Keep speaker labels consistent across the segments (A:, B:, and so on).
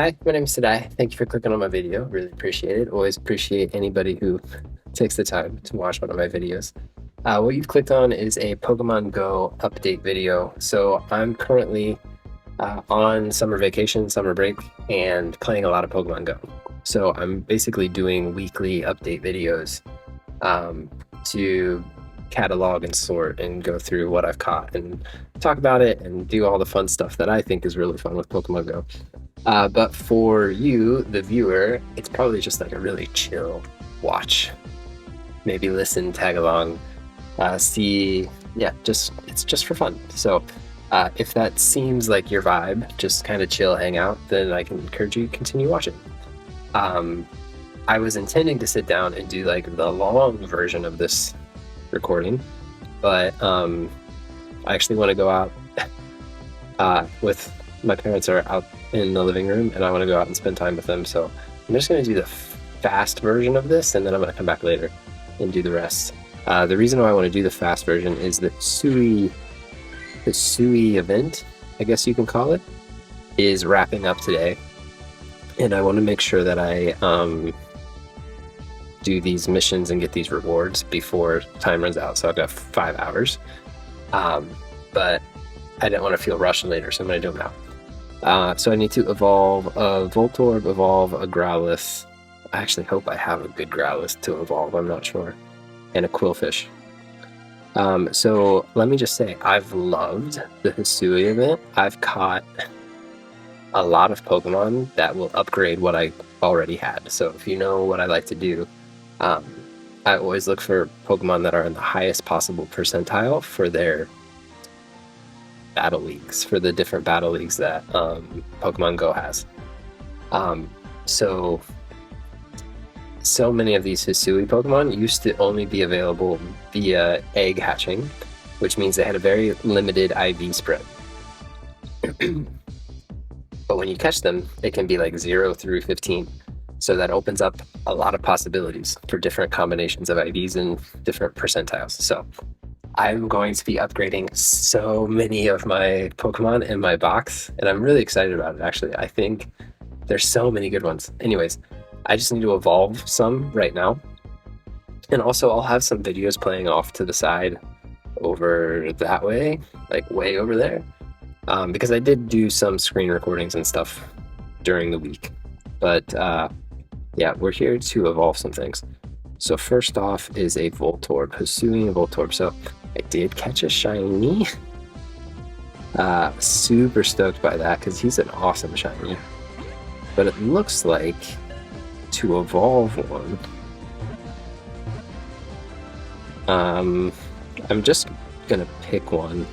A: Hi, my name is Sadai. Thank you for clicking on my video. Really appreciate it. Always appreciate anybody who takes the time to watch one of my videos. What you've clicked on is a Pokemon Go update video. So I'm currently on summer vacation, summer break, and playing a lot of Pokemon Go. So I'm basically doing weekly update videos to catalog and sort and go through what I've caught and talk about it and do all the fun stuff that I think is really fun with Pokemon Go. But for you, the viewer, it's probably just like a really chill watch. Maybe listen, tag along, see, yeah, it's just for fun. So if that seems like your vibe, just kind of chill, hang out, then I can encourage you to continue watching. I was intending to sit down and do like the long version of this recording, but I actually want to go out with my parents are out in the living room and I want to go out and spend time with them. So I'm just going to do the fast version of this and then I'm going to come back later and do the rest. The reason why I want to do the fast version is that the Sui event, I guess you can call it, is wrapping up today. And I want to make sure that I do these missions and get these rewards before time runs out. So I've got 5 hours. But I didn't want to feel rushed later, so I'm going to do them now. So I need to evolve a Voltorb, evolve a Growlithe. I actually hope I have a good Growlithe to evolve, I'm not sure. And a Quillfish. So let me just say, I've loved the Hisui event. I've caught a lot of Pokemon that will upgrade what I already had. So if you know what I like to do, I always look for Pokemon that are in the highest possible percentile for their battle leagues, for the different battle leagues that Pokemon Go has. So many of these Hisui Pokemon used to only be available via egg hatching, which means they had a very limited IV spread. But when you catch them, it can be like 0 through 15. So that opens up a lot of possibilities for different combinations of IVs and different percentiles. So I'm going to be upgrading so many of my Pokemon in my box, and I'm really excited about it, actually. I think there's so many good ones. Anyways, I just need to evolve some right now. And also, I'll have some videos playing off to the side over that way, like way over there. Because I did do some screen recordings and stuff during the week. But yeah, we're here to evolve some things. So first off is a Voltorb, Hisui Voltorb. So I did catch a shiny. Super stoked by that because he's an awesome shiny. But it looks like to evolve one, I'm just gonna pick one.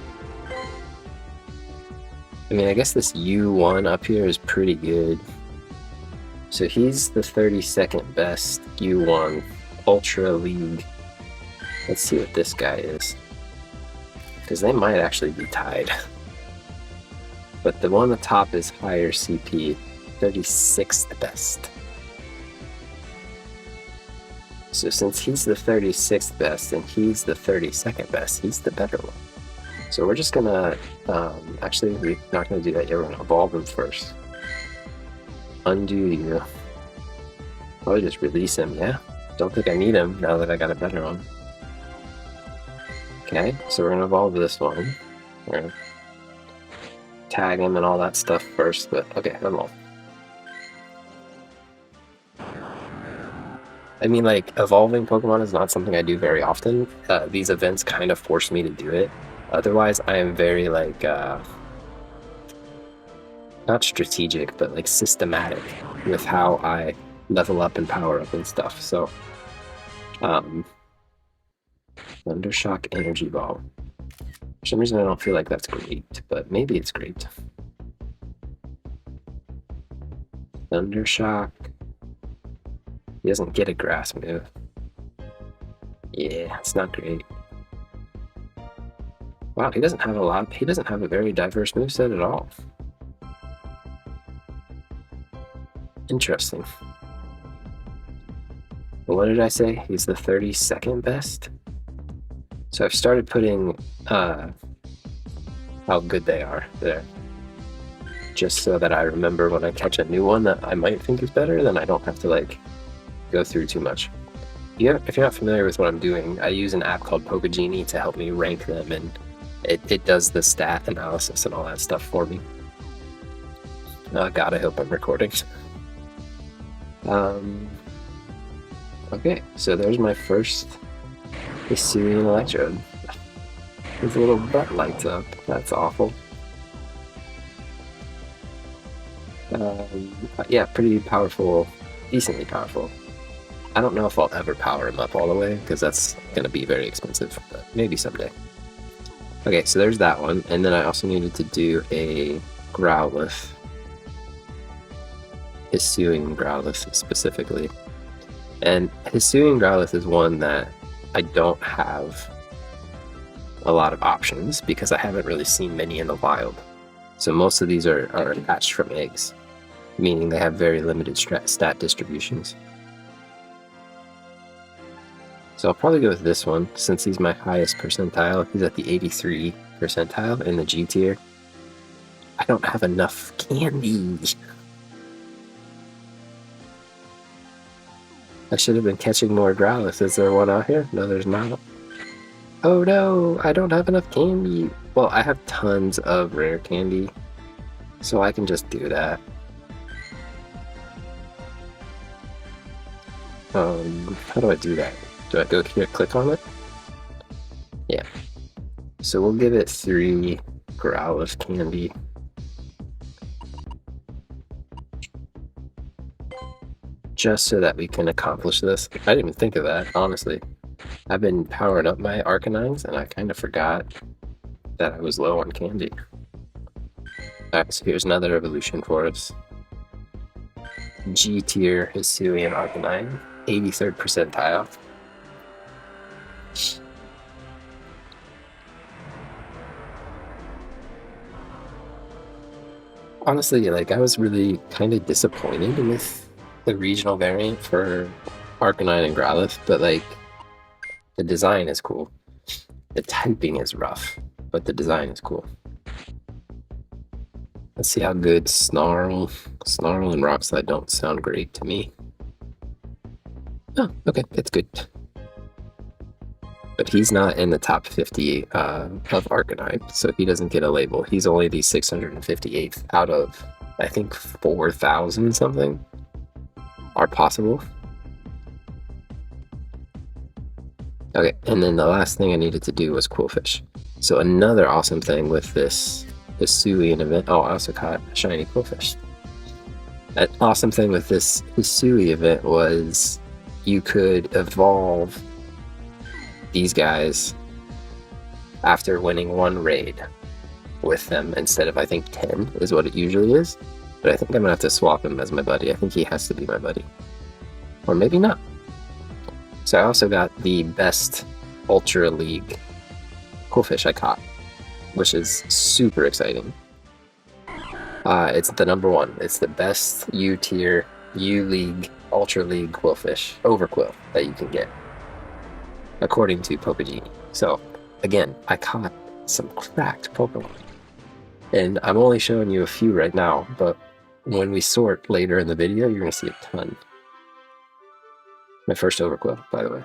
A: I mean, I guess this U1 up here is pretty good. So he's the 32nd best U1 Ultra League. Let's see what this guy is, because they might actually be tied. But the one on the top is higher CP, 36th best. So since he's the 36th best and he's the 32nd best, he's the better one. So we're just gonna, actually we're not gonna do that yet, we're gonna evolve him first. Undo you. Probably just release him, yeah? Don't think I need him now that I got a better one. Okay, so we're gonna evolve this one. We're gonna tag him and all that stuff first, but okay, evolve. I mean, like, evolving Pokemon is not something I do very often. These events kind of force me to do it. Otherwise, I am very, like, not strategic, but, like, systematic with how I level up and power up and stuff. So, Thundershock Energy Ball. For some reason, I don't feel like that's great, but maybe it's great. Thundershock. He doesn't get a grass move. Yeah, it's not great. Wow, he doesn't have a lot. He doesn't have a very diverse moveset at all. Interesting. What did I say? He's the 32nd best? So I've started putting how good they are there. just so that I remember when I catch a new one that I might think is better, then I don't have to like go through too much. Yeah, if you're not familiar with what I'm doing, I use an app called Pokegenie to help me rank them, and it does the stat analysis and all that stuff for me. Oh god, I hope I'm recording. Okay, so there's my first Hisuian Electrode. His little butt lights up. That's awful. Yeah, pretty powerful, decently powerful. I don't know if I'll ever power him up all the way, because that's going to be very expensive, but maybe someday. Okay, so there's that one, and then I also needed to do a Growlithe. Hisuian Growlithe specifically. And Hisuian Growlithe is one that I don't have a lot of options, because I haven't really seen many in the wild. So most of these are hatched from eggs, meaning they have very limited stat distributions. So I'll probably go with this one, since he's my highest percentile. He's at the 83 percentile in the G tier. I don't have enough candy. I should have been catching more Growlithe. Is there one out here? No, there's not. Oh no, I don't have enough candy. Well, I have tons of rare candy, so I can just do that. How do I do that? Do I go here, click on it? Yeah. So we'll give it 3 Growlithe candy. Just so that we can accomplish this. I didn't even think of that, honestly. I've been powering up my Arcanines, and I kind of forgot that I was low on candy. Alright, so here's another evolution for us. G tier Hisuian Arcanine, 83rd percentile. Honestly, like, I was really kind of disappointed with the regional variant for Arcanine and Growlithe, but like, the design is cool. The typing is rough, but the design is cool. Let's see how good Snarl and Rock Slide don't sound great to me. Oh, okay, it's good. But he's not in the top 50 of Arcanine, so he doesn't get a label. He's only the 658th out of, I think, 4,000 something are possible. Okay, and then the last thing I needed to do was Quillfish. So another awesome thing with this Hisuian event, oh, I also caught a shiny Quillfish. An awesome thing with this Hisui event was you could evolve these guys after winning 1 raid with them instead of, I think, 10 is what it usually is. But I think I'm gonna have to swap him as my buddy. I think he has to be my buddy. Or maybe not. So I also got the best Ultra League Quillfish I caught, which is super exciting. It's the #1. It's the best U tier, U League, Ultra League Quillfish, Overquill, that you can get, according to Pokegenie. So, again, I caught some cracked Pokemon. And I'm only showing you a few right now, but when we sort later in the video, you're going to see a ton. My first Overquill, by the way.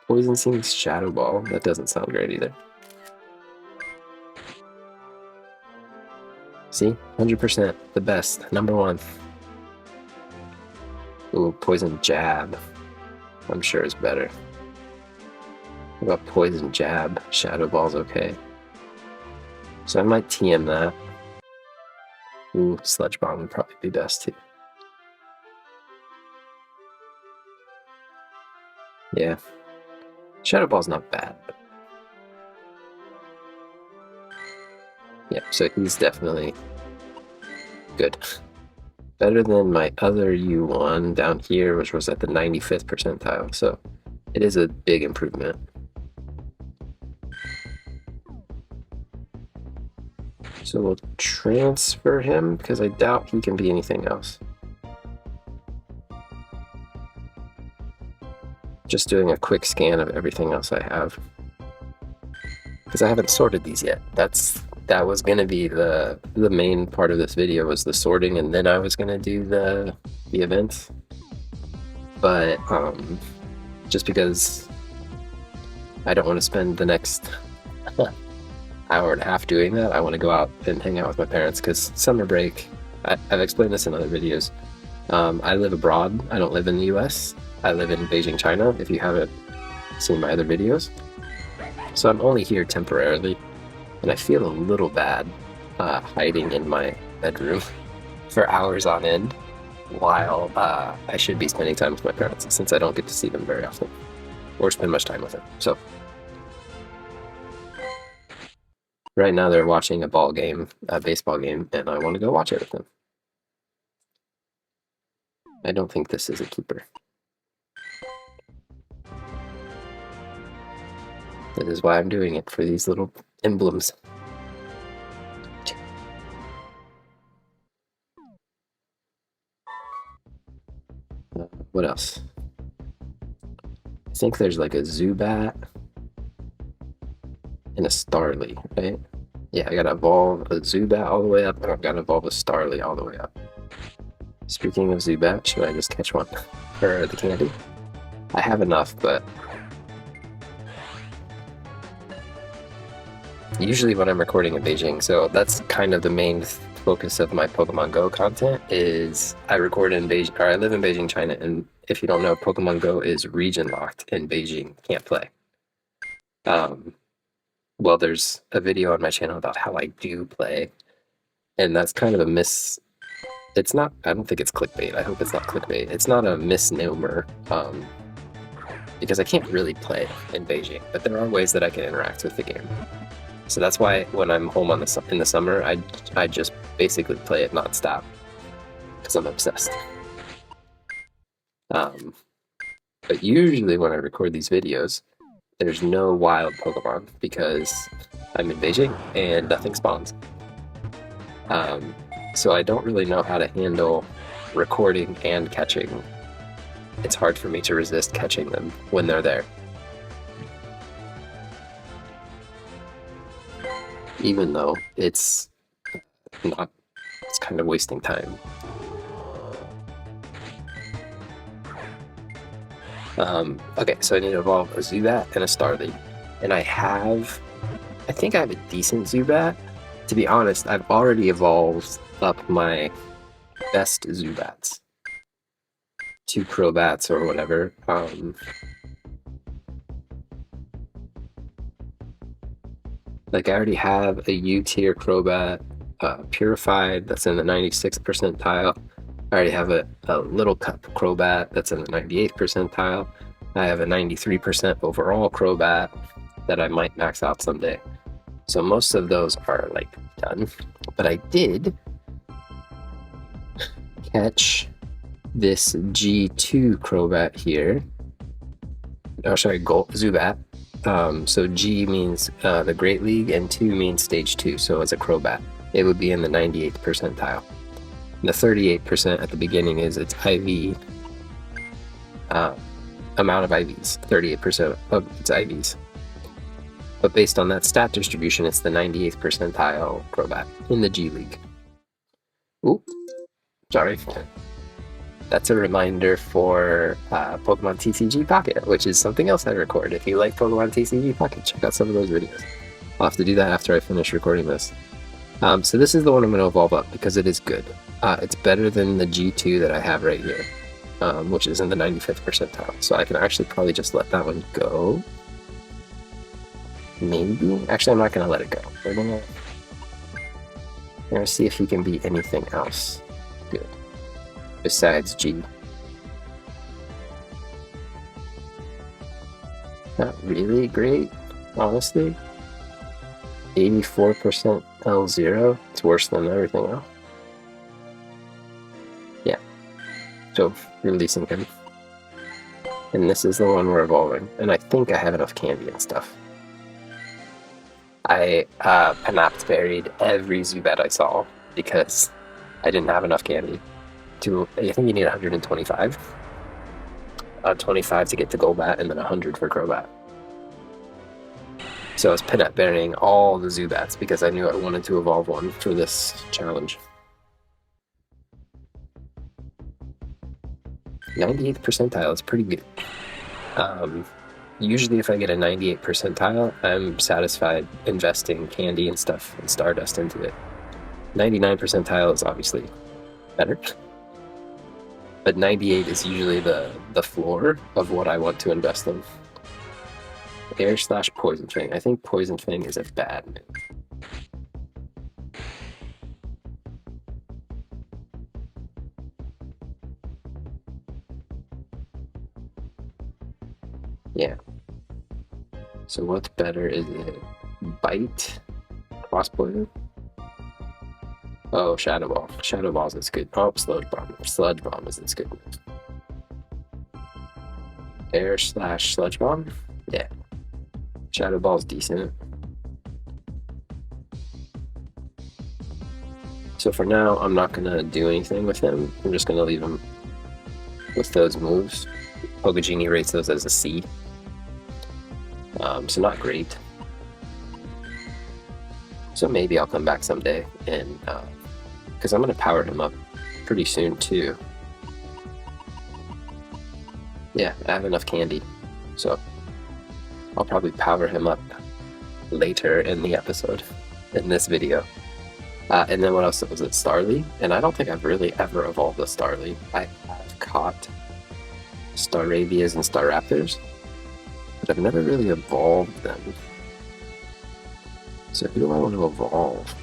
A: Poison Seam's Shadow Ball. That doesn't sound great either. See? 100%. The best. #1. Ooh, Poison Jab. I'm sure is better. What about Poison Jab? Shadow Ball's okay. So I might TM that. Ooh, Sludge Bomb would probably be best too. Yeah. Shadow Ball's not bad. Yeah, so he's definitely good. Better than my other U1 down here, which was at the 95th percentile, so it is a big improvement. So we'll transfer him, because I doubt he can be anything else. Just doing a quick scan of everything else I have, because I haven't sorted these yet. That's that was gonna be the main part of this video, was the sorting, and then I was gonna do the events. But just because I don't want to spend the next hour and a half doing that, I want to go out and hang out with my parents, because summer break, I've explained this in other videos. I live abroad. I don't live in the US. I live in Beijing, China, if you haven't seen my other videos. So I'm only here temporarily, and I feel a little bad hiding in my bedroom for hours on end, while I should be spending time with my parents, since I don't get to see them very often or spend much time with them. So right now they're watching a baseball game, and I want to go watch it with them. I don't think this is a keeper. That is why I'm doing it, for these little emblems. What else? I think there's like a Zubat and a Starly, right? Yeah, I gotta evolve a Zubat all the way up, and I've gotta evolve a Starly all the way up. Speaking of Zubat, should I just catch one for the candy? I have enough, but usually when I'm recording in Beijing, so that's kind of the main focus of my Pokemon Go content, is I record in Beijing, or I live in Beijing, China, and if you don't know, Pokemon Go is region locked in Beijing, can't play. Well, there's a video on my channel about how I do play, and that's kind of a it's not, I don't think it's clickbait, I hope it's not clickbait, it's not a misnomer, because I can't really play in Beijing, but there are ways that I can interact with the game. So that's why when I'm home in the summer, I just basically play it nonstop, because I'm obsessed. But usually when I record these videos, there's no wild Pokemon, because I'm in Beijing and nothing spawns. So I don't really know how to handle recording and catching. It's hard for me to resist catching them when they're there. Even though it's not, it's kind of wasting time. Okay, so I need to evolve a Zubat and a Starly. And I think I have a decent Zubat. To be honest, I've already evolved up my best Zubats. 2 Crobats or whatever. Like I already have a U-tier Crobat, purified, that's in the 96th percentile. I already have a little cup Crobat that's in the 98th percentile. I have a 93% overall Crobat that I might max out someday. So most of those are like done. But I did catch this G2 Crobat here. Oh, sorry, Zubat. So G means the Great League, and 2 means stage 2, so it's a Crobat. It would be in the 98th percentile. And the 38% at the beginning is its IV amount of IVs, 38% of its IVs. But based on that stat distribution, it's the 98th percentile Crobat in the G League. Ooh, sorry. That's a reminder for Pokemon TCG Pocket, which is something else I record. If you like Pokemon TCG Pocket, check out some of those videos. I'll have to do that after I finish recording this. So this is the one I'm going to evolve up, because it is good. It's better than the G2 that I have right here, which is in the 95th percentile. So I can actually probably just let that one go. Maybe? Actually, I'm not going to let it go. We're going to see if he can be anything else good besides G. Not really great, honestly. 84% L0. It's worse than everything else. Yeah. So, releasing him. And this is the one we're evolving. And I think I have enough candy and stuff. I Panapt buried every Zubat I saw because I didn't have enough candy. I think you need 125. 25 to get to Golbat, and then 100 for Crobat. So I was pin up burying all the Zubats because I knew I wanted to evolve one for this challenge. 98th percentile is pretty good. Usually if I get a 98th percentile, I'm satisfied investing candy and stuff and stardust into it. 99 percentile is obviously better. But 98 is usually the floor of what I want to invest in. Air/Poison Fang. I think Poison Fang is a bad move. Yeah. So what's better? Is it Bite? Cross Poison? Oh, Shadow Ball. Shadow Ball's its good. Oh, Sludge Bomb. Sludge Bomb is its good move. Air/Sludge Bomb? Yeah. Shadow Ball's decent. So for now, I'm not gonna do anything with him. I'm just gonna leave him with those moves. Pokegenie rates those as a C. So not great. So maybe I'll come back someday and because I'm gonna power him up pretty soon too. Yeah, I have enough candy, so I'll probably power him up later in the episode, in this video. And then what else was it? Starly? And I don't think I've really ever evolved a Starly. I have caught Staravias and Staraptors, but I've never really evolved them. So who do I want to evolve?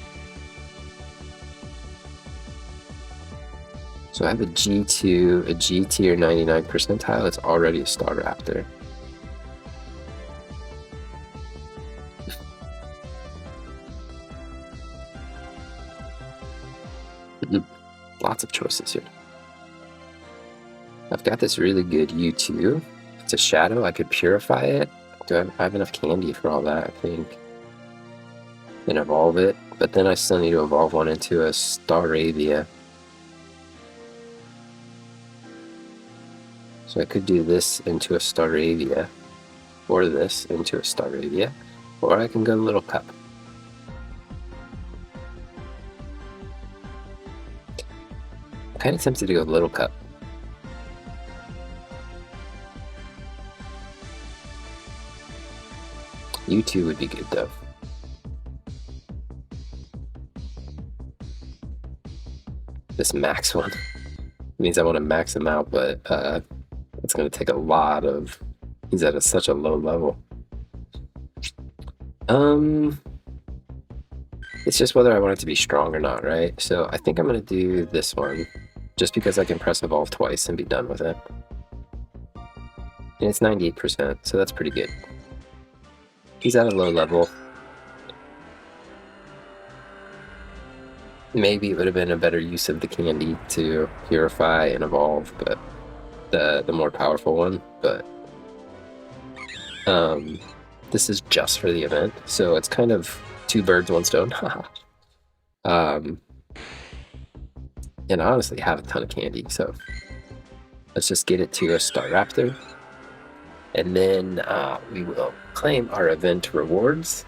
A: So I have a G2, a G tier 99 percentile. It's already a Staraptor. Lots of choices here. I've got this really good U2. It's a shadow. I could purify it. Do I have enough candy for all that, I think. And evolve it. But then I still need to evolve one into a Staravia. So I could do this into a Staravia. Or this into a Staravia. Or I can go Little Cup. I'm kind of tempted to go Little Cup. U2 would be good though. This max one means I want to max him out, but it's going to take a lot of... He's at such a low level. It's just whether I want it to be strong or not, right? So I think I'm going to do this one, just because I can press evolve twice and be done with it. And it's 98%, so that's pretty good. He's at a low level. Maybe it would have been a better use of the candy to purify and evolve, but the more powerful one. But this is just for the event, so it's kind of two birds, one stone. And I honestly have a ton of candy, so let's just get it to a Staraptor, and then we will claim our event rewards.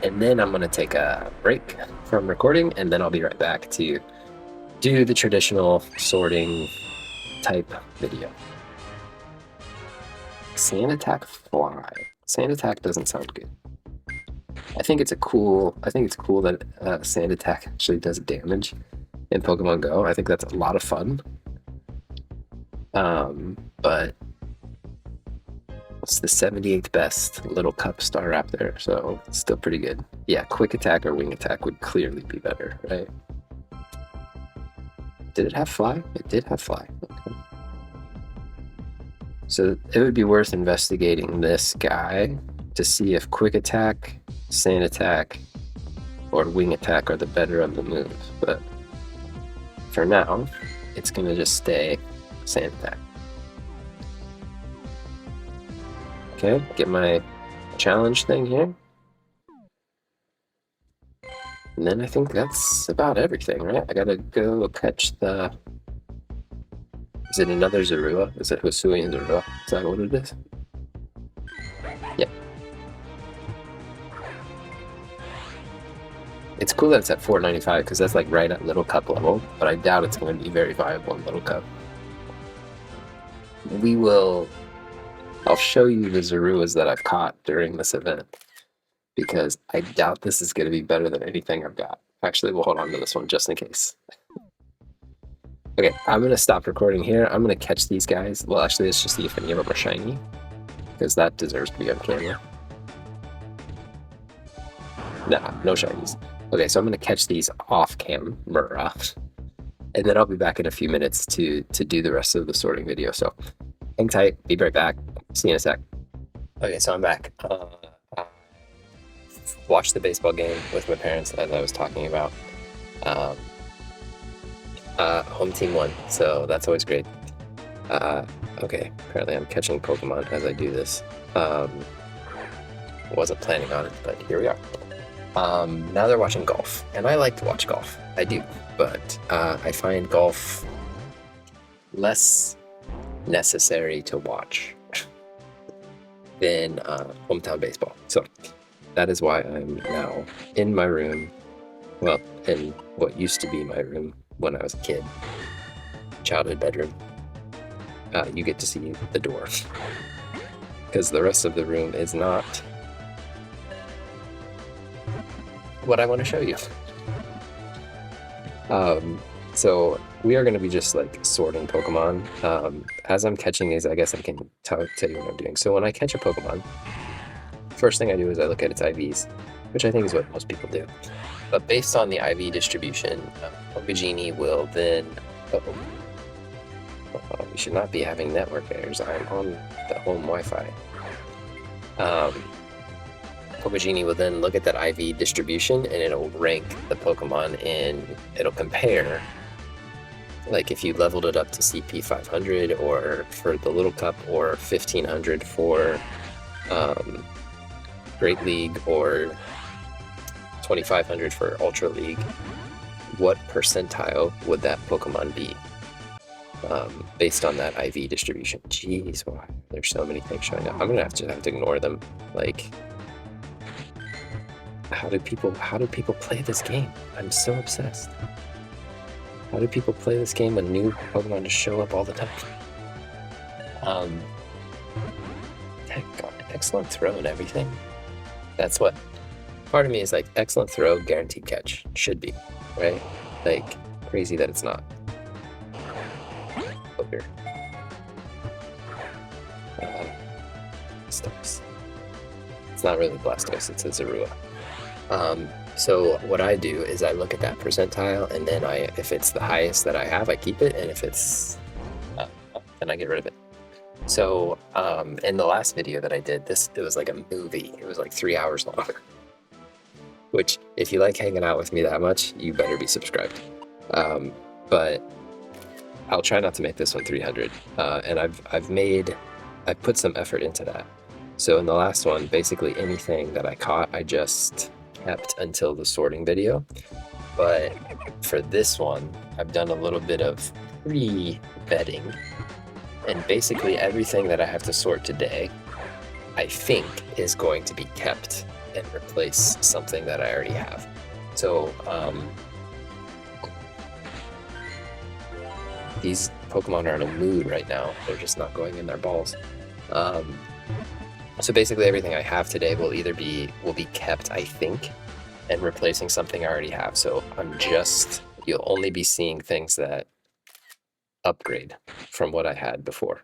A: And then I'm going to take a break from recording, and then I'll be right back to do the traditional sorting type video. Sand Attack Fly. Sand Attack doesn't sound good. I think it's cool that Sand Attack actually does damage in Pokemon Go. I think that's a lot of fun. But it's the 78th best Little Cup Staraptor, so it's still pretty good. Yeah, Quick Attack or Wing Attack would clearly be better, right? Did it have Fly? It did have Fly. Okay. So it would be worth investigating this guy to see if Quick Attack, Sand Attack, or Wing Attack are the better of the moves. But for now, it's going to just stay Sand Attack. Okay, get my challenge thing here. And then I think that's about everything, right? I gotta go catch the... Is it another Zorua? Is it Hosui and Zorua? Is that what it is? Yep. It's cool that it's at 495 because that's like right at Little Cup level, but I doubt it's going to be very viable in Little Cup. I'll show you the Zaruas that I've caught during this event because I doubt this is going to be better than anything I've got. Actually, we'll hold on to this one just in case. Okay, I'm going to stop recording here. I'm going to catch these guys. Well, actually, let's just see if any of them are shiny because that deserves to be on camera. Nah, no shinies. Okay, so I'm going to catch these off camera, and then I'll be back in a few minutes to do the rest of the sorting video. So hang tight, be right back. See you in a sec. Okay, so I'm back. Watched the baseball game with my parents as I was talking about. Home team won, so that's always great. Okay, apparently I'm catching Pokemon as I do this. Wasn't planning on it, but here we are. Now they're watching golf, and I like to watch golf. I do, but I find golf less necessary to watch than hometown baseball. So that is why I'm now in my room, well, in what used to be my room when I was a kid, childhood bedroom. You get to see the door because the rest of the room is not what I want to show you. So we are going to be just like sorting Pokemon. As I'm catching these, I guess I can tell you what I'm doing. So when I catch a Pokemon, first thing I do is I look at its IVs, which I think is what most people do. But based on the IV distribution, Pokémon will then... we should not be having network errors. I'm on the home Wi-Fi. Pokémon will then look at that IV distribution and it'll rank the Pokemon and it'll compare. Like if you leveled it up to CP 500 or for the Little Cup or 1500 for Great League or 2500 for Ultra League, what percentile would that Pokemon be based on that IV distribution? Jeez, why? There's so many things showing up. I'm gonna have to ignore them. Like, how do people play this game? I'm so obsessed. How do people play this game when new Pokemon just show up all the time? Excellent throw and everything. That's what part of me is like, excellent throw, guaranteed catch. Should be, right? Like, crazy that it's not. Over. Blastoise. It's not really Blastoise, it's a Zorua. So what I do is I look at that percentile, and then if it's the highest that I have, I keep it, and if it's then I get rid of it. So in the last video that I did, it was like a movie. It was like 3 hours long. Which, if you like hanging out with me that much, you better be subscribed. But I'll try not to make this one 300. And I've put some effort into that. So in the last one, basically anything that I caught, I just kept until the sorting video. But for this one, I've done a little bit of pre-vetting, and basically everything that I have to sort today, I think is going to be kept and replace something that I already have. So these Pokemon are in a mood right now. They're just not going in their balls. So basically everything I have today will be kept, I think, and replacing something I already have. So you'll only be seeing things that upgrade from what I had before.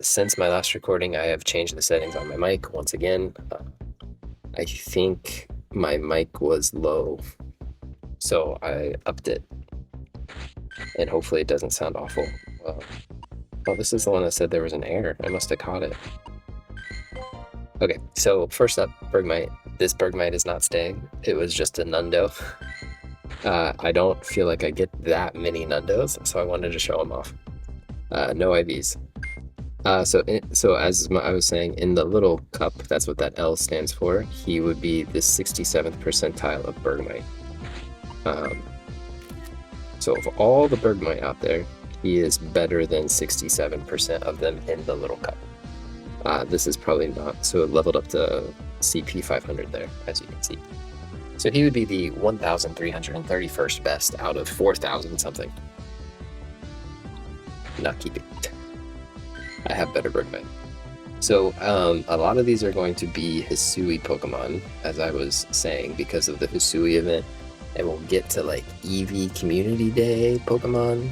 A: Since my last recording, I have changed the settings on my mic once again. I think my mic was low, so I upped it, and hopefully it doesn't sound awful. Oh, this is the one that said there was an error. I must have caught it. Okay, so first up, Bergmite. This Bergmite is not staying. It was just a Nundo. I don't feel like I get that many Nundos, so I wanted to show them off. No IVs. So as I was saying, in the Little Cup, that's what that L stands for, he would be the 67th percentile of Bergmite. So of all the Bergmite out there, he is better than 67% of them in the Little Cup. This is probably not, so it leveled up to CP 500 there, as you can see. So he would be the 1,331st best out of 4,000 something. Not keeping it. I have better Bergman. So a lot of these are going to be Hisui Pokemon, as I was saying, because of the Hisui event. And we'll get to like Eevee Community Day Pokemon,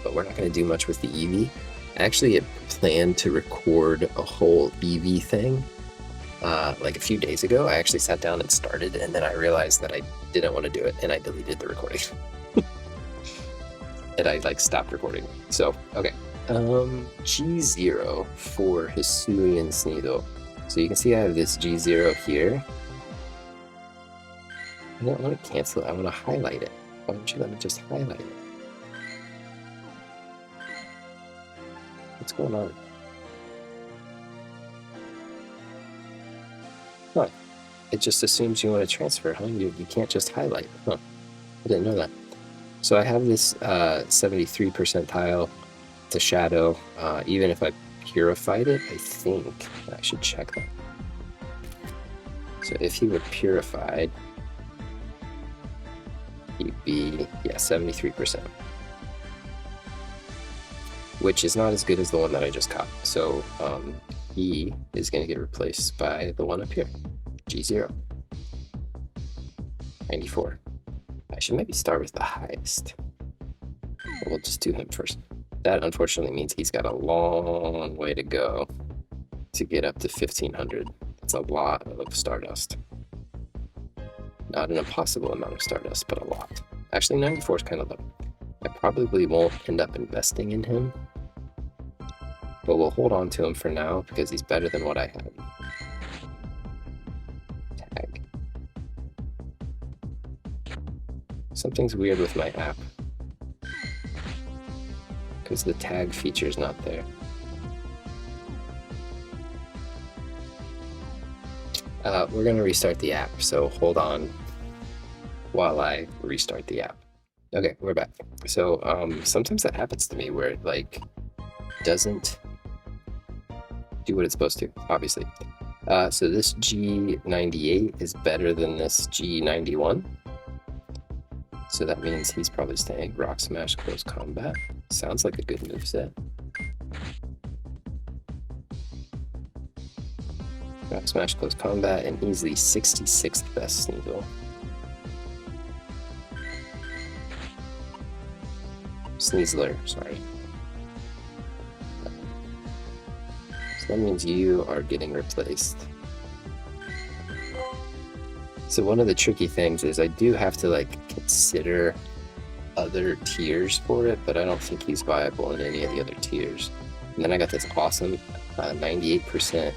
A: but we're not going to do much with the Eevee. I actually had planned to record a whole Eevee thing like a few days ago. I actually sat down and started, and then I realized that I didn't want to do it, and I deleted the recording. And I like stopped recording. So, okay. G0 for Hisui and Sneasel. So you can see I have this G0 here. I don't want to cancel it, I want to highlight it. Why don't you let me just highlight it? What's going on? Huh. It just assumes you want to transfer, huh? You can't just highlight. Huh. I didn't know that. So I have this 73 percentile to shadow. Even if I purified it, I think I should check that. So if he were purified, he'd be, yeah, 73%. Which is not as good as the one that I just caught. So he is going to get replaced by the one up here, G0. 94. I should maybe start with the highest. We'll just do him first. That unfortunately means he's got a long way to go to get up to 1500. That's a lot of Stardust. Not an impossible amount of Stardust, but a lot. Actually, 94 is kind of low. I probably won't end up investing in him, but we'll hold on to him for now because he's better than what I had. Tag. Something's weird with my app because the tag feature is not there. We're going to restart the app, so hold on while I restart the app. Okay, we're back. So sometimes that happens to me where it like doesn't do what it's supposed to, obviously. So this G98 is better than this G91. So that means he's probably staying. Rock Smash, Close Combat. Sounds like a good moveset. Rock Smash, Close Combat, and he's the 66th best Sneasel. Sneasler, sorry. So that means you are getting replaced. So one of the tricky things is I do have to like consider other tiers for it, but I don't think he's viable in any of the other tiers. And then I got this awesome 98%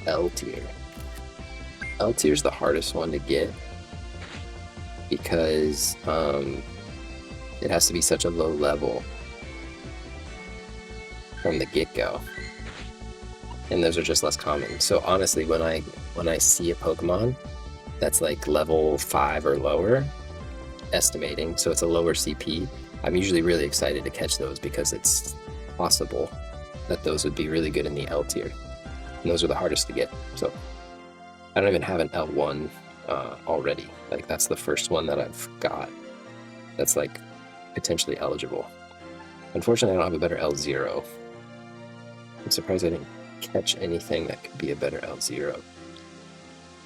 A: L tier. L tier is the hardest one to get because it has to be such a low level from the get-go, and those are just less common. So honestly, when I see a Pokemon that's like level 5 or lower, estimating, so it's a lower CP, I'm usually really excited to catch those because it's possible that those would be really good in the L tier. And those are the hardest to get. So I don't even have an L1 already. Like that's the first one that I've got that's like potentially eligible. Unfortunately, I don't have a better L0. I'm surprised I didn't catch anything that could be a better L0.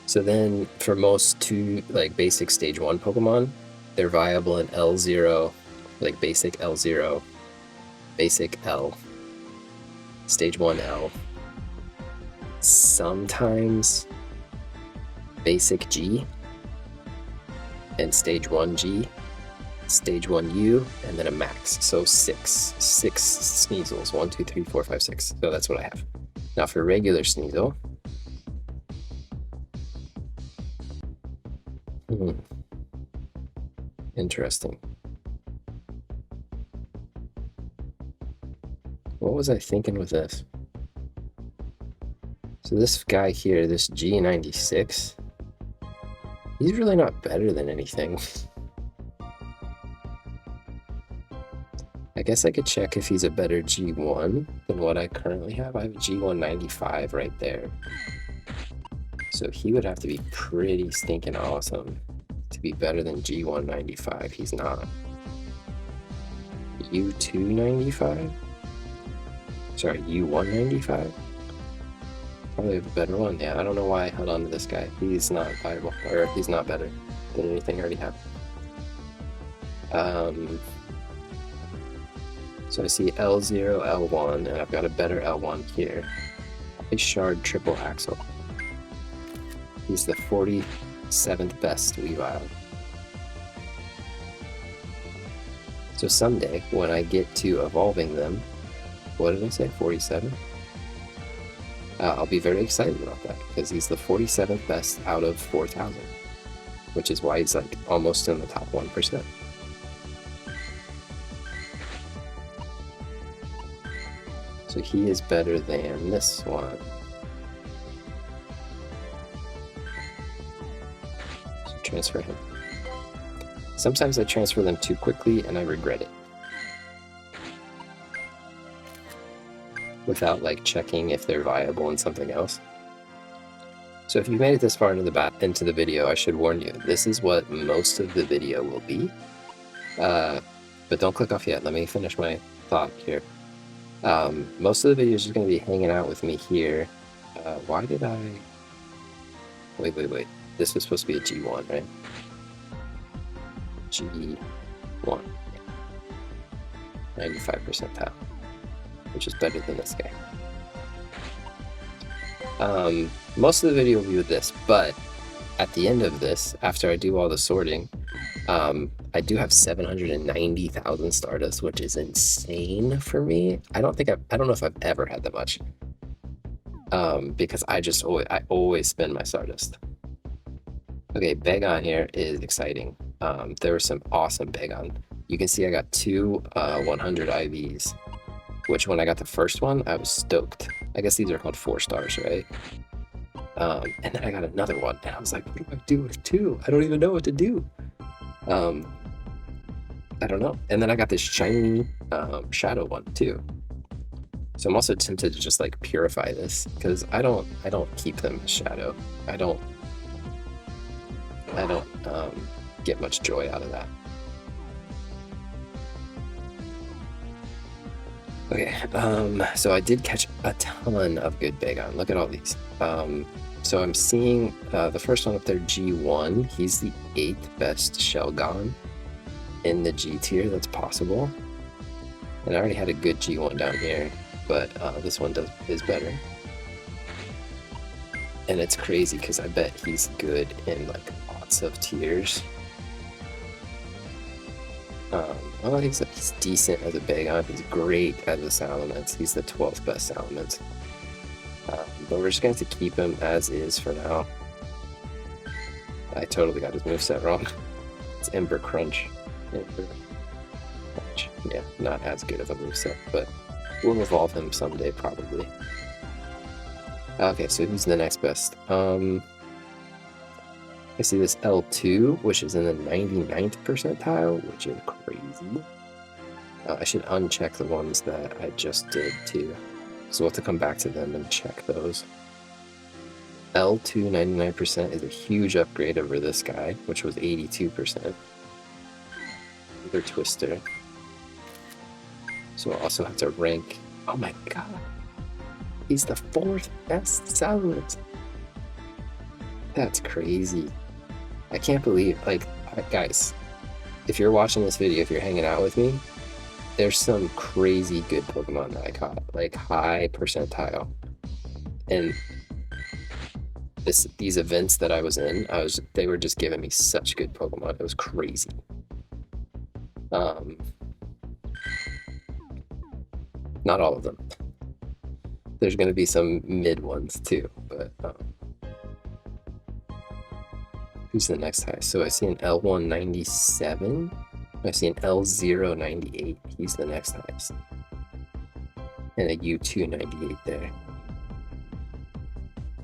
A: So then for most like basic stage 1 Pokemon, they're viable in L0, like basic L0, basic L, stage 1 L, sometimes basic G, and stage 1 G, stage 1 U, and then a max. So six Sneasels, 1, 2, 3, 4, 5, 6. So that's what I have. Now for regular Sneasel, interesting. What was I thinking with this? So this guy here, this G96, he's really not better than anything. I guess I could check if he's a better G1 than what I currently have. I have a G195 right there. So he would have to be pretty stinking awesome to be better than G195. He's not. U295? Sorry, U195? Probably a better one. Yeah, I don't know why I held on to this guy. He's not viable, or he's not better than anything I already have. So I see L0, L1, and I've got a better L1 here. A Shard Triple Axle. He's the 47th best Weavile. So someday, when I get to evolving them, what did I say, 47? I'll be very excited about that, because he's the 47th best out of 4,000, which is why he's like almost in the top 1%. So he is better than this one. So transfer him. Sometimes I transfer them too quickly and I regret it. Without like checking if they're viable in something else. So if you made it this far into the video, I should warn you, this is what most of the video will be. But don't click off yet. Let me finish my thought here. Most of the video is just going to be hanging out with me here. Why did I... Wait. This was supposed to be a G1, right? G1. 95 percentile. Which is better than this guy. Most of the video will be with this, but at the end of this, after I do all the sorting, I do have 790,000 Stardust, which is insane for me. I don't know if I've ever had that much. Because I always spend my Stardust. Okay, Bagon here is exciting. There were some awesome Bagon. You can see I got two 100 IVs, which when I got the first one, I was stoked. I guess these are called 4 stars, right? And then I got another one, and I was like, what do I do with 2? I don't even know what to do. I don't know. And then I got this shiny shadow one too. So I'm also tempted to just like purify this, because I don't keep them as shadow. I don't get much joy out of that. Okay, so I did catch a ton of good Bagon. Look at all these. So I'm seeing the first one up there, G1. He's the 8th best Shelgon in the G tier that's possible. And I already had a good G1 down here, but this one is better. And it's crazy because I bet he's good in like lots of tiers. Well, he's decent as a Bagon. He's great as a Salamence. He's the 12th best Salamence. But we're just going to have to keep him as is for now. I totally got his moveset wrong. It's Ember Crunch. Yeah, not as good of a moveset, but we'll evolve him someday probably. Okay, so who's the next best? I see this L2, which is in the 99th percentile, which is crazy. I should uncheck the ones that I just did too. So we'll have to come back to them and check those. L2 99% is a huge upgrade over this guy, which was 82%. Another Twister. So we'll also have to rank. Oh my god. He's the 4th best Salamence. That's crazy. I can't believe, like, guys, if you're watching this video, if you're hanging out with me, there's some crazy good Pokemon that I caught, like high percentile. And these events that I was in, they were just giving me such good Pokemon. It was crazy. Not all of them. There's going to be some mid ones too, but who's the next highest? So I see an L1 97. I see an L0 98. He's the next highest. And a U2 98 there.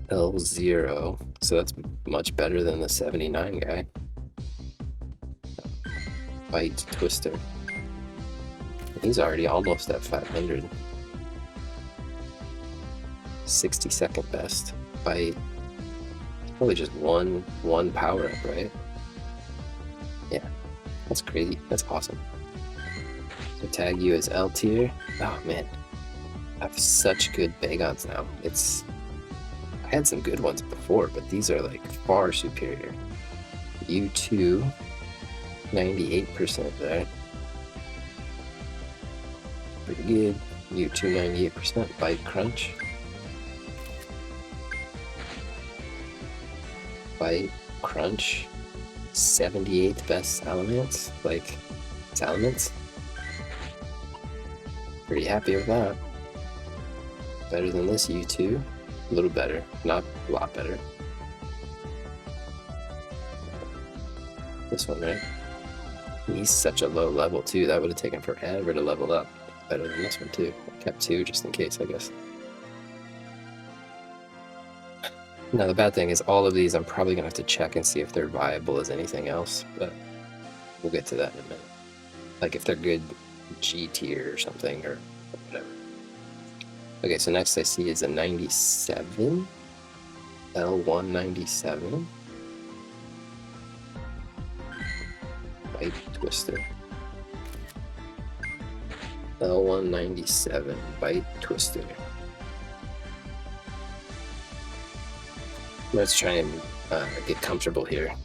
A: L0. So that's much better than the 79 guy. Bite Twister. He's already almost at 500. 62nd best. Bite. Probably just one power up, right? Yeah, that's crazy. That's awesome. So tag you as L tier. Oh man, I have such good Bagons now. I had some good ones before, but these are like far superior. U2, 98% there. Pretty good. U2, 98%. Bite Crunch. Bite Crunch. 78th best Salamence. Like, Salamence. Pretty happy with that. Better than this U2. A little better. Not a lot better. This one, right? He's such a low level too. That would have taken forever to level up. Better than this one too. I kept 2 just in case, I guess. Now the bad thing is all of these I'm probably gonna have to check and see if they're viable as anything else, but we'll get to that in a minute. Like if they're good G tier or something or whatever. Okay, so next I see is a 97. L1 97. Bite Twister. L1 97. Bite Twister. Let's try and get comfortable here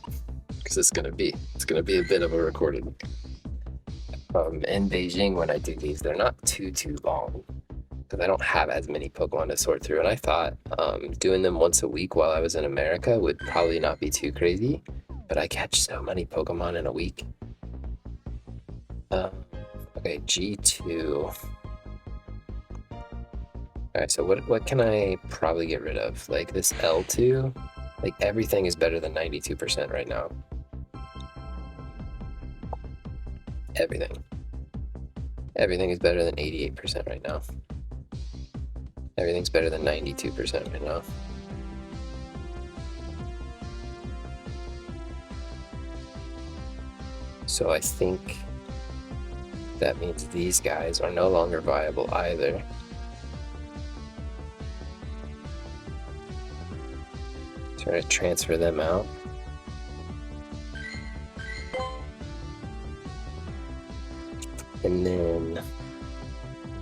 A: because it's gonna be a bit of a recorded. In Beijing, when I do these, they're not too long because I don't have as many Pokemon to sort through. And I thought doing them once a week while I was in America would probably not be too crazy, but I catch so many Pokemon in a week. Okay, G2. Alright, so what can I probably get rid of? Like this L2, like everything is better than 92% right now. Everything. Everything is better than 88% right now. Everything's better than 92% right now. So I think that means these guys are no longer viable either. Try to transfer them out. And then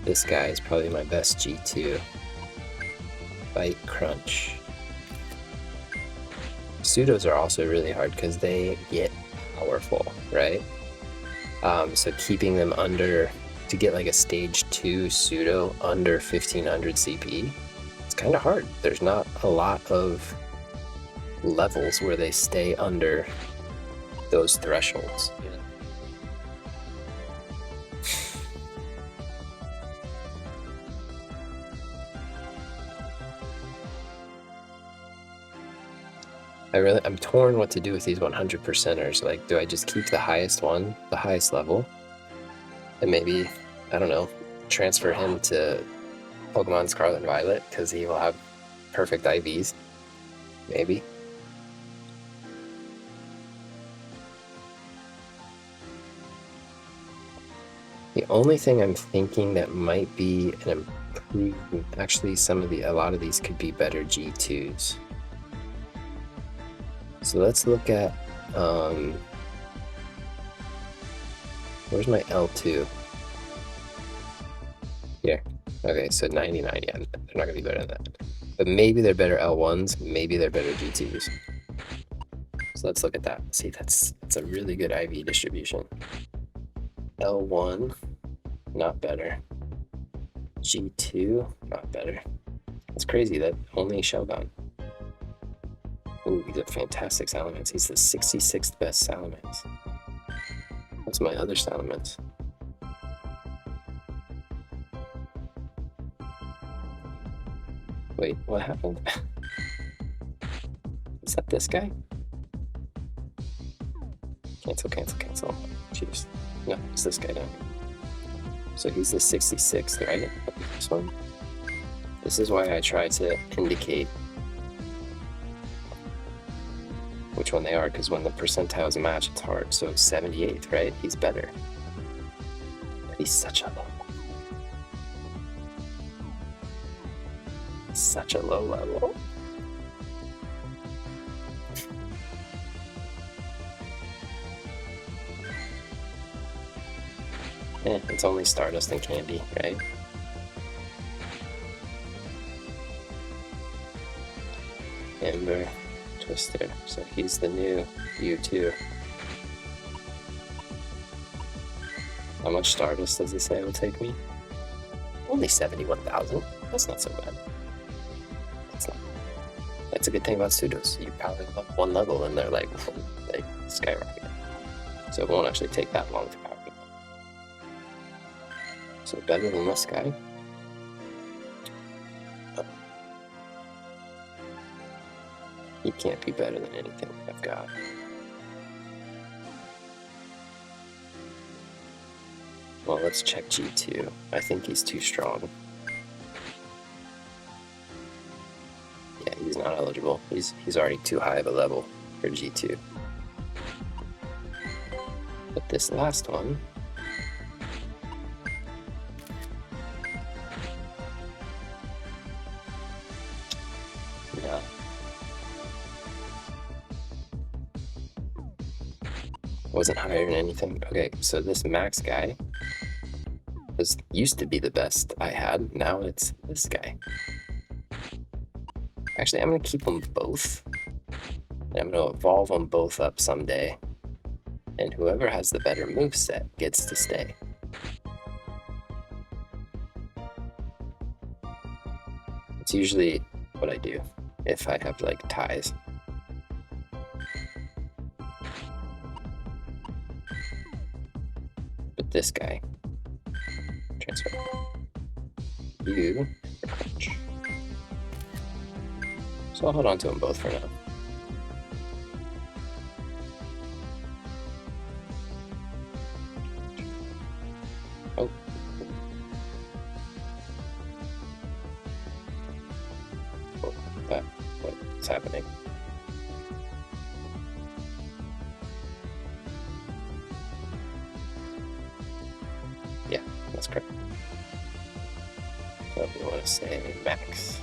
A: this guy is probably my best G2. Bite Crunch. Pseudos are also really hard because they get powerful, right? So keeping them under, to get like a stage 2 pseudo under 1500 CP, it's kind of hard. There's not a lot of levels where they stay under those thresholds. You know? I'm torn what to do with these 100%ers. Like, do I just keep the highest one, the highest level, and maybe, I don't know, transfer him to Pokemon Scarlet and Violet because he will have perfect IVs? Maybe. The only thing I'm thinking that might be an improvement, actually a lot of these could be better G2s. So let's look at, where's my L2? Here. Okay, so 99, yeah, they're not gonna be better than that. But maybe they're better L1s, maybe they're better G2s. So let's look at that. See, that's a really good IV distribution. L1, not better. G2, not better. It's crazy that only Shelgon. Ooh, he's a fantastic Salamence. He's the 66th best Salamence. What's my other Salamence? Wait, what happened? Is that this guy? Cancel, cancel, cancel. Jeez. No, it's this guy down here. So he's the 66th, right? This one? This is why I try to indicate which one they are, because when the percentiles match, it's hard. So 78th, right? He's better. But he's such a low level. It's only Stardust and Candy, right? Ember, Twister, so he's the new U2. How much Stardust does it say it will take me? Only 71,000. That's not so bad. That's a good thing about pseudos. You power them up one level and they're like skyrocket. So it won't actually take that long to power them up. So better than this guy. He can't be better than anything I've got. Well, let's check G2. I think he's too strong. Yeah, he's not eligible. He's already too high of a level for G2. But this last one, yeah. Wasn't higher than anything. Okay, so this max guy used to be the best I had. Now it's this guy. Actually, I'm gonna keep them both. And I'm gonna evolve them both up someday. And whoever has the better moveset gets to stay. It's usually what I do if I have like ties. But this guy, transfer. You. So I'll hold on to them both for now. Oh. What's happening? Yeah, that's correct. So we want to say max.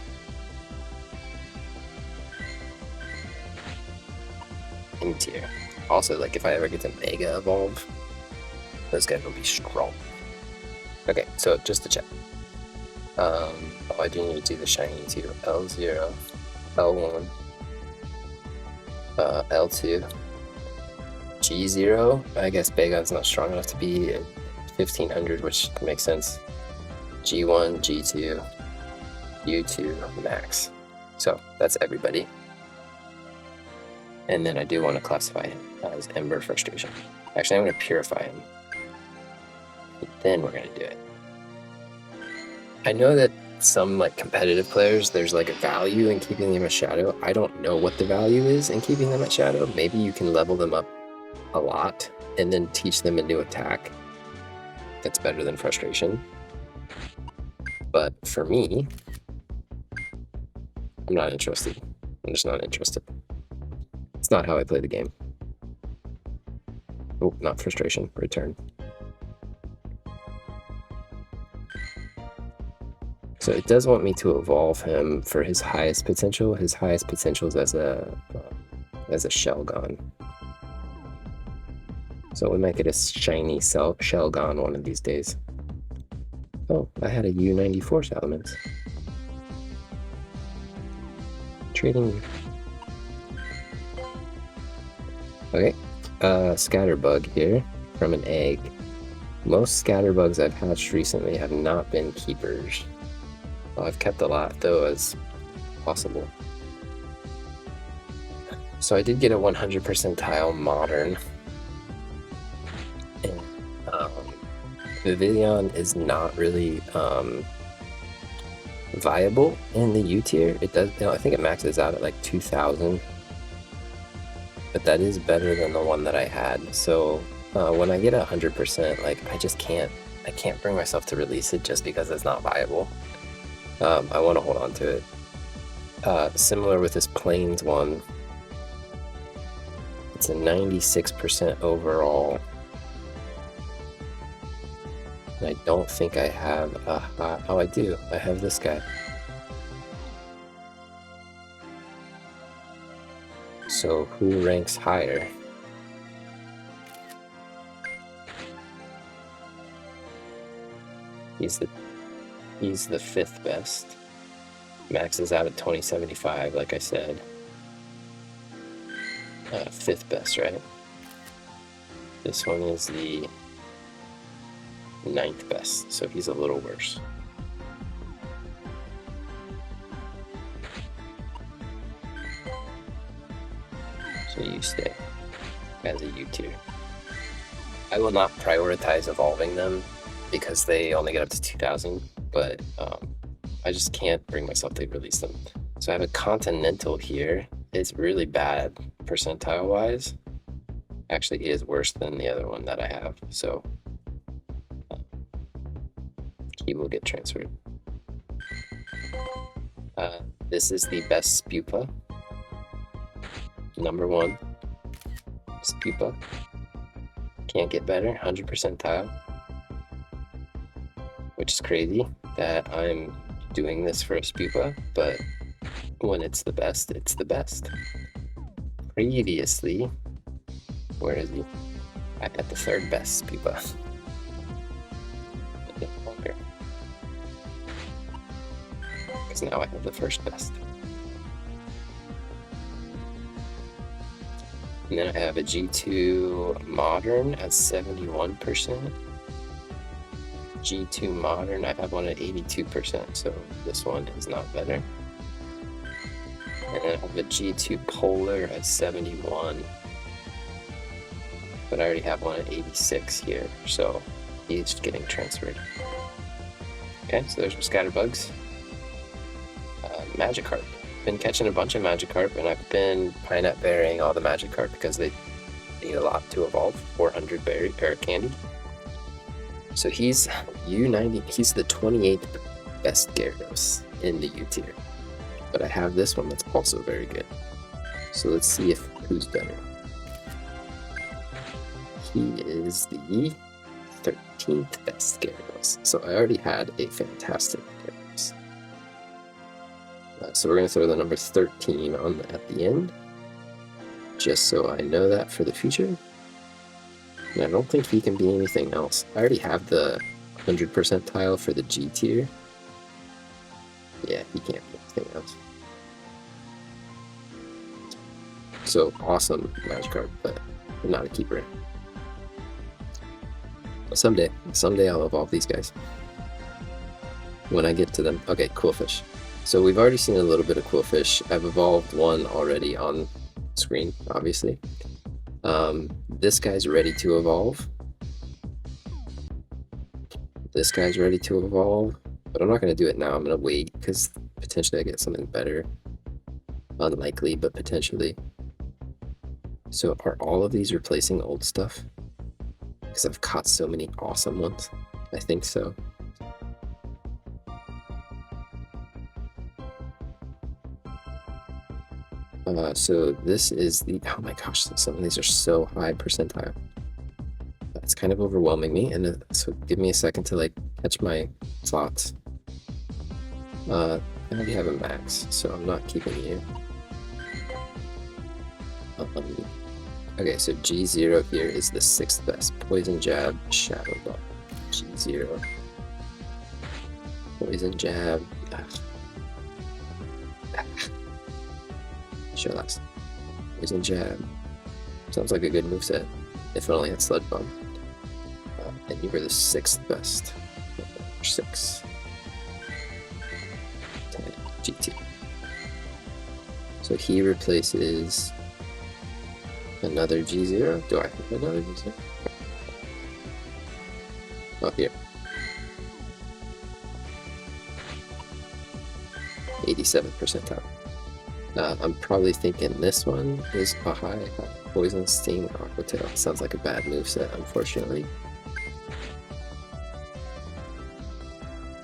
A: In tier. Also, like if I ever get to Mega Evolve, those guys will be strong. Okay, so just to check. Oh, I do need to do the shiny too. L0, L1, L2, G0. I guess Begon's not strong enough to be 1500, which makes sense. G1, G2, U2, max. So that's everybody. And then I do want to classify him as Ember Frustration. Actually, I'm going to purify him. Then we're going to do it. I know that some like competitive players, there's like a value in keeping them at Shadow. I don't know what the value is in keeping them at Shadow. Maybe you can level them up a lot and then teach them a new attack that's better than Frustration. But for me, I'm not interested. I'm just not interested. It's not how I play the game. Oh, not Frustration. Return. So it does want me to evolve him for his highest potential. His highest potential is as a Shelgon. So we might get a shiny Shelgon one of these days. Oh, I had a U94 Salamence. Trading. Okay, Scatterbug here from an egg. Most Scatterbugs I've hatched recently have not been keepers. Well, I've kept a lot though as possible. So I did get a 100 percentile modern. And Vivillon is not really viable in the U tier. It does, I think it maxes out at like 2000. But that is better than the one that I had. So when I get 100%, like I can't bring myself to release it just because it's not viable. I want to hold on to it. Similar with this Plains one, it's a 96% overall. And I don't think I have oh, I do. I have this guy. So who ranks higher? He's the 5th best. Maxes out at 2075, like I said. 5th best, right? This one is the 9th best, so he's a little worse. So you stay as a U tier. I will not prioritize evolving them because they only get up to 2000, but I just can't bring myself to release them. So I have a Continental here. It's really bad percentile wise. Actually, he is worse than the other one that I have, so he will get transferred. This is the best Spupa. Number 1, Spupa. Can't get better, 100 percentile. Which is crazy that I'm doing this for a Spupa, but when it's the best, it's the best. Previously, where is he? I got the 3rd best Spupa. Longer. Because now I have the 1st best. And then I have a G2 Modern at 71%. G2 Modern, I have one at 82%, so this one is not better. And then I have a G2 Polar at 71. But I already have one at 86 here, so he's getting transferred. Okay, so there's some Scatterbugs. Magikarp. Been catching a bunch of Magikarp, and I've been Pinap berrying all the Magikarp because they need a lot to evolve. 400 berry or candy. So he's U90. He's the 28th best Gyarados in the U tier. But I have this one that's also very good. So let's see if who's better. He is the 13th best Gyarados. So I already had a fantastic Gyarados. So we're going to throw the number 13 on at the end, just so I know that for the future. And I don't think he can be anything else. I already have the 100 percentile for the G tier. Yeah, he can't be anything else. So awesome Magikarp, but not a keeper. Someday I'll evolve these guys. When I get to them. Okay, Quillfish. So we've already seen a little bit of Quillfish. I've evolved one already on screen, obviously. This guy's ready to evolve. This guy's ready to evolve, but I'm not going to do it now. I'm going to wait because potentially I get something better. Unlikely, but potentially. So are all of these replacing old stuff? Because I've caught so many awesome ones. I think so. So this is the, oh my gosh, some of these are so high percentile. It's kind of overwhelming me, and so give me a second to like catch my thoughts. I already have a max, so I'm not keeping you. Okay, so G0 here is the 6th best. Poison Jab, Shadow Ball. G0. Poison Jab. Sure last. Poison Jab. Sounds like a good moveset. If it only had Sludge Bomb. And you were the 6th best. 6. GT. So he replaces another G0. Do I have another G0? Oh, here. 87th percentile. I'm probably thinking this one is a high Poison Sting Aqua Tail. Sounds like a bad moveset, unfortunately.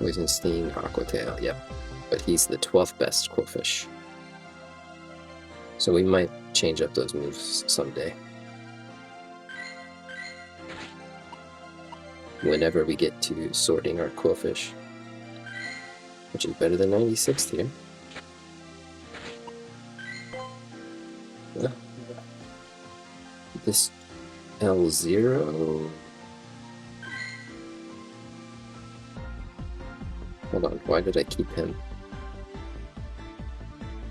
A: Poison Sting Aqua Tail, yep. But he's the 12th best Quillfish. So we might change up those moves someday. Whenever we get to sorting our Quillfish. Which is better than 96th here. This L0. Hold on, why did I keep him?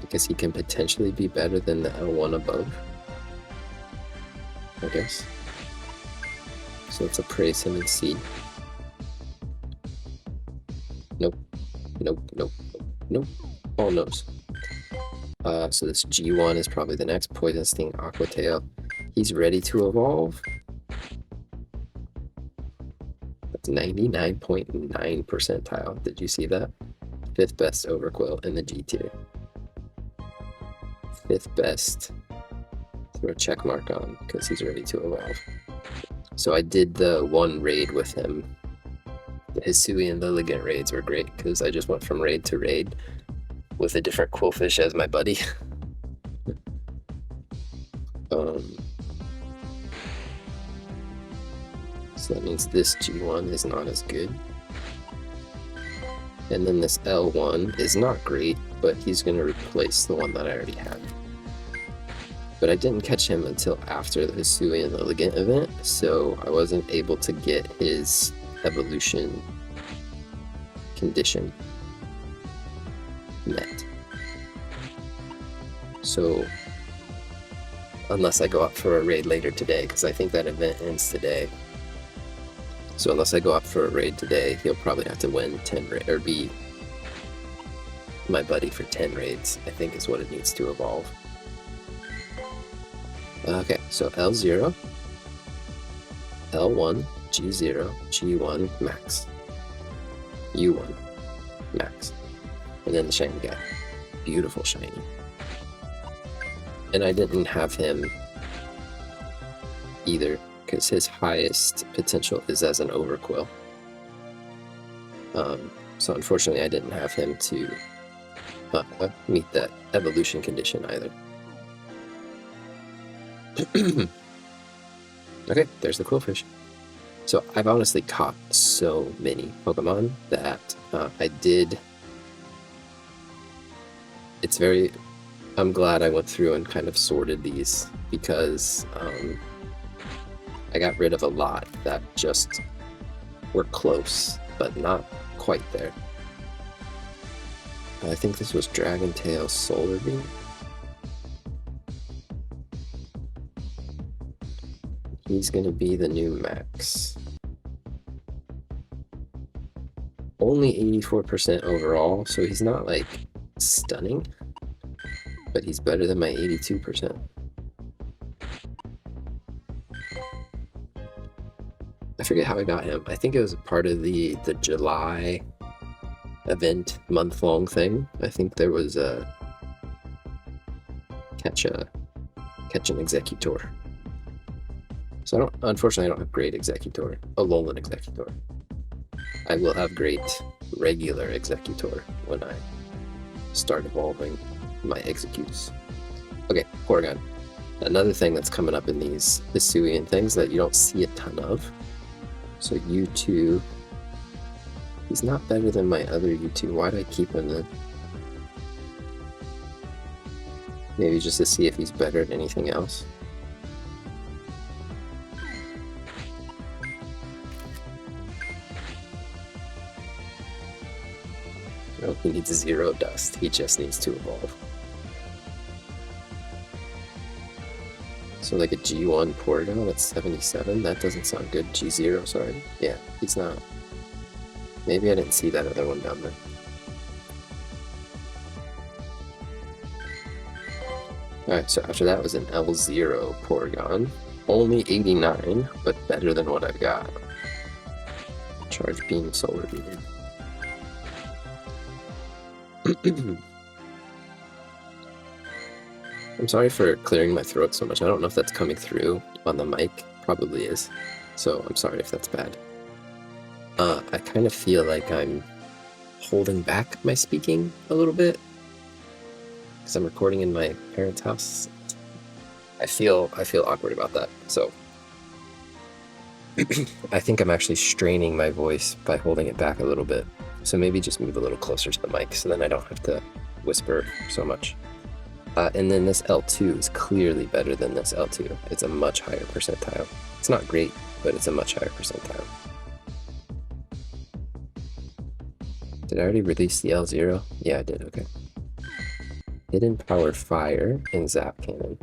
A: Because he can potentially be better than the L1 above, I guess. So let's appraise him and see. Nope. Nope, nope, nope. All no's. So this G1 is probably the next Poison Sting Aqua Tail. He's ready to evolve. That's 99.9 percentile. Did you see that? 5th best Overquill in the G tier. 5th best. Throw a check mark on because he's ready to evolve. So I did the one raid with him. The Hisui and Lilligant raids were great because I just went from raid to raid with a different Quillfish as my buddy. So that means this G1 is not as good. And then this L1 is not great, but he's going to replace the one that I already had. But I didn't catch him until after the Hisui and Lilligant event, so I wasn't able to get his evolution condition met. So unless I go up for a raid later today, because I think that event ends today. So unless I go up for a raid today, he'll probably have to win 10 or be my buddy for 10 raids, I think is what it needs to evolve. Okay, so L0, L1, G0, G1, max, U1, max, and then the shiny guy. Beautiful shiny. And I didn't have him either, because his highest potential is as an Overquill. So unfortunately I didn't have him to meet that evolution condition either. Okay, there's the Quillfish. So I've honestly caught so many Pokemon that I'm glad I went through and kind of sorted these because I got rid of a lot that just were close, but not quite there. I think this was Dragon Tail Solar Beam. He's gonna be the new max. Only 84% overall, so he's not like stunning, but he's better than my 82%. I forget how I got him. I think it was a part of the July event, month-long thing. I think there was a catch an Executor. So unfortunately I don't have great Executor, Alolan Executor. I will have great regular Executor when I start evolving my Executes. Okay, Porygon. Another thing that's coming up in these Hisuian things that you don't see a ton of. So U2, he's not better than my other U2. Why do I keep him then? Maybe just to see if he's better at anything else. Oh, he needs 0 dust. He just needs to evolve. So like a G1 Porygon at 77, that doesn't sound good. G0, sorry. Yeah, he's not. Maybe I didn't see that other one down there. Alright, so after that was an L0 Porygon. Only 89, but better than what I've got. Charge Beam, Solar Beam. I'm sorry for clearing my throat so much. I don't know if that's coming through on the mic. Probably is. So I'm sorry if that's bad. I kind of feel like I'm holding back my speaking a little bit because I'm recording in my parents' house. I feel awkward about that. So I think I'm actually straining my voice by holding it back a little bit. So maybe just move a little closer to the mic so then I don't have to whisper so much. And then this L2 is clearly better than this L2. It's a much higher percentile. It's not great, but it's a much higher percentile. Did I already release the L0? Yeah, I did, okay. Hidden Power Fire and Zap Cannon.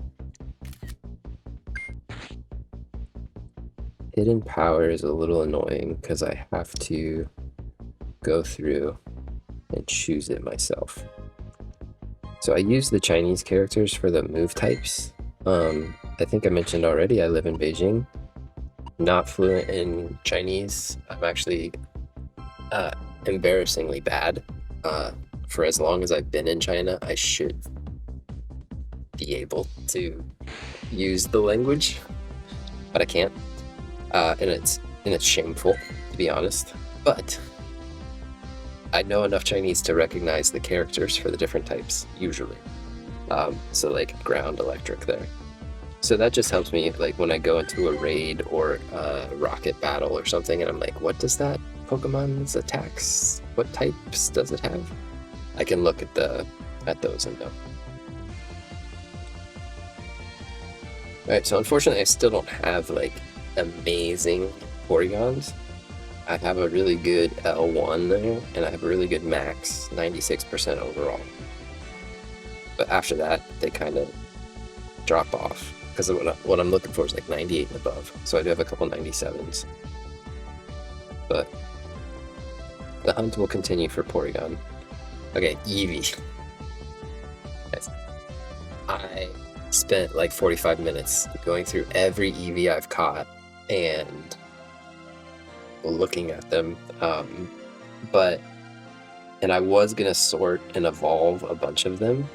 A: Hidden Power is a little annoying because I have to go through and choose it myself. So I use the Chinese characters for the move types. I think I mentioned already, I live in Beijing. Not fluent in Chinese. I'm actually embarrassingly bad. For as long as I've been in China, I should be able to use the language, but I can't. And it's shameful, to be honest. But I know enough Chinese to recognize the characters for the different types, usually. So like ground, electric there. So that just helps me, like when I go into a raid or a rocket battle or something, and I'm like, what does that Pokemon's attacks? What types does it have? I can look at those and know. Alright, so unfortunately I still don't have like amazing Porygons. I have a really good L1 there, and I have a really good max, 96% overall. But after that, they kind of drop off, because what I'm looking for is like 98 and above. So I do have a couple 97s. But the hunt will continue for Porygon. Okay, Eevee. I spent like 45 minutes going through every Eevee I've caught and looking at them. And I was gonna sort and evolve a bunch of them,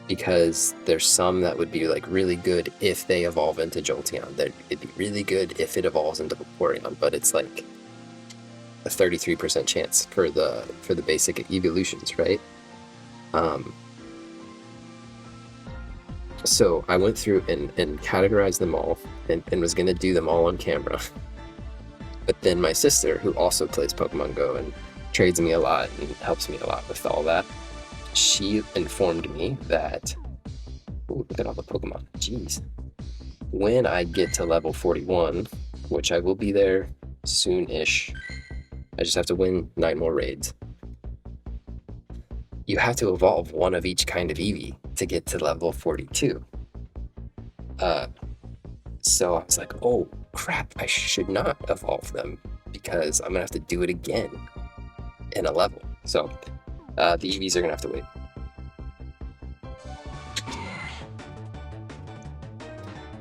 A: because there's some that would be like really good if they evolve into Jolteon. It'd be really good if it evolves into Vaporeon, but it's like a 33% chance for the basic evolutions, right? So I went through and categorized them all and was gonna do them all on camera. But then my sister, who also plays Pokemon Go and trades me a lot and helps me a lot with all that, she informed me that, ooh, look at all the Pokemon, jeez. When I get to level 41, which I will be there soon-ish, I just have to win 9 more raids. You have to evolve one of each kind of Eevee to get to level 42. So I was like, oh crap, I should not evolve them, because I'm gonna have to do it again in a level. So the Eevees are gonna have to wait.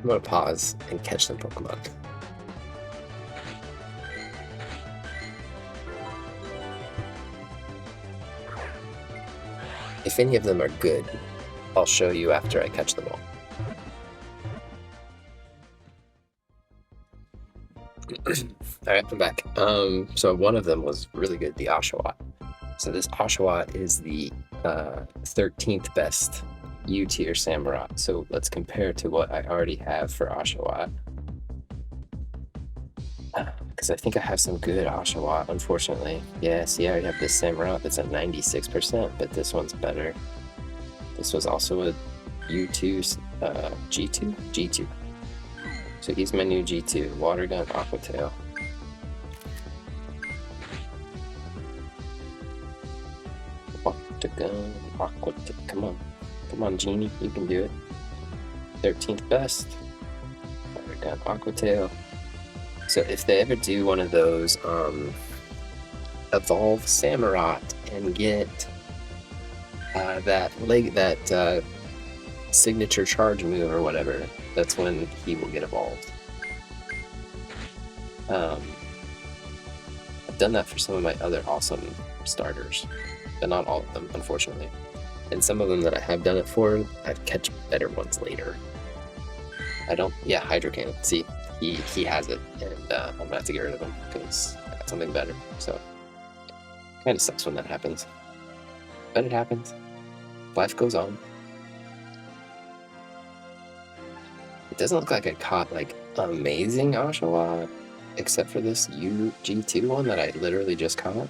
A: I'm gonna pause and catch some Pokemon. If any of them are good, I'll show you after I catch them all. Alright, I'm back. So one of them was really good, the Oshawott. So this Oshawott is the 13th best U-tier Samurott. So let's compare to what I already have for Oshawott. Because I think I have some good Oshawott, unfortunately. Yeah, see, I already have this Samurott that's at 96%, but this one's better. This was also a U2, G2? G2. So he's my new G2, Water Gun, Aqua Tail. Water Gun, Aqua Tail, come on Genie, you can do it. 13th best, Water Gun, Aqua Tail. So if they ever do one of those, evolve Samurott and get that signature charge move or whatever, that's when he will get evolved. I've done that for some of my other awesome starters, but not all of them, unfortunately. And some of them that I have done it for, I've catch better ones later. Yeah, Hydro Cannon. See, he has it, and I'm gonna have to get rid of him because I got something better. So, kind of sucks when that happens, but it happens. Life goes on. It doesn't look like I caught like amazing Oshawott, except for this G2 one that I literally just caught.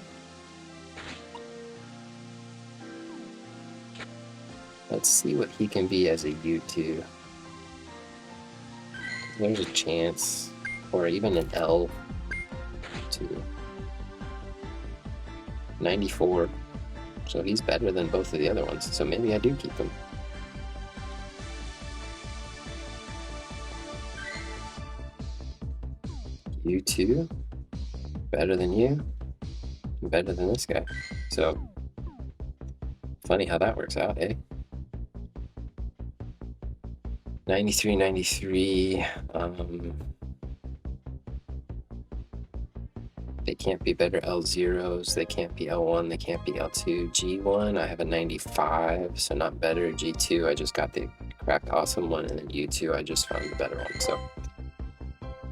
A: Let's see what he can be as a U2. There's a chance, or even an L2. 94. So he's better than both of the other ones. So maybe I do keep him. You too. Better than you. Better than this guy. So funny how that works out, eh? 93, 93. They can't be better L0s. They can't be L1. They can't be L2. G1, I have a 95, so not better. G2, I just got the cracked awesome one, and then U2, I just found the better one. So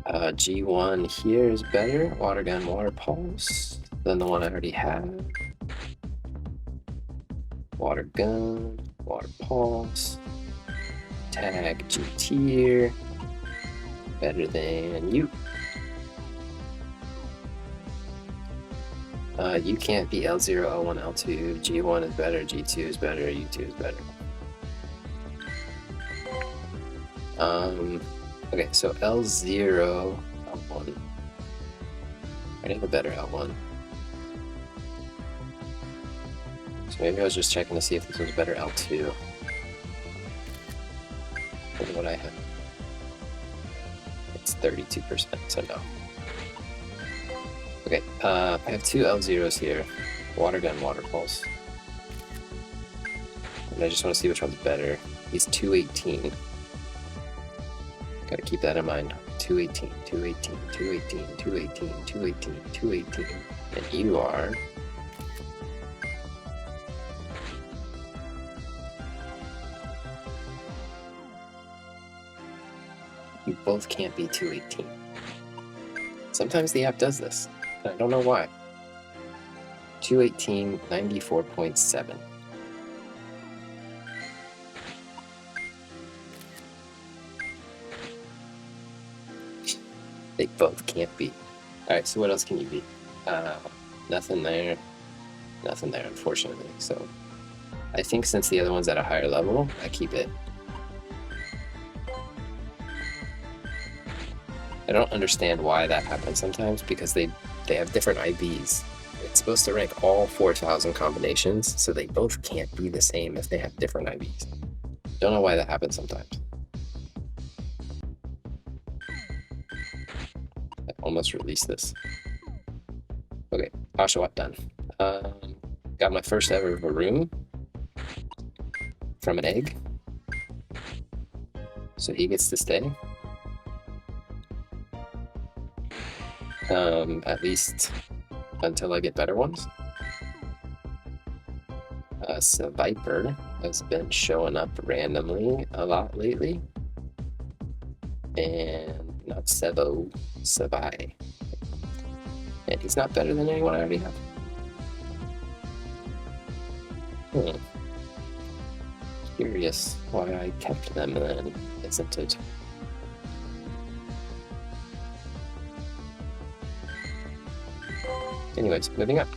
A: G1 here is better. Water gun, water pulse than the one I already have. Water gun, water pulse. Tag G tier. Better than you. You can't be L0, L1, L2. G1 is better, G2 is better, U2 is better. Okay, so L0, L1. I have a better L1. So maybe I was just checking to see if this was better L2 than what I have. It's 32%, so no. Okay, I have two L0s here. Water gun, water pulse. And I just want to see which one's better. He's 218. Gotta keep that in mind. 218, 218, 218, 218, 218, 218. And you are... You both can't be 218. Sometimes the app does this. I don't know why. 218, 94.7. They both can't be. Alright, so what else can you be? Nothing there. Nothing there, unfortunately. So I think since the other one's at a higher level, I keep it. I don't understand why that happens sometimes, because they have different IVs. It's supposed to rank all 4,000 combinations, so they both can't be the same if they have different IVs. Don't know why that happens sometimes. I almost released this. Okay, Oshawott done. Got my first ever Varoom from an egg. So he gets to stay. At least until I get better ones. So Viper has been showing up randomly a lot lately. And not Sebo, Sabai. And he's not better than anyone I already have. Curious why I kept them then, isn't it? Anyways, moving up.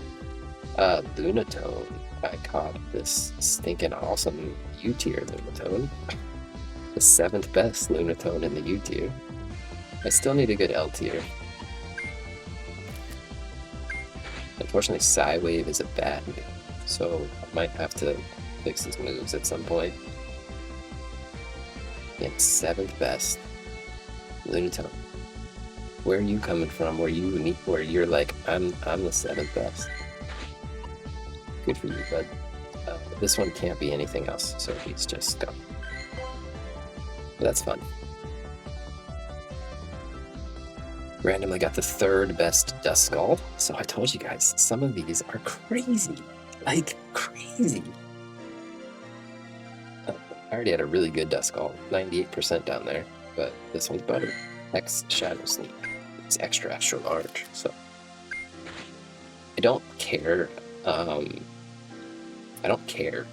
A: Lunatone. I caught this stinking awesome U-tier Lunatone. The 7th best Lunatone in the U-tier. I still need a good L-tier. Unfortunately, Psywave is a bad move, so I might have to fix his moves at some point. Yeah, 7th best Lunatone. Where are you coming from? Where you're like, I'm the 7th best. Good for you, bud. This one can't be anything else, so he's just gone. But that's fun. Randomly got the 3rd best Duskull. So I told you guys, some of these are crazy. Like, crazy. I already had a really good Duskull, 98% down there, but this one's better. X Shadow Sneak. It's extra large, so I don't care. I don't care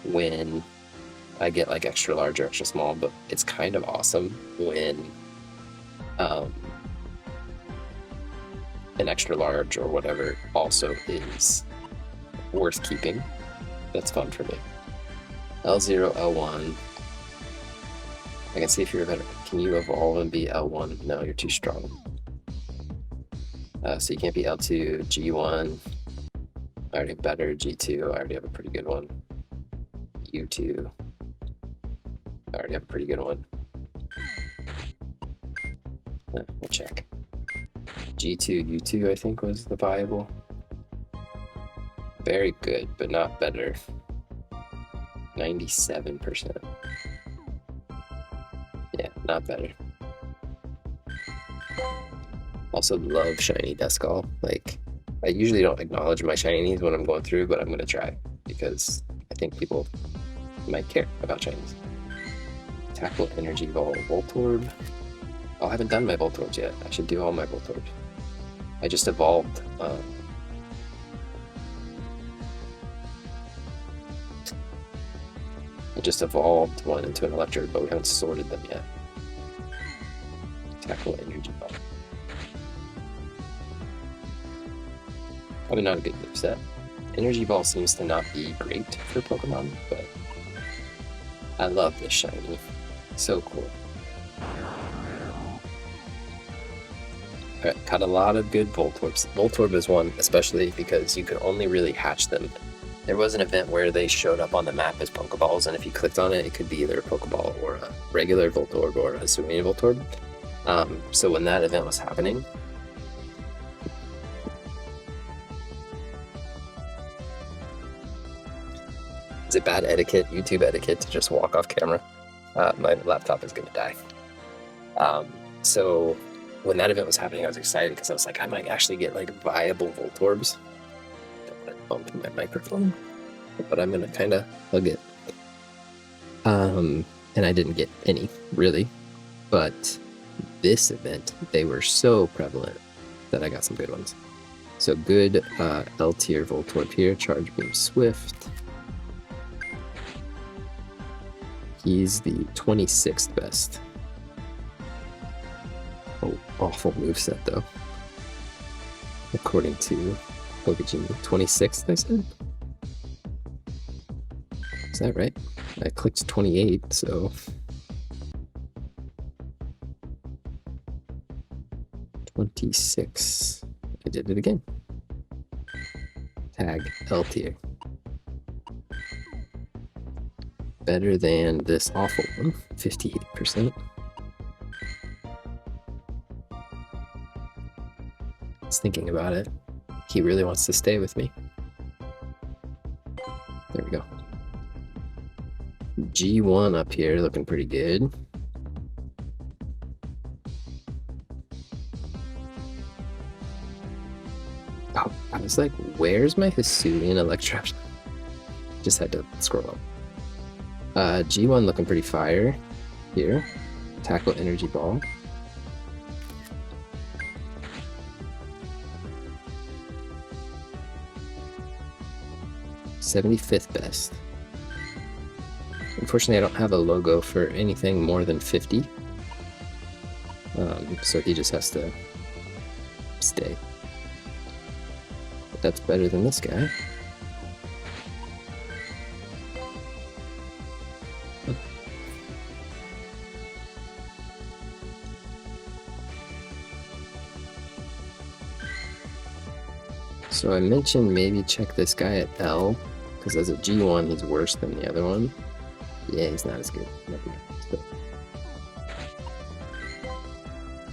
A: when I get like extra large or extra small, but it's kind of awesome when an extra large or whatever also is worth keeping. That's fun for me. L0, L1. I can see if you're better. Can you evolve and be L1? No, you're too strong. So you can't be L2, G1. I already have better. G2, I already have a pretty good one. U2, I already have a pretty good one. We'll check. G2, U2, I think was the viable. Very good, but not better. 97%. Yeah, not better. Also love shiny Duskull. Like, I usually don't acknowledge my shinies when I'm going through, but I'm gonna try because I think people might care about shinies. Tackle Energy Ball, Voltorb. Oh, I haven't done my Voltorbs yet. I should do all my Voltorbs. I just evolved. I just evolved one into an Electrode, but we haven't sorted them yet. Tackle Energy Ball. Probably not a good move set. Energy Ball seems to not be great for Pokemon, but I love this shiny. So cool. Alright, caught a lot of good Voltorbs. Voltorb is one, especially because you could only really hatch them. There was an event where they showed up on the map as Pokeballs, and if you clicked on it, it could be either a Pokeball or a regular Voltorb or a Hisuian Voltorb. So when that event was happening, is it bad etiquette, YouTube etiquette, to just walk off camera? My laptop is going to die. So when that event was happening, I was excited because I was like, I might actually get like viable Voltorbs. Don't want to bump my microphone, but I'm going to kind of hug it. And I didn't get any, really. But this event, they were so prevalent that I got some good ones. So good L tier Voltorb here, Charge Beam Swift. He's the 26th best. Oh, awful moveset though. According to Pokegenie. 26th, I said? Is that right? I clicked 28, so... 26. I did it again. Tag L tier. Better than this awful one, 58%. I was thinking about it. He really wants to stay with me. There we go. G1 up here looking pretty good. Oh, I was like, where's my Hisuian Electrode? Just had to scroll up. G1 looking pretty fire here. Tackle Energy Ball. '75th best. Unfortunately, I don't have a logo for anything more than 50. So he just has to stay. But that's better than this guy. So I mentioned maybe check this guy at L, because as a G1 he's worse than the other one. Yeah, he's not as good.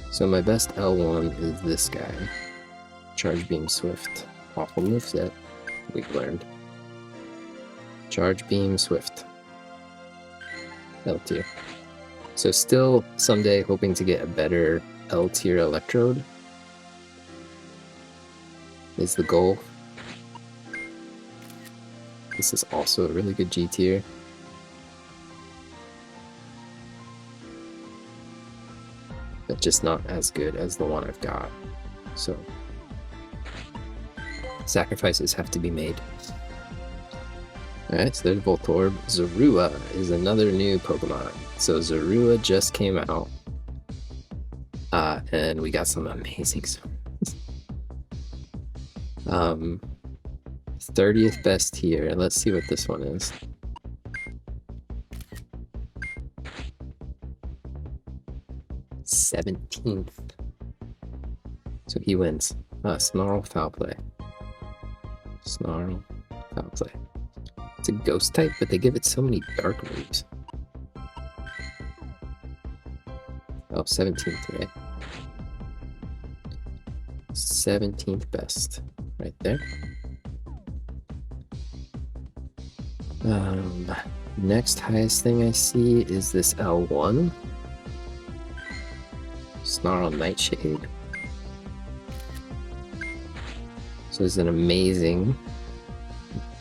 A: So my best L1 is this guy. Charge Beam Swift. Awful moveset, we've learned. Charge Beam Swift. L tier. So still someday hoping to get a better L tier Electrode is the goal. This is also a really good G tier. But just not as good as the one I've got. So sacrifices have to be made. Alright, so there's Voltorb. Zorua is another new Pokemon. So Zorua just came out. And we got some amazing swords. 30th best here. Let's see what this one is. '17th. So he wins. Snarl, Foul Play. Snarl. Foul play. It's a ghost type, but they give it so many dark moves. Oh, 17th today. 17th best. Right there. Next highest thing I see is this L1. Snarl Nightshade. So it's an amazing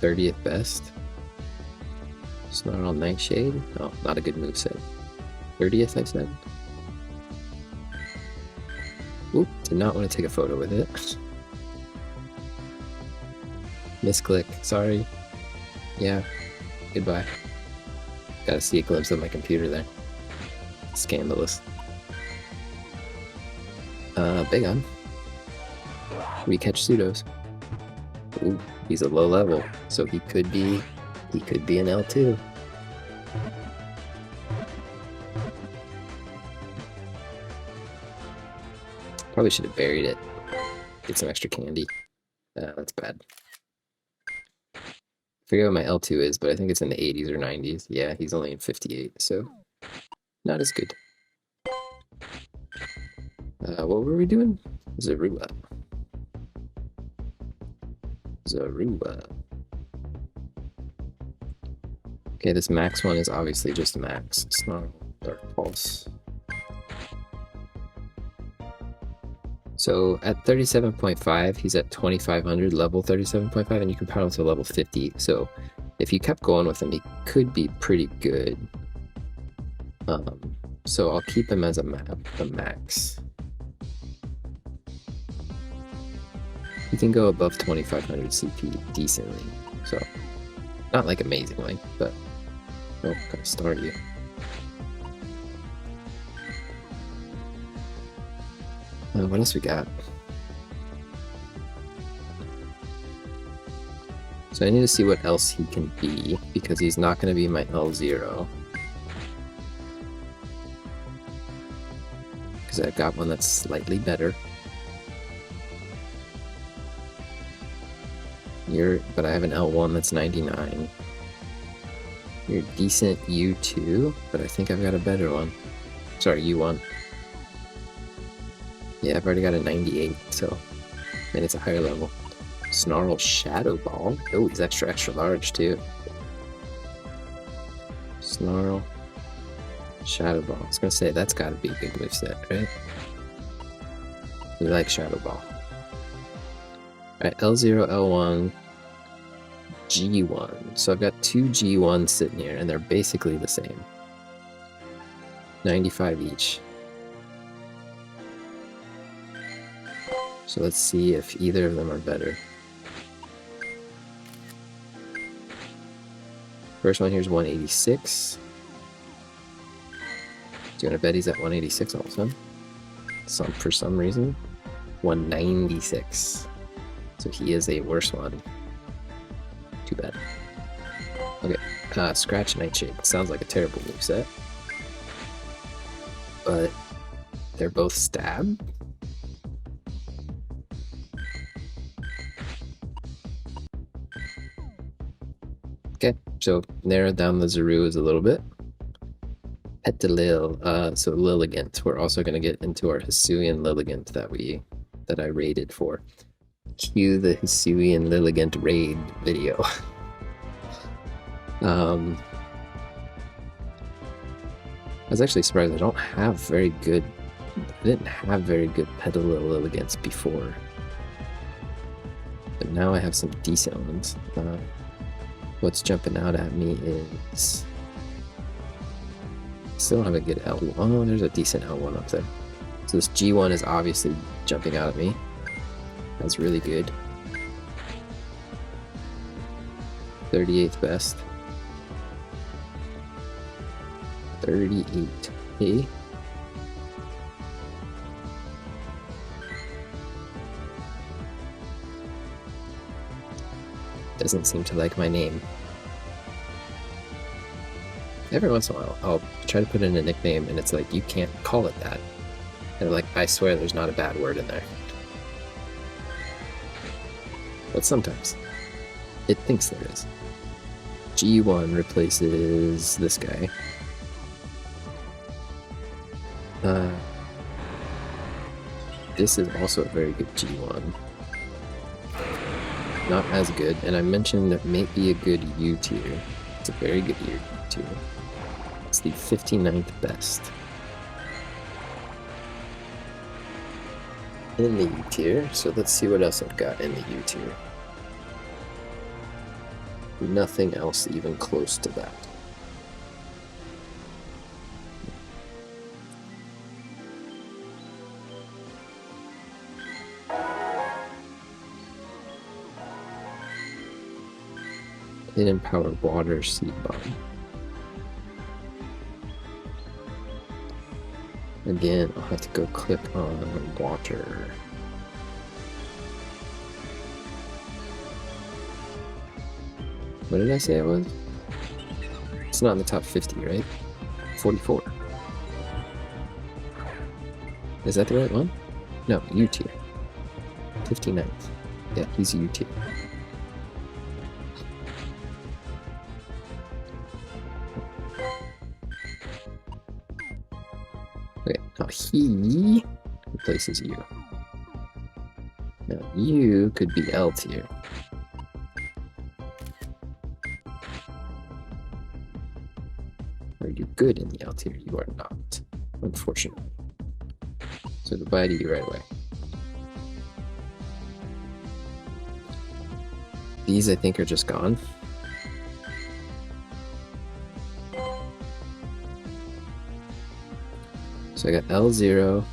A: 30th best. Snarl Nightshade. Oh, not a good moveset. 30th, I said. Oop, did not want to take a photo with it. Misclick, sorry. Yeah, goodbye. Gotta see a glimpse of my computer there. Scandalous. Big on. We catch pseudos. Ooh, he's a low level, so he could be an L2. Probably should have buried it. Get some extra candy. That's bad. I forget what my L2 is, but I think it's in the 80s or 90s. Yeah, he's only in 58, so not as good. What were we doing? Zorua. Okay, this max one is obviously just max. Snarl, Dark Pulse. So at 37.5, he's at 2500, level 37.5, and you can power him to level 50. So if you kept going with him, he could be pretty good. So I'll keep him as a max. He can go above 2500 CP decently. So not like amazingly, but oh, gotta start you. What else we got? So I need to see what else he can be, because he's not going to be my L0. Because I've got one that's slightly better. But I have an L1 that's 99. You're decent U2, but I think I've got a better one. Sorry, U1. Yeah, I've already got a 98, so and it's a higher level. Snarl Shadow Ball. Oh, he's extra large too. Snarl Shadow Ball. I was gonna say that's gotta be a good moveset, right? We like Shadow Ball. Alright, L0, L1, G1. So I've got two G1s sitting here, and they're basically the same. 95 each. So let's see if either of them are better. First one here's 186. Do you want to bet he's at 186 also? For some reason. 196. So he is a worse one. Too bad. Okay, Scratch Nightshade. Sounds like a terrible moveset. But they're both stab. Okay, so narrowed down the Zorua a little bit. Petalil, so Lilligant. We're also going to get into our Hisuian Lilligant that I raided for. Cue the Hisuian Lilligant raid video. I was actually surprised I didn't have very good Petalil Lilligants before. But now I have some decent ones. What's jumping out at me is... Still don't have a good L1. Oh, there's a decent L1 up there. So this G1 is obviously jumping out at me. That's really good. 38th best. 38. Hey. Doesn't seem to like my name. Every once in a while, I'll try to put in a nickname and it's like, you can't call it that. And I'm like, I swear there's not a bad word in there. But sometimes. It thinks there is. G1 replaces this guy. This is also a very good G1. Not as good, and I mentioned that may be a good U tier. It's a very good U tier. It's the 59th best in the U tier. So let's see what else I've got in the U tier. Nothing else even close to that. Hidden Power Water Seed Bomb. Again, I'll have to go click on water. What did I say it was? It's not in the top 50, right? 44. Is that the right one? No, U tier. 59th. Yeah, he's U tier. Okay, now he replaces you. Now you could be L tier. Are you good in the L tier? You are not, unfortunately. So goodbye to you right away. These I think are just gone. So I got L0,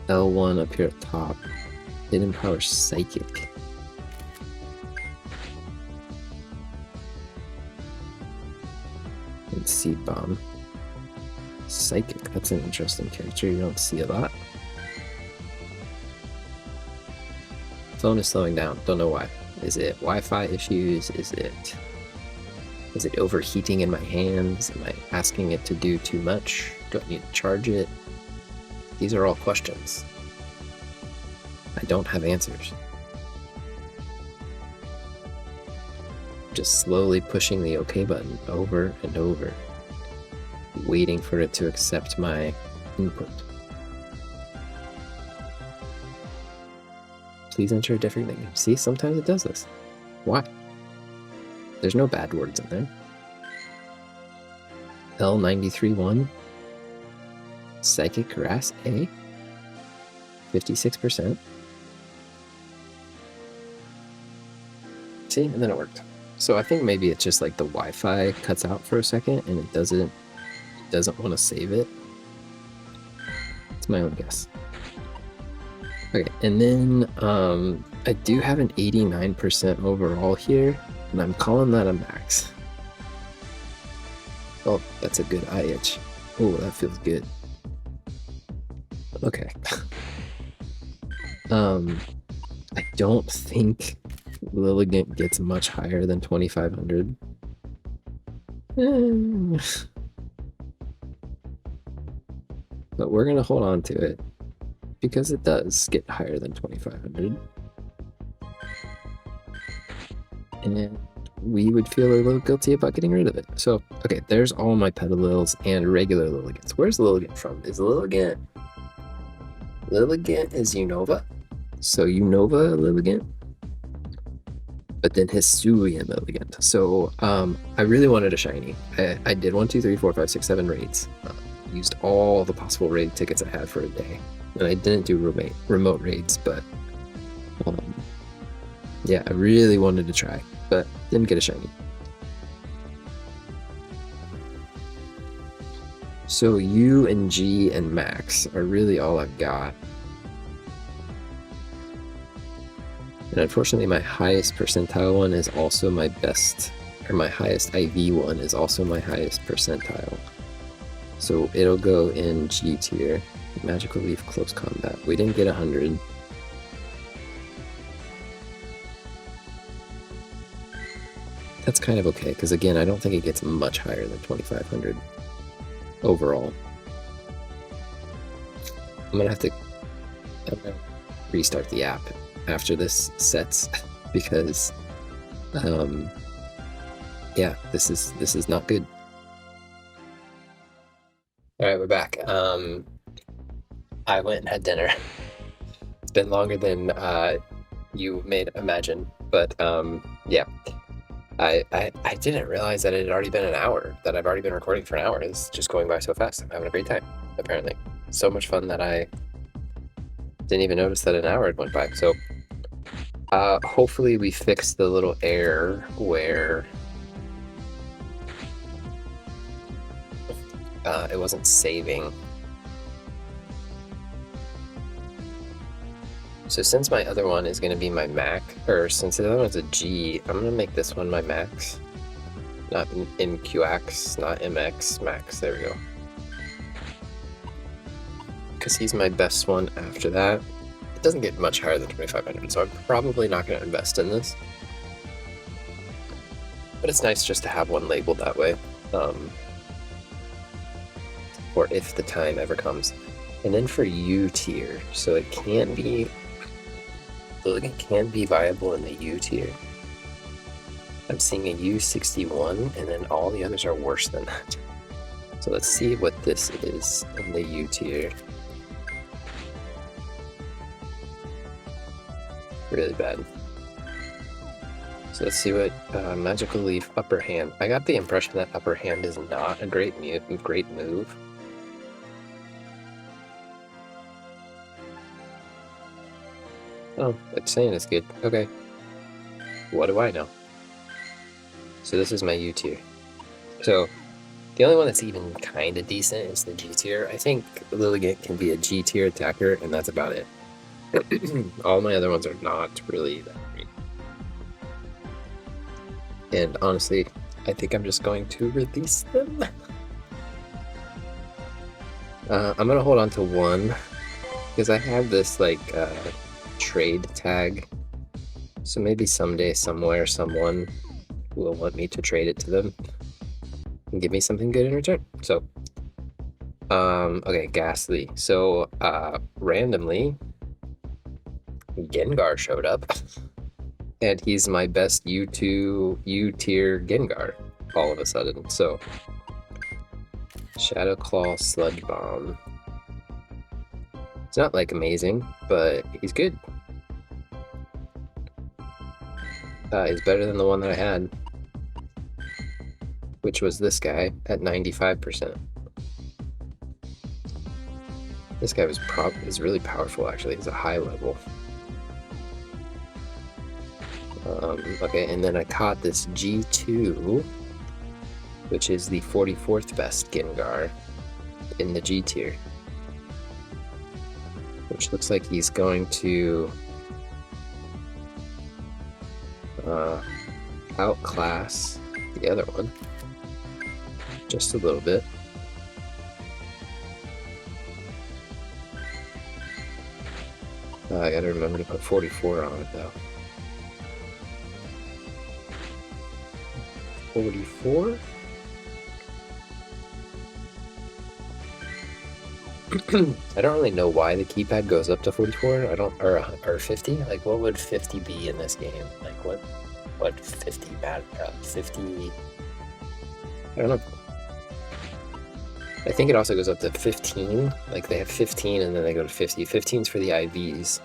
A: L1 up here at top, Hidden Power Psychic. And Seed Bomb. Psychic, that's an interesting character you don't see a lot. Phone is slowing down, don't know why. Is it Wi-Fi issues? Is it overheating in my hands? Am I asking it to do too much? Do I need to charge it? These are all questions. I don't have answers. Just slowly pushing the OK button over and over, waiting for it to accept my input. Please enter a different name. See, sometimes it does this. Why? There's no bad words in there. L93-1. Psychic Harass A. 56%. See, and then it worked. So I think maybe it's just like the Wi-Fi cuts out for a second and it doesn't want to save it. It's my own guess. Okay, and then I do have an 89% overall here, and I'm calling that a max. Oh, that's a good eye itch. Oh, that feels good. Okay. I don't think Lilligant gets much higher than 2,500. But we're gonna hold on to it because it does get higher than 2,500. And we would feel a little guilty about getting rid of it. So, okay, there's all my Petalils and regular Lilligants. Where's Lilligant from? Is Lilligant is Unova. So Unova Lilligant. But then Hisuian Lilligant. So I really wanted a shiny. I did 1, 2, 3, 4, 5, 6, 7 raids. Used all the possible raid tickets I had for a day. And I didn't do remote raids, but yeah, I really wanted to try, but didn't get a shiny. So U and G and Max are really all I've got. And unfortunately my highest percentile one is also my best, or my highest IV one is also my highest percentile. So it'll go in G tier. Magical Leaf Close Combat. We didn't get 100. That's kind of okay, because again, I don't think it gets much higher than 2,500 overall. I'm gonna restart the app after this sets because Yeah, this is not good. All right, we're back. I went and had dinner. It's been longer than you may imagine, but yeah. I didn't realize that it had already been an hour, that I've already been recording for an hour. It's just going by so fast. I'm having a great time, apparently. So much fun that I didn't even notice that an hour had went by. So hopefully we fixed the little error where it wasn't saving. So since my other one is going to be my Mac, or since the other one's a G, I'm going to make this one my Max. Not MQX, not MX, Max. There we go. Because he's my best one after that. It doesn't get much higher than 2,500, so I'm probably not going to invest in this. But it's nice just to have one labeled that way. Or if the time ever comes. And then for U tier, so it can be viable in the U tier. I'm seeing a U61, and then all the others are worse than that. So let's see what this is in the U tier. Really bad. So let's see what Magical Leaf Upper Hand. I got the impression that Upper Hand is not a great move. Oh, it's saying it's good. Okay. What do I know? So this is my U tier. So the only one that's even kind of decent is the G tier. I think Lilligant can be a G tier attacker, and that's about it. All my other ones are not really that great. And honestly, I think I'm just going to release them. I'm gonna hold on to one because I have this like trade tag. So maybe someday, somewhere, someone will want me to trade it to them and give me something good in return. So, okay, Ghastly. So, randomly, Gengar showed up, and he's my best U tier Gengar all of a sudden. So, Shadow Claw, Sludge Bomb. It's not like amazing, but he's good. He's better than the one that I had, which was this guy at 95%. This guy is really powerful, actually. He's a high level. Okay, and then I caught this G2, which is the 44th best Gengar in the G tier, which looks like he's going to outclass the other one just a little bit. I gotta remember to put 44 on it though. 44? I don't really know why the keypad goes up to 44. I don't, or 50. Like, what would 50 be in this game? Like, what 50 matter? 50. I don't know. I think it also goes up to 15. Like, they have 15 and then they go to 50. 15's for the IVs.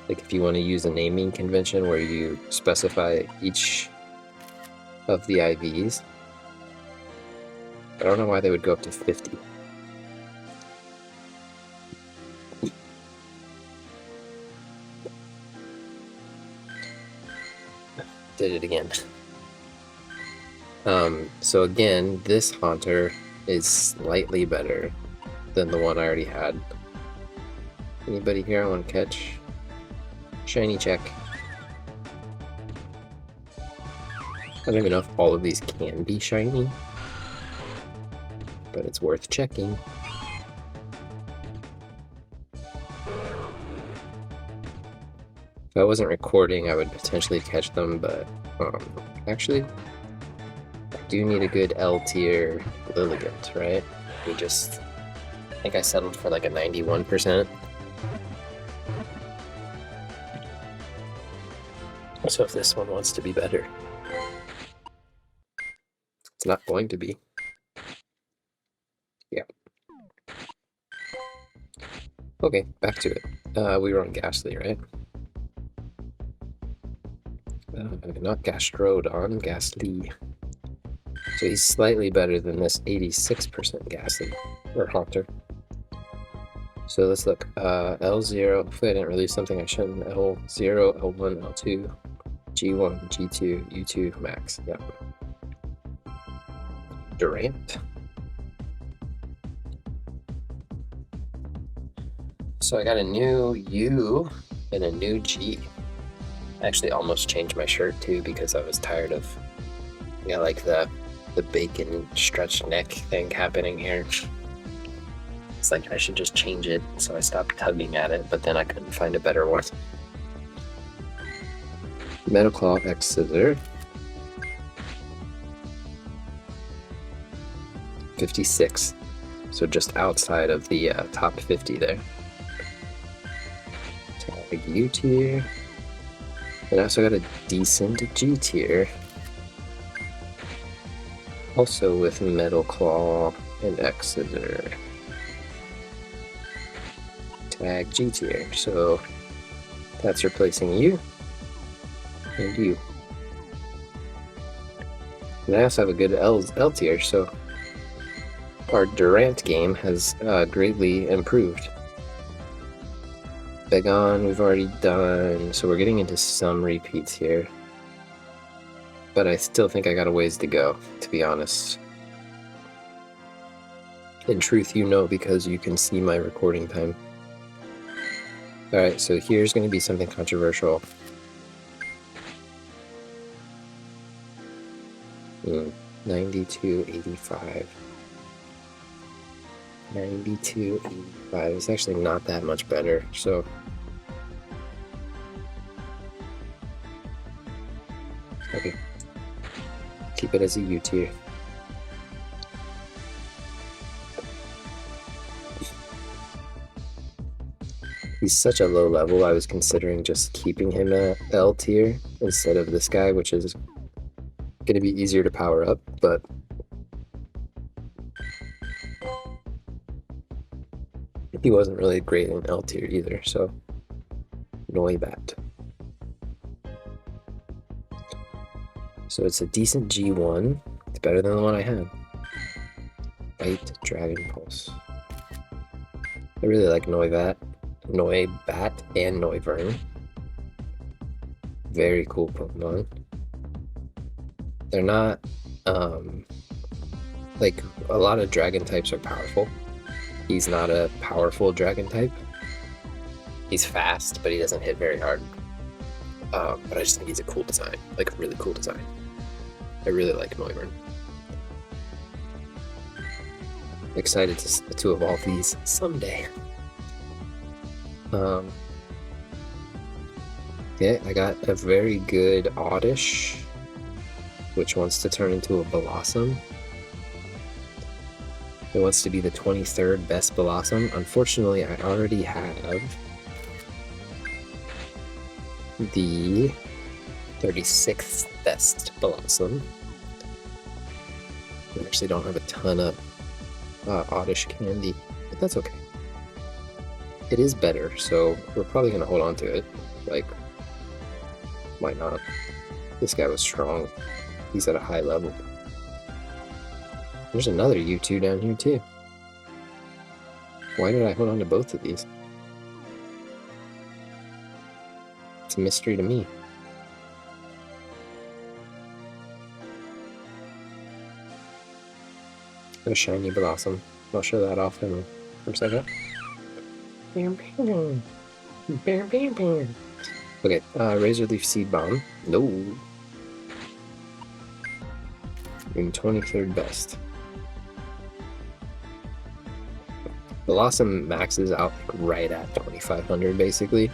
A: Like, if you want to use a naming convention where you specify each of the IVs. I don't know why they would go up to 50. Did it again. So again, this Haunter is slightly better than the one I already had. Anybody here I want to catch? Shiny check. I don't even know if all of these can be shiny, but it's worth checking. If I wasn't recording, I would potentially catch them, but actually, I do need a good L tier Lilligant, right? I think I settled for like a 91%. So if this one wants to be better, it's not going to be. Yeah. Okay, back to it. We were on Ghastly, right? Not Gastrodon, Ghastly. So he's slightly better than this 86% Ghastly, or Haunter. So let's look. L0, hopefully I didn't release something I shouldn't. L0, L1, L2, G1, G2, U2, max. Yep. Durant. So I got a new U and a new G. I actually almost changed my shirt too because I was tired of, you know, like the bacon stretched neck thing happening here. It's like I should just change it, so I stopped tugging at it, but then I couldn't find a better one. Metal Claw X Scissor. 56. So just outside of the top 50 there. Tag U tier. And I also got a decent G tier. Also with Metal Claw and X Scissor. Tag G tier. So that's replacing you and you. And I also have a good L tier, so our Durant game has greatly improved. Begon we've already done, so we're getting into some repeats here. But I still think I got a ways to go, to be honest. In truth, you know, because you can see my recording time. Alright, so here's going to be something controversial. 92.85. 92.85 is actually not that much better, so okay, keep it as a U tier. He's such a low level, I was considering just keeping him at L tier instead of this guy, which is going to be easier to power up, but he wasn't really great in L tier either, so Noibat. So it's a decent G1. It's better than the one I had. White Dragon Pulse. I really like Noibat and Noivern. Very cool Pokemon. They're not, like, a lot of dragon types are powerful. He's not a powerful dragon type. He's fast, but he doesn't hit very hard. But I just think he's a cool design, like a really cool design. I really like Noivern. Excited to evolve these someday. Yeah, I got a very good Oddish, which wants to turn into a Blossom. It wants to be the 23rd best Blossom. Unfortunately, I already have the 36th best Blossom. I actually don't have a ton of Oddish candy, but that's okay. It is better, so we're probably going to hold on to it. Like, why not? This guy was strong. He's at a high level. There's another U2 down here too. Why did I hold on to both of these? It's a mystery to me. A shiny Blossom. I'll show that off in a second. Okay, Razor Leaf Seed Bomb. No. In 23rd best. Blossom maxes out right at 2500 basically.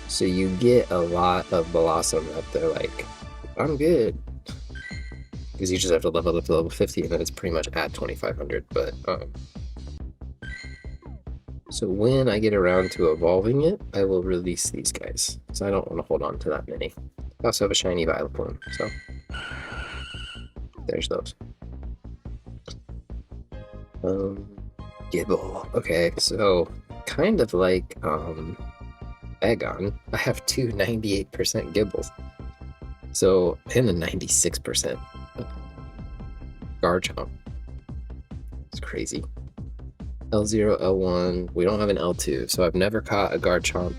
A: So you get a lot of Blossom up there, like, I'm good. Because you just have to level up to level 50 and then it's pretty much at 2500, but So when I get around to evolving it, I will release these guys. So I don't want to hold on to that many. I also have a shiny Vileplume, so there's those. Gibble. Okay, so kind of like Agon, I have two 98% Gibbles. So, and a 96% Garchomp. It's crazy. L0, L1. We don't have an L2, so I've never caught a Garchomp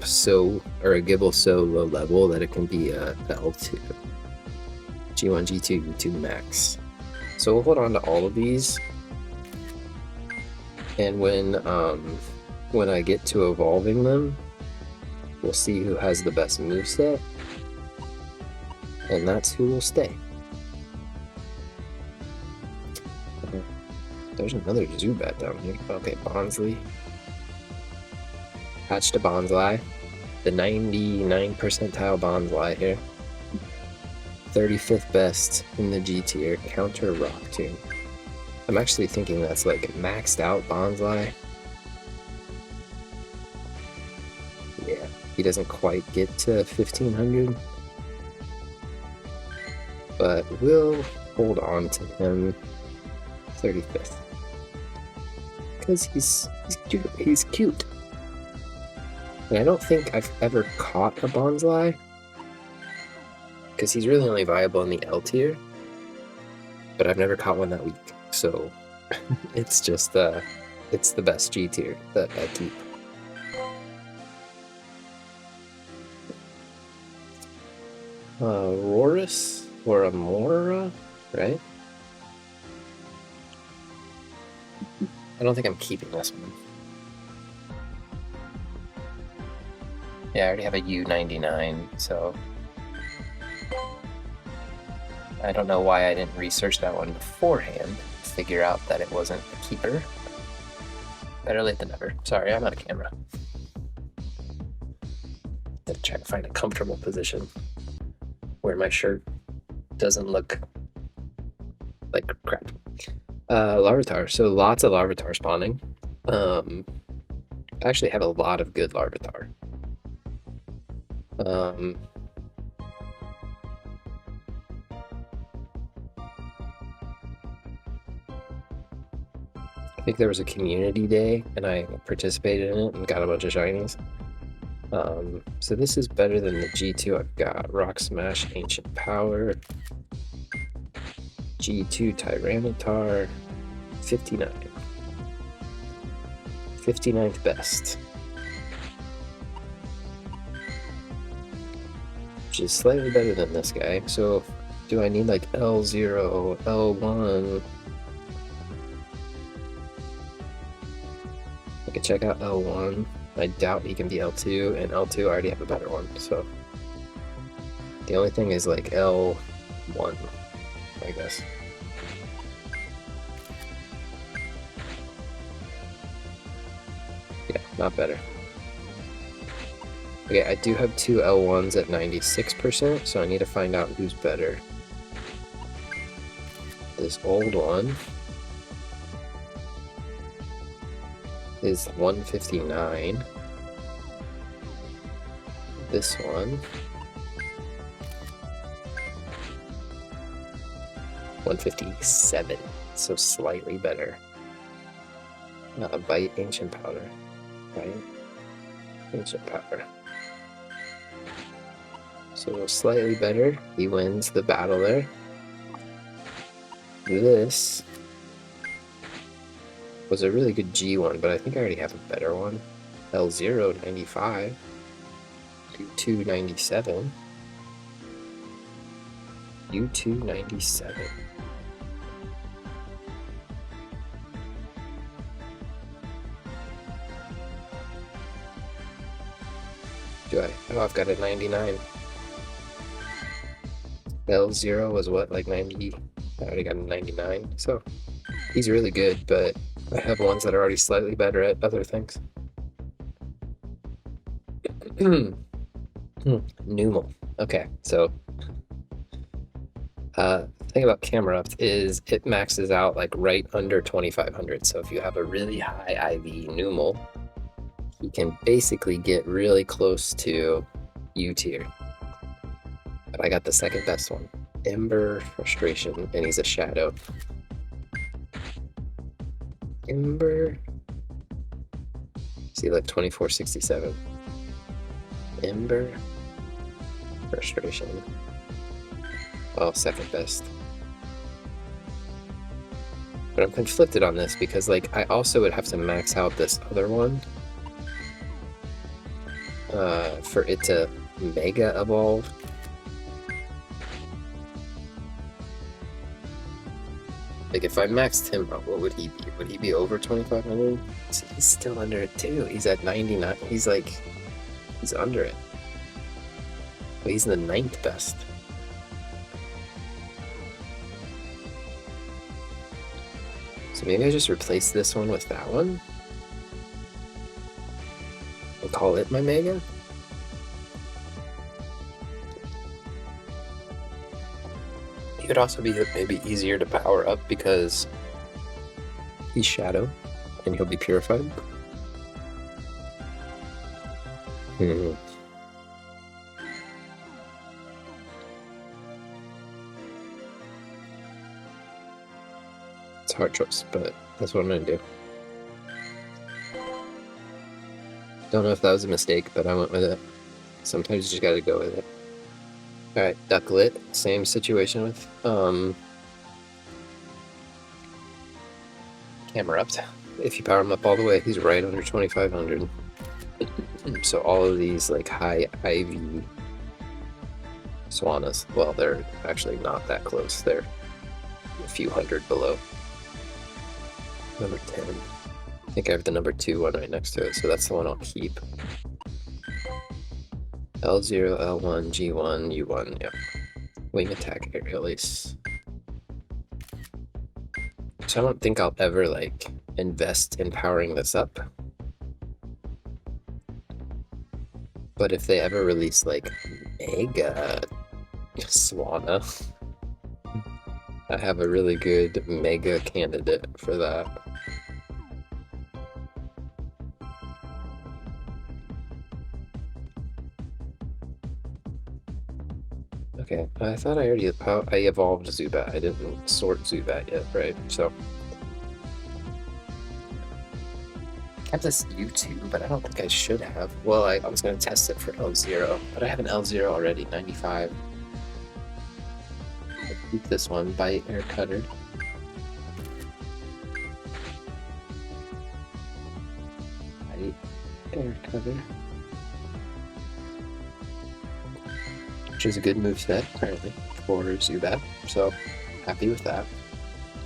A: or a Gibble so low level that it can be a L2. G1, G2, U2 max. So we'll hold on to all of these. And when I get to evolving them, we'll see who has the best moveset. And that's who will stay. There's another Zubat down here. Okay, Bonsly. Hatched a Bonsly. The 99 percentile Bonsly here. 35th best in the G tier. Counter Rock Tomb. I'm actually thinking that's like maxed out Bonsly. Yeah, he doesn't quite get to 1500. But we'll hold on to him 35th. Because he's cute. And I don't think I've ever caught a Bonsly. Because he's really only viable in the L tier. But I've never caught one that weak. So it's just it's the best G tier that I keep. Rorus or Amora, right? I don't think I'm keeping this one. Yeah, I already have a U99, so I don't know why I didn't research that one beforehand to figure out that it wasn't a keeper. Better late than never. Sorry, I'm out of camera. Gotta try to find a comfortable position where my shirt doesn't look like crap. Larvitar. So lots of Larvitar spawning. I actually have a lot of good Larvitar. I think there was a community day and I participated in it and got a bunch of shinies. So this is better than the G2 I've got. Rock Smash, Ancient Power, G2 Tyranitar, 59. 59th best. Which is slightly better than this guy. So do I need like L0, L1? I could check out L1. I doubt he can be L2, and L2 I already have a better one, so the only thing is like L1, I guess. Yeah, not better. Okay, I do have two L1s at 96%, so I need to find out who's better. This old one is 159. This one 157, so slightly better. Bite, Ancient Powder. Bite, Ancient Powder. So slightly better. He wins the battle there. This was a really good G1, but I think I already have a better one. L0, 95. U2, 97. U2, 97. Do I? Oh, I've got a 99. L0 was what, like 90? I already got a 99, so he's really good, but I have ones that are already slightly better at other things. Numel. Okay, so the thing about camera ups is it maxes out like right under 2500. So if you have a really high IV Numel, he can basically get really close to U tier. But I got the second best one. Ember, Frustration, and he's a shadow. Ember. See, like 2467. Ember, Frustration. Oh, second best. But I'm conflicted on this because, like, I also would have to max out this other one for it to mega evolve. Like, if I maxed him out, what would he be? Would he be over 2500? He's still under it too. He's at 99. He's like, he's under it. But he's the 9th best. So maybe I just replace this one with that one and call it my mega. He would also be maybe easier to power up because he's shadow and he'll be purified. It's a hard choice, but that's what I'm gonna do. Don't know if that was a mistake, but I went with it. Sometimes you just gotta go with it. Alright, Ducklet, same situation with Camerupt. If you power him up all the way, he's right under 2500. So all of these like high IV Swanas, well, they're actually not that close. They're a few hundred below. Number 10. I think I have the number 2 one right next to it, so that's the one I'll keep. L0, L1, G1, U1, yep. Wing attack, air release. So I don't think I'll ever like invest in powering this up. But if they ever release like Mega Swana, I have a really good Mega candidate for that. Okay, I thought I already evolved Zubat. I didn't sort Zubat yet, right? So I have this U2, but I don't think I should have. Well, I was going to test it for L0, but I have an L0 already, 95. I'll keep this one, Bite, Air Cutter. Bite, Air Cutter. Which is a good moveset, apparently, for Zubat, so happy with that.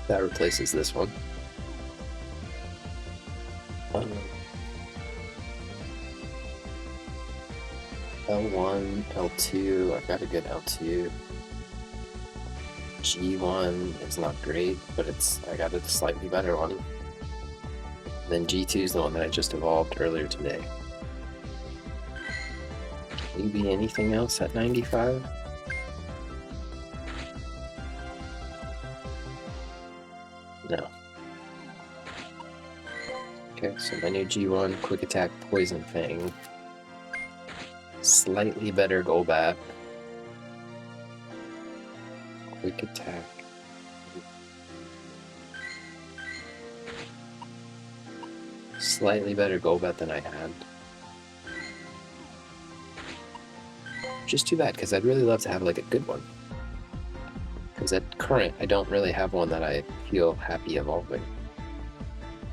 A: That replaces this one. L1, L2, I've got a good L2. G1 is not great, but I got a slightly better one. Then G2 is the one that I just evolved earlier today. Can you be anything else at 95? No. Okay, so my new G1, Quick Attack, Poison Fang. Slightly better Golbat. Quick Attack. Slightly better Golbat than I had. Which is too bad, because I'd really love to have like a good one. Because at current, I don't really have one that I feel happy evolving.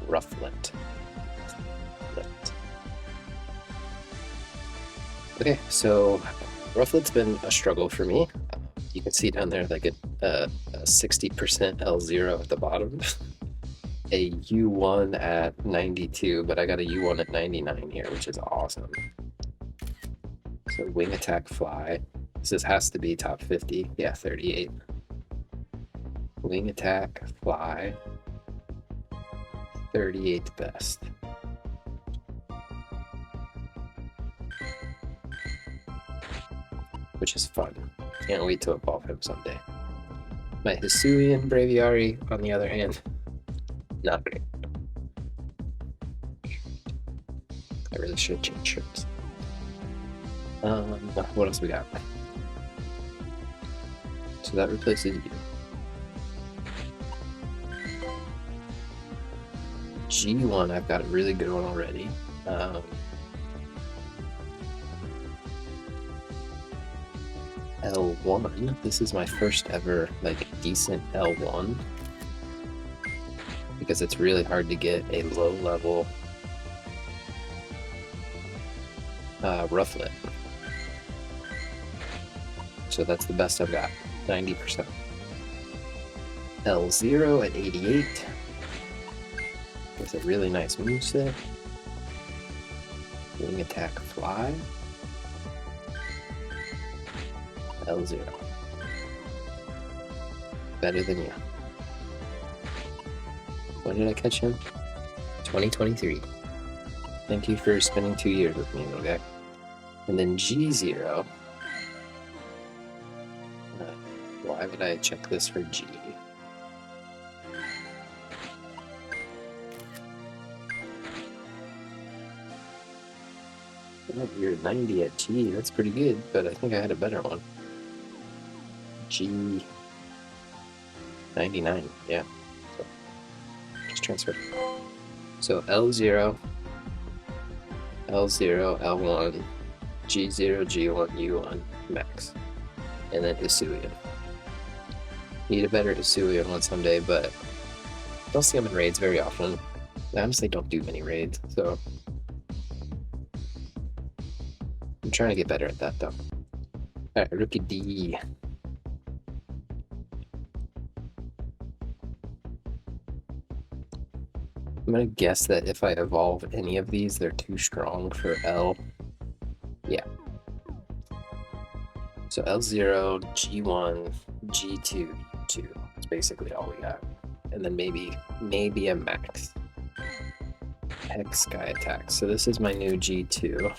A: Rufflet. Okay, so Rufflet's been a struggle for me. You can see down there like a 60% L0 at the bottom. A U1 at 92, but I got a U1 at 99 here, which is awesome. So Wing Attack, Fly. This has to be top 50. Yeah, 38. Wing Attack, Fly. 38th best. Which is fun. Can't wait to evolve him someday. My Hisuian Braviary, on the other hand, not great. I really should change shirts. What else we got? So that replaces you. G1, I've got a really good one already. L1, this is my first ever like decent L1 because it's really hard to get a low level Rufflet. So that's the best I've got, 90%. L0 at 88 with a really nice moveset. Wing attack fly. L0. Better than you. When did I catch him? 2023. Thank you for spending 2 years with me, little guy. And then G0. Why would I check this for G? Oh, you're 90 at G. That's pretty good, but I think I had a better one. G 99. Yeah. So just transfer. So L0, L0, L1, G0, G1, U1, max. And then Hisuian. Need a better Hisuian one someday, but don't see them in raids very often. I honestly don't do many raids, so I'm trying to get better at that though. Alright, Rookie D. I'm gonna guess that if I evolve any of these, they're too strong for L. Yeah. So L0, G1, G2, G2. That's basically all we got. And then maybe a max. Hex Sky Attack. So this is my new G2.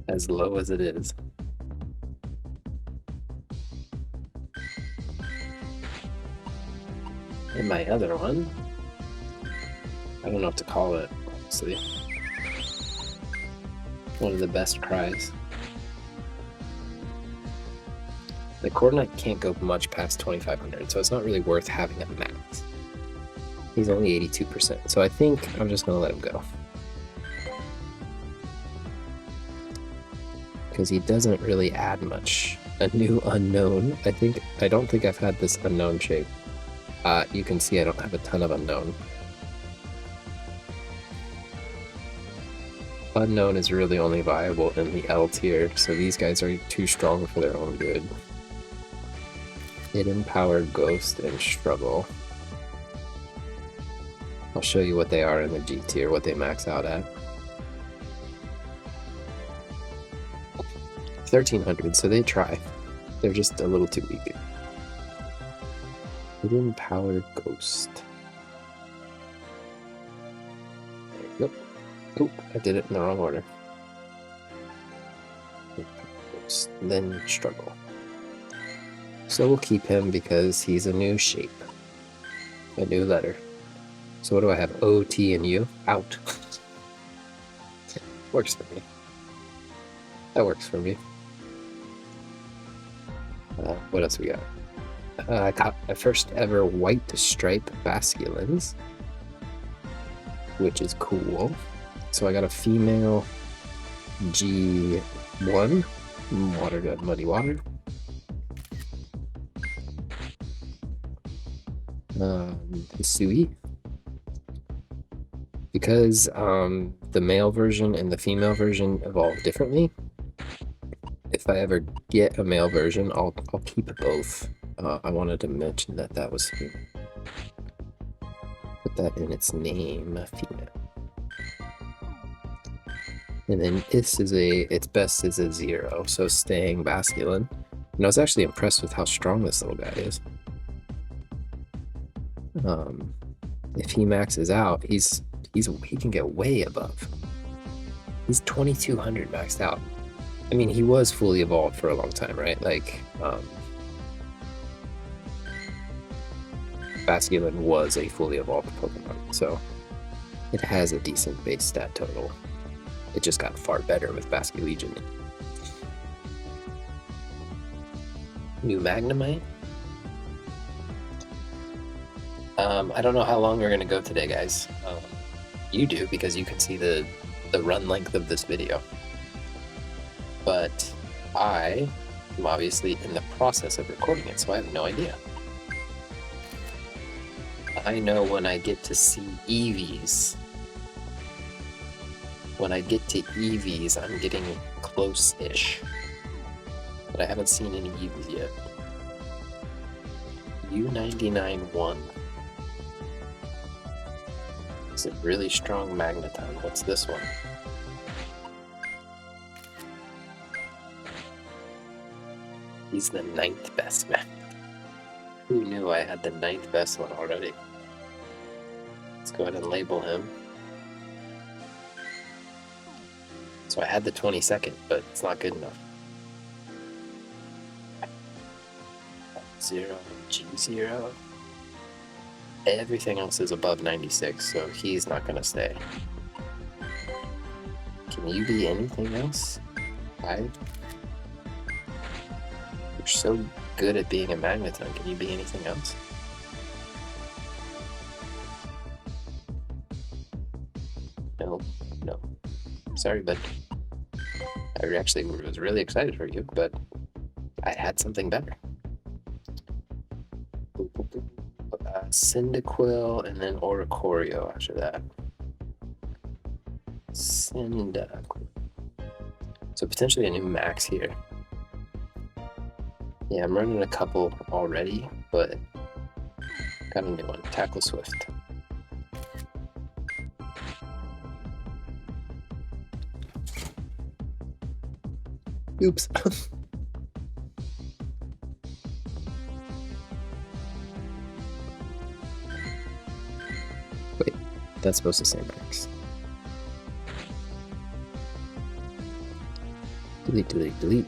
A: As low as it is. And my other one, I don't know what to call it, honestly. One of the best cries. The Coordinate can't go much past 2500, so it's not really worth having a max. He's only 82%, so I think I'm just gonna let him go. Because he doesn't really add much. A new unknown. I don't think I've had this unknown shape. You can see I don't have a ton of unknown. Unknown is really only viable in the L tier, so these guys are too strong for their own good. Hidden Power, Ghost, and Struggle. I'll show you what they are in the G tier, what they max out at. 1300, so they try. They're just a little too weak. Hidden Power, Ghost. Nope. Oh, I did it in the wrong order. Ghost, then Struggle. So we'll keep him because he's a new shape. A new letter. So what do I have? O, T, and U? Out. Works for me. That works for me. What else we got? I got my first ever white stripe Basculins, which is cool. So I got a female G1, Water Gun Muddy Water. Hisui. Because the male version and the female version evolve differently. If I ever get a male version, I'll keep both. I wanted to mention that was female. Put that in its name, female. And then this is its best is a 0, so staying Basculin. And I was actually impressed with how strong this little guy is. If he maxes out, he can get way above. He's 2200 maxed out. I mean, he was fully evolved for a long time, right? Like, Basculin was a fully evolved Pokemon, so it has a decent base stat total. It just got far better with Basque Legion. New Magnemite. I don't know how long we're gonna go today, guys. You do, because you can see the run length of this video. But I am obviously in the process of recording it, so I have no idea. I know when I get to see EVs. When I get to EVs, I'm getting close-ish. But I haven't seen any EVs yet. U99-1. It's a really strong Magneton. What's this one? He's the 9th best man. Who knew I had the 9th best one already? Let's go ahead and label him. So I had the 22nd, but it's not good enough. 0, G0. Everything else is above 96, so he's not gonna stay. Can you be anything else? 5? You're so good at being a Magneton. Can you be anything else? No. Sorry, but I actually was really excited for you, but I had something better. Cyndaquil and then Oricorio after that. Cyndaquil. So potentially a new max here. Yeah, I'm running a couple already, but got a new one. Tackle Swift. Oops. Wait, that's supposed to say max. Delete, delete, delete.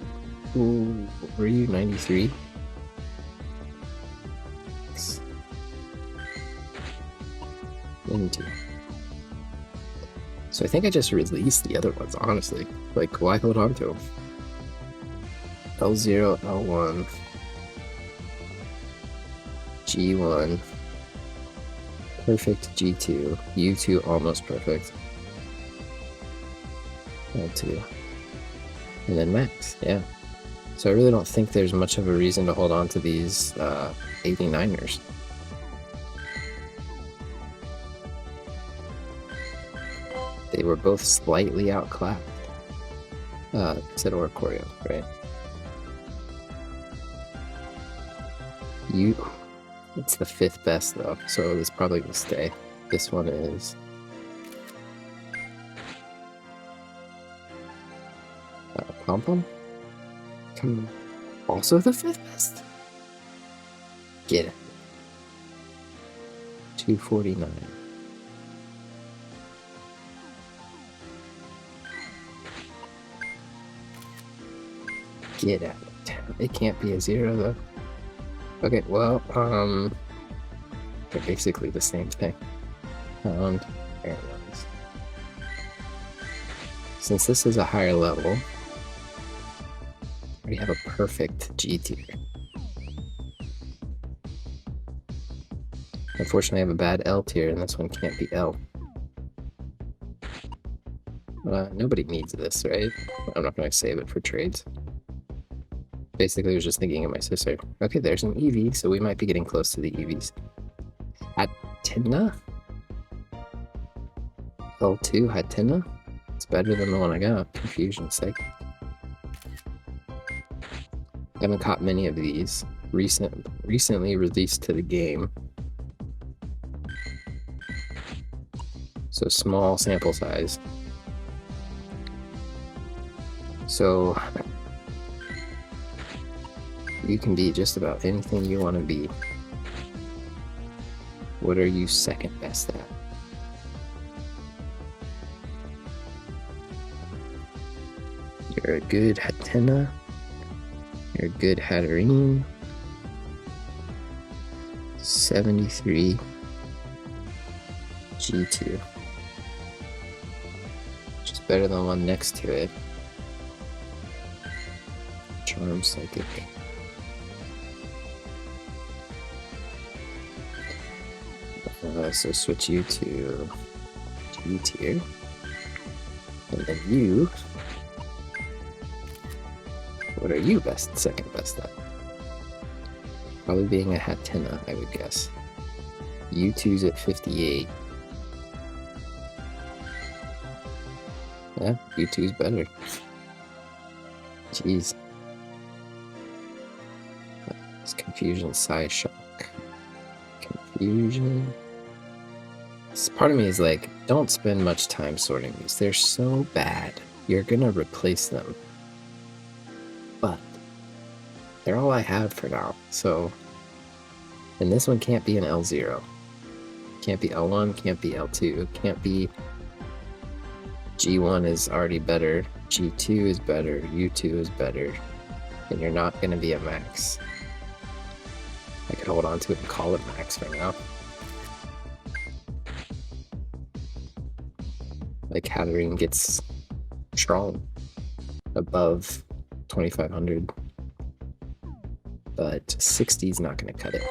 A: Ooh, were you 93? 92. So I think I just released the other ones, honestly. Like, why hold on to them? L0, L1, G1, perfect G2, U2 almost perfect, L2, and then max, yeah. So I really don't think there's much of a reason to hold on to these 89ers. They were both slightly outclassed. Said Oricorio, right? It's the 5th best though, so this probably will stay. This one is Pom-Pom? Also the 5th best? Get it. 249. Get out. It can't be a 0 though. Okay, well, they're basically the same thing. Since this is a higher level, we have a perfect G tier. Unfortunately, I have a bad L tier, and this one can't be L. Nobody needs this, right? I'm not going to save it for trades. Basically, I was just thinking of my sister. Okay, there's an EV, so we might be getting close to the EVs. Hatenna? L2 Hatenna? It's better than the one I got. Confusion sake. I haven't caught many of these. Recently released to the game. So small sample size. So you can be just about anything you want to be. What are you 2nd best at? You're a good Hatenna. You're a good Hatterene. 73 G2. Which is better than the one next to it. Charm Psychic. So switch you to G tier. And then you... What are you second best at? Probably being a Hatenna, I would guess. U2's at 58. Yeah, U2's better. Jeez. It's Confusion, Psyshock. Confusion. Part of me is like, don't spend much time sorting these. They're so bad. You're gonna replace them. But they're all I have for now. So, and this one can't be an L0. Can't be L1, can't be L2, can't be... G1 is already better, G2 is better, U2 is better, and you're not going to be a max. I could hold on to it and call it max for now. Like, Hatterene gets strong above 2500, but 60 is not going to cut it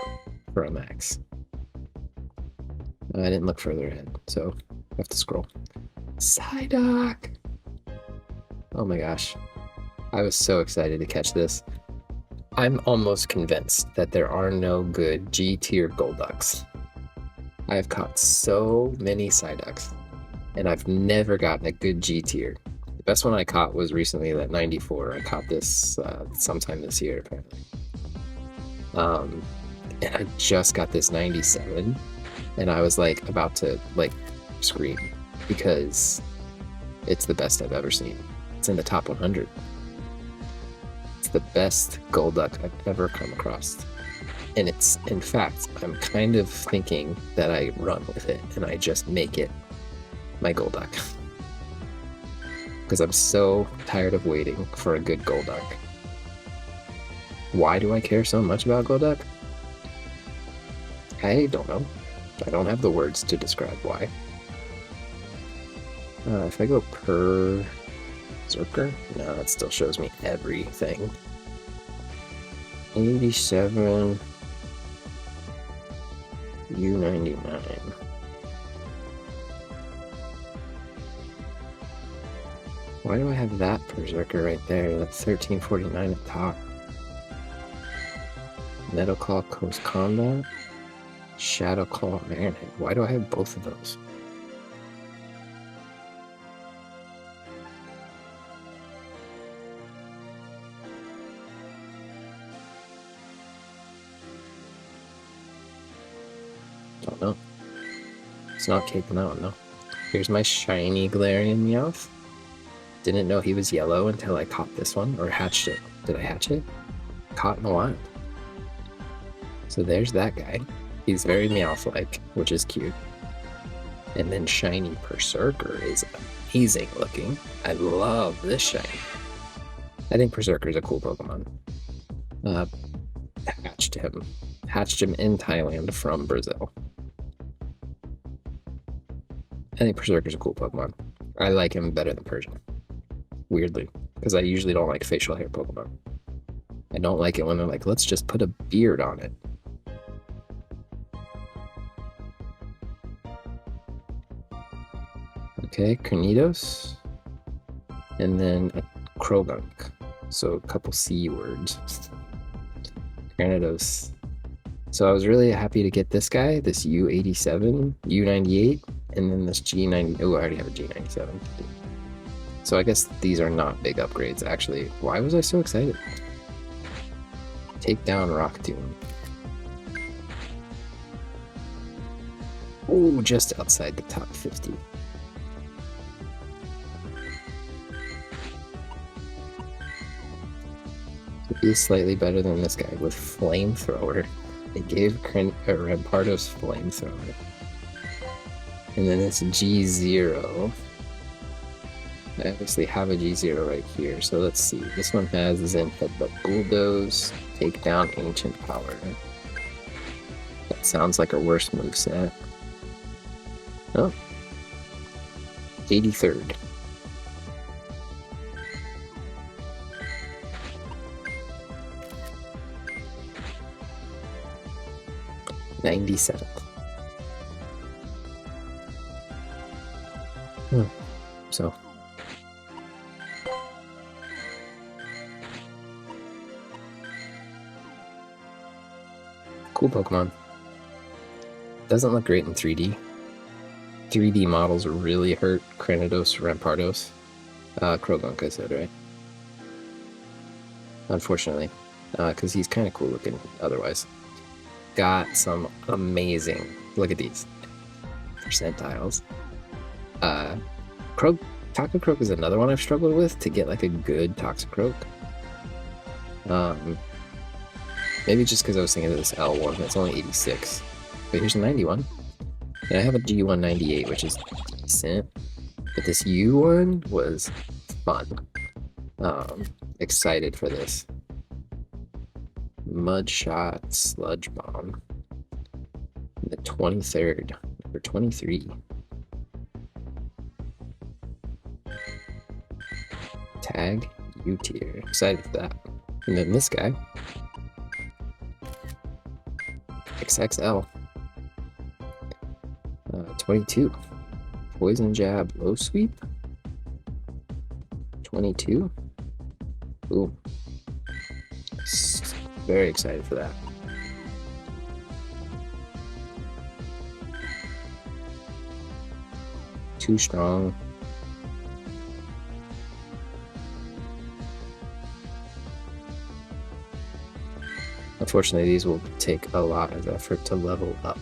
A: for a max. I didn't look further ahead, so I have to scroll. Psyduck! Oh my gosh. I was so excited to catch this. I'm almost convinced that there are no good G-tier Golducks. I have caught so many Psyducks, and I've never gotten a good G-tier. The best one I caught was recently that 94. I caught this sometime this year, apparently. And I just got this 97, and I was like about to like scream because it's the best I've ever seen. It's in the top 100. It's the best Golduck I've ever come across. And it's, in fact, I'm kind of thinking that I run with it and I just make it my Golduck. Because I'm so tired of waiting for a good Golduck. Why do I care so much about Golduck? I don't know. I don't have the words to describe why. If I go per Zerker, no, it still shows me everything. 87, U99. Why do I have that Berserker right there? That's 1349 at top. Metal Claw Coast Combat, Shadow Claw Ironhead. Why do I have both of those? Don't know. It's not caping out, no. Here's my shiny Galarian Meowth. Didn't know he was yellow until I caught this one, or hatched it. Did I hatch it? Caught in the wild. So there's that guy. He's very Meowth-like, which is cute. And then shiny Berserker is amazing looking. I love this shiny. I think Berserker is a cool Pokemon. Hatched him in Thailand from Brazil. I think Berserker's a cool Pokemon. I like him better than Persian. Weirdly. Because I usually don't like facial hair Pokemon. I don't like it when they're like, let's just put a beard on it. Okay, Cornidos. And then a Krogunk. So a couple C words. Granados. So I was really happy to get this guy, this U87, U98, and then this G90. Oh, I already have a G97. So I guess these are not big upgrades, actually. Why was I so excited? Take down Rock Tomb. Oh, just outside the top 50. He's slightly better than this guy with Flamethrower. It gave Rampardos Flamethrower. And then this G0. I obviously have a G0 right here, so let's see. This one has Zen Headbutt Bulldoze, Take Down Ancient Power. That sounds like a worse moveset. Oh. 83rd. 97th. So cool Pokemon. Doesn't look great in 3D. 3D models really hurt Cranidos, Rampardos. Krogunk, I said, right? Unfortunately, because he's kind of cool looking otherwise. Got some amazing, look at these percentiles. Toxicroak is another one I've struggled with to get like a good Toxicroak. Maybe just because I was thinking of this L1, it's only 86. But here's a 91. And I have a G1 98, which is decent. But this U1 was fun. Excited for this. Mudshot Sludge Bomb. The 23rd, number 23. Tag U tier. Excited for that. And then this guy. XXL. 22. Poison Jab Low Sweep. 22. Ooh. Very excited for that. Too strong. Unfortunately, these will take a lot of effort to level up.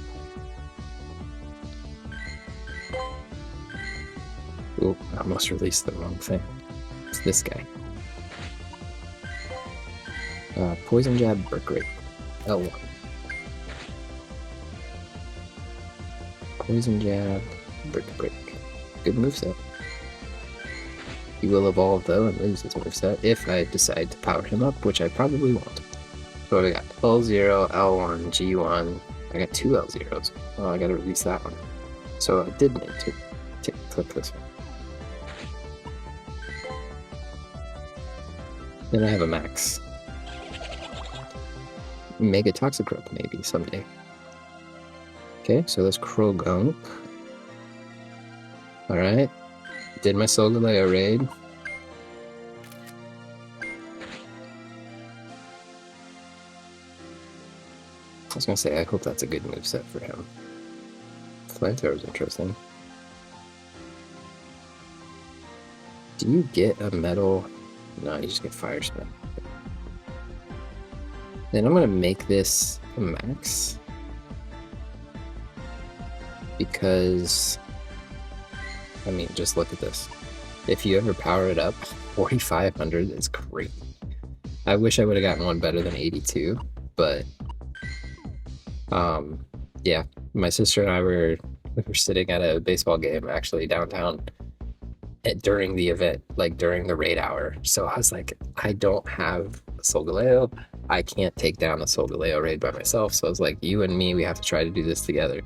A: Ooh, I almost released the wrong thing. It's this guy. Poison Jab, Brick Rate, L1. Poison Jab, Brick Break. Good moveset. He will evolve though and lose his moveset if I decide to power him up, which I probably won't. So what do I got? L0, L1, G1. I got two L0s. Oh, I gotta release that one. So I did need to click this one. Then I have a max. Mega Toxicroak maybe someday. Okay, so that's Krogunk. Alright. Did my Solgaleo raid. I was gonna say, I hope that's a good moveset for him. Flamethrower is interesting. Do you get a metal? No, you just get Fire Spin. Then I'm gonna make this a max. Because, I mean, just look at this. If you ever power it up, 4,500 is great. I wish I would have gotten one better than 82, but yeah, my sister and I were sitting at a baseball game actually downtown during the event, like during the raid hour. So I was like, I don't have a Solgaleo. I can't take down a Solgaleo raid by myself. So I was like, you and me, we have to try to do this together.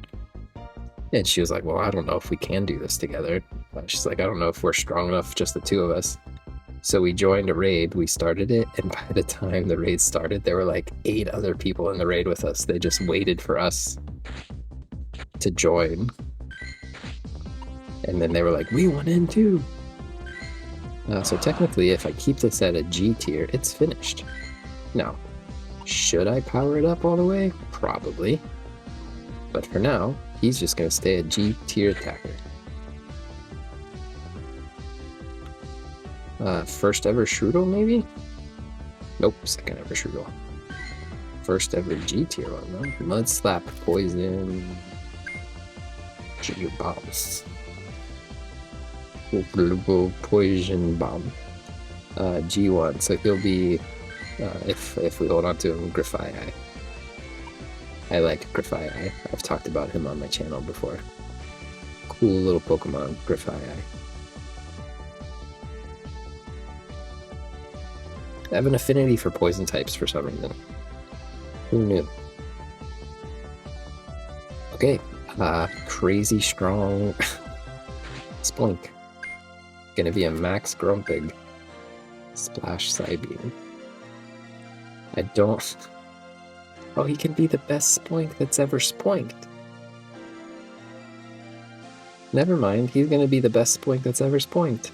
A: And she was like, well, I don't know if we can do this together. She's like, I don't know if we're strong enough, just the two of us. So we joined a raid, we started it, and by the time the raid started, there were like 8 other people in the raid with us. They just waited for us to join. And then they were like, we went in too. So technically, if I keep this at a G tier, it's finished. Now, should I power it up all the way? Probably. But for now, he's just going to stay a G tier attacker. First ever Shroodle, maybe? Nope, second ever Shroodle. First ever G tier one, though. Mud Slap, Poison, G Bombs. Poison Bomb. G1, so he'll be, if we hold on to him, Grafaiai. I like Grafaiai. I've talked about him on my channel before. Cool little Pokemon, Grafaiai. I have an affinity for poison types for some reason. Who knew? Okay, crazy strong Splink. Gonna be a max Grumpig. Splash Psybeam. I don't... Oh, he can be the best spoink that's ever spoinked. Never mind, he's gonna be the best spoink that's ever spoinked.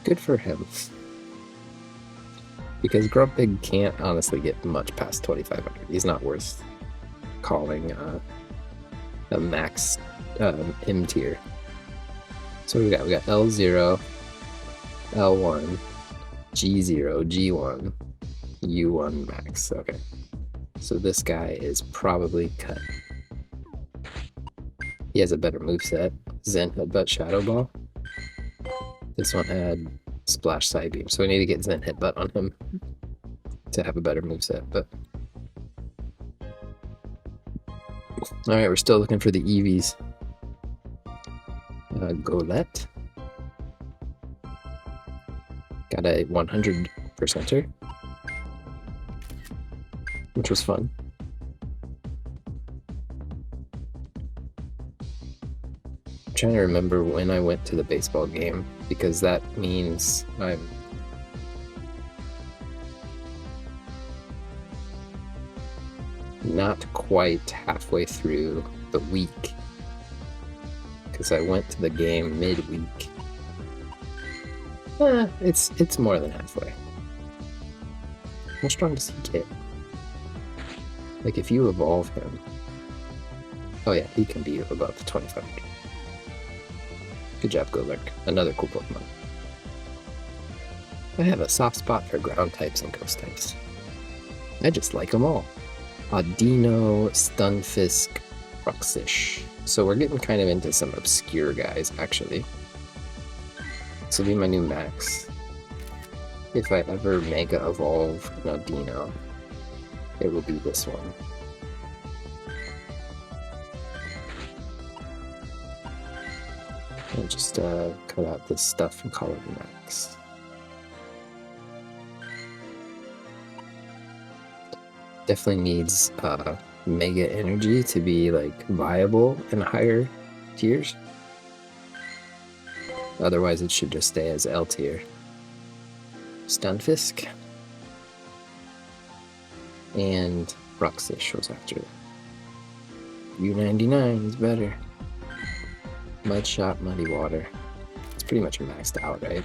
A: Good for him. Because Grumpig can't honestly get much past 2,500. He's not worth calling a max M tier. So we got L0, L1, G0, G1, U1 max. Okay. So this guy is probably cut. He has a better moveset. Zen Headbutt, Shadow Ball. This one had Splash Side Beam, so we need to get Zen Headbutt on him to have a better moveset. But alright, we're still looking for the EVs. Golett. Got a 100%er, which was fun. I'm trying to remember when I went to the baseball game, because that means I'm not quite halfway through the week, because I went to the game midweek. It's more than halfway. How strong does he get? Like, if you evolve him... Oh yeah, he can be above the 2,500. Good job, Golurk. Another cool Pokemon. I have a soft spot for ground types and ghost types. I just like them all. Audino, Stunfisk, Bruxish. So we're getting kind of into some obscure guys, actually. This will be my new max. If I ever Mega Evolve an Audino, it will be this one. I'll just cut out this stuff and call it max. Definitely needs Mega Energy to be like viable in higher tiers. Otherwise it should just stay as L tier. Stunfisk. And Bruxish was after that. U99 is better. Mudshot, Muddy Water. It's pretty much maxed out, right?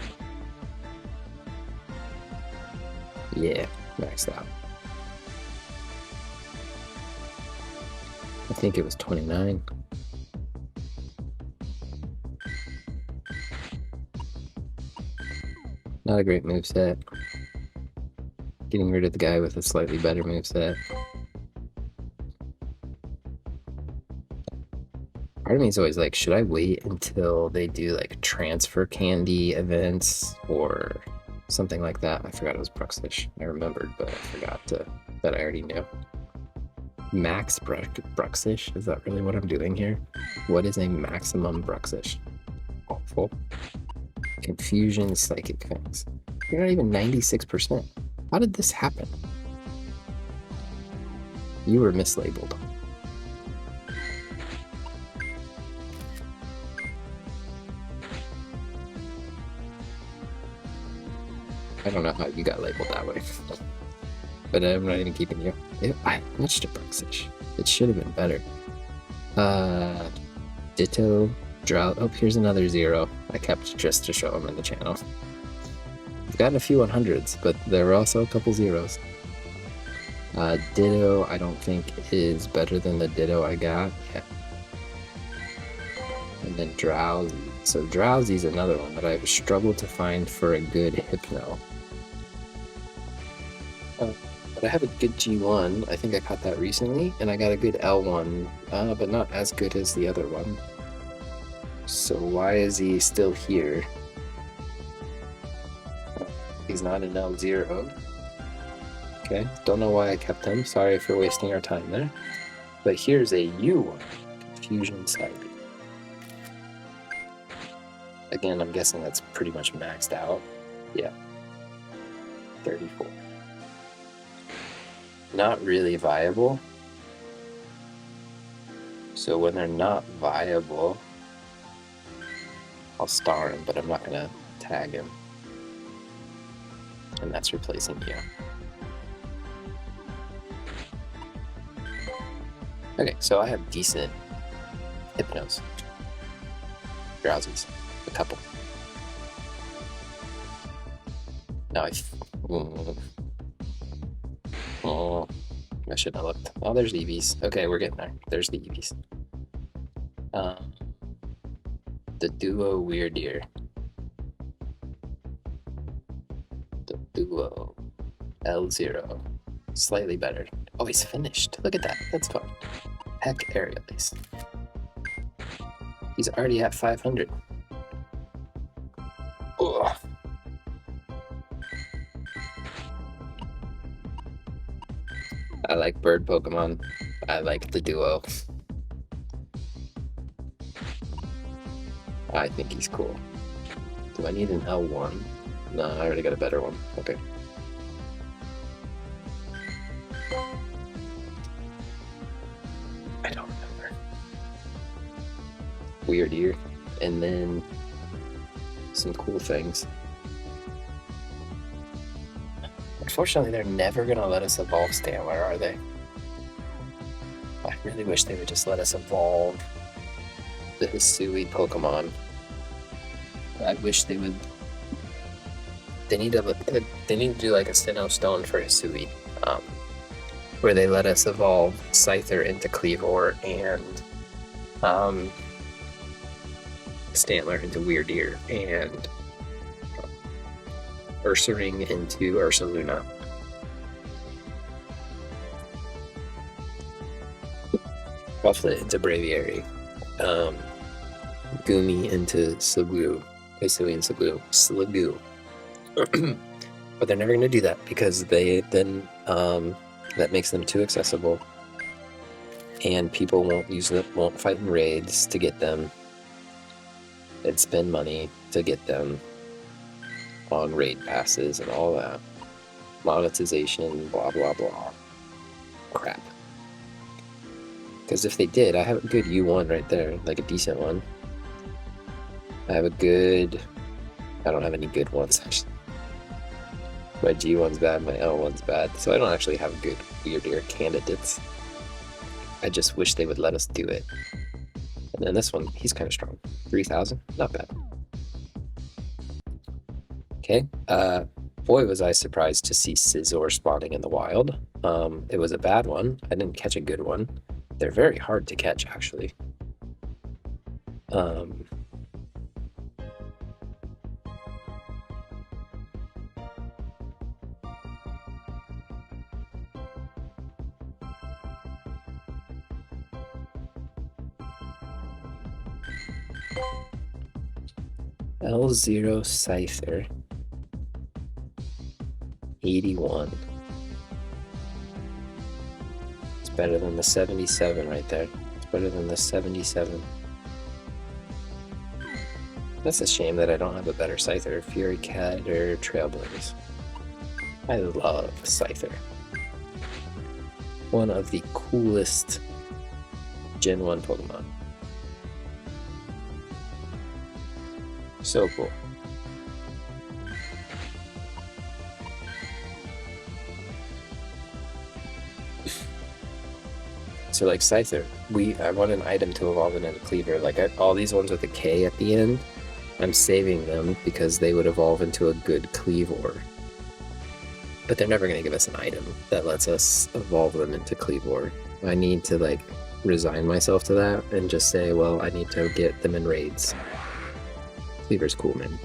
A: Yeah, maxed out. I think it was 29. Not a great moveset. Getting rid of the guy with a slightly better moveset. Part of me is always like, should I wait until they do like transfer candy events or something like that? I forgot it was Bruxish. I remembered, but I forgot that I already knew. Max Bruxish? Is that really what I'm doing here? What is a maximum Bruxish? Awful. Confusion, Psychic Fangs. You're not even 96%. How did this happen? You were mislabeled. I don't know how you got labeled that way. But I'm not even keeping you. I watched a Bruxish. It should have been better. Ditto, Drought. Oh, here's another 0. I kept just to show them in the channel. I've gotten a few 100s, but there were also a couple 0s. Ditto, I don't think is better than the Ditto I got. Yeah. And then Drowsy. So Drowsy's another one that I've struggled to find for a good Hypno. But I have a good G1. I think I caught that recently, and I got a good L1, but not as good as the other one. So why is he still here? He's not an L0. Okay, don't know why I kept him. Sorry for wasting our time there. But here's a U1. Confusion Side. Again, I'm guessing that's pretty much maxed out. Yeah. 34. Not really viable. So when they're not viable, I'll star them, but I'm not gonna tag him. And that's replacing you. Okay, so I have decent Hypnos. Drowsies. A couple. Now oh, I shouldn't have looked. Oh, there's EVs. Okay, we're getting there. There's the EVs. The duo Weird Ear. The duo L0. Slightly better. Oh, he's finished. Look at that. That's fun. Heck, Aerial Ace. He's already at 500. Ugh. I like bird Pokemon. I like the duo. I think he's cool. Do I need an L1? No, I already got a better one. Okay. I don't remember. Weird Ear. And then some cool things. Unfortunately, they're never going to let us evolve Stantler, are they? I really wish they would just let us evolve the Hisui Pokemon. I wish they would. They need to do like a Sinnoh Stone for Hisui, where they let us evolve Scyther into Cleavor and Stantler into Weird Ear and Ursaring into Ursaluna. Rufflet into Braviary. Goomy into Slugoo. Hisui and Slugoo. But they're never going to do that because they then that makes them too accessible, and people won't fight in raids to get them. They'd spend money to get them on raid passes and all that monetization, blah blah blah crap. Because if they did, I have a good U1 right there, like a decent one. I have a good. I don't have any good ones actually. My G1's bad, my L1's bad, so I don't actually have good Weird Ear candidates. I just wish they would let us do it. And then this one, he's kind of strong. 3,000, not bad. Okay, boy was I surprised to see Scizor spawning in the wild. It was a bad one. I didn't catch a good one. They're very hard to catch, actually. L0 Scyther. 81. It's better than the 77 right there. It's better than the 77. That's a shame that I don't have a better Scyther. Fury Cat or Trailblaze. I love Scyther. One of the coolest Gen 1 Pokemon. So cool. So like Scyther, I want an item to evolve it into Cleaver. Like all these ones with a K at the end, I'm saving them because they would evolve into a good Cleavor. But they're never going to give us an item that lets us evolve them into Cleavor. I need to like resign myself to that and just say, well, I need to get them in raids. Cleaver's cool, man.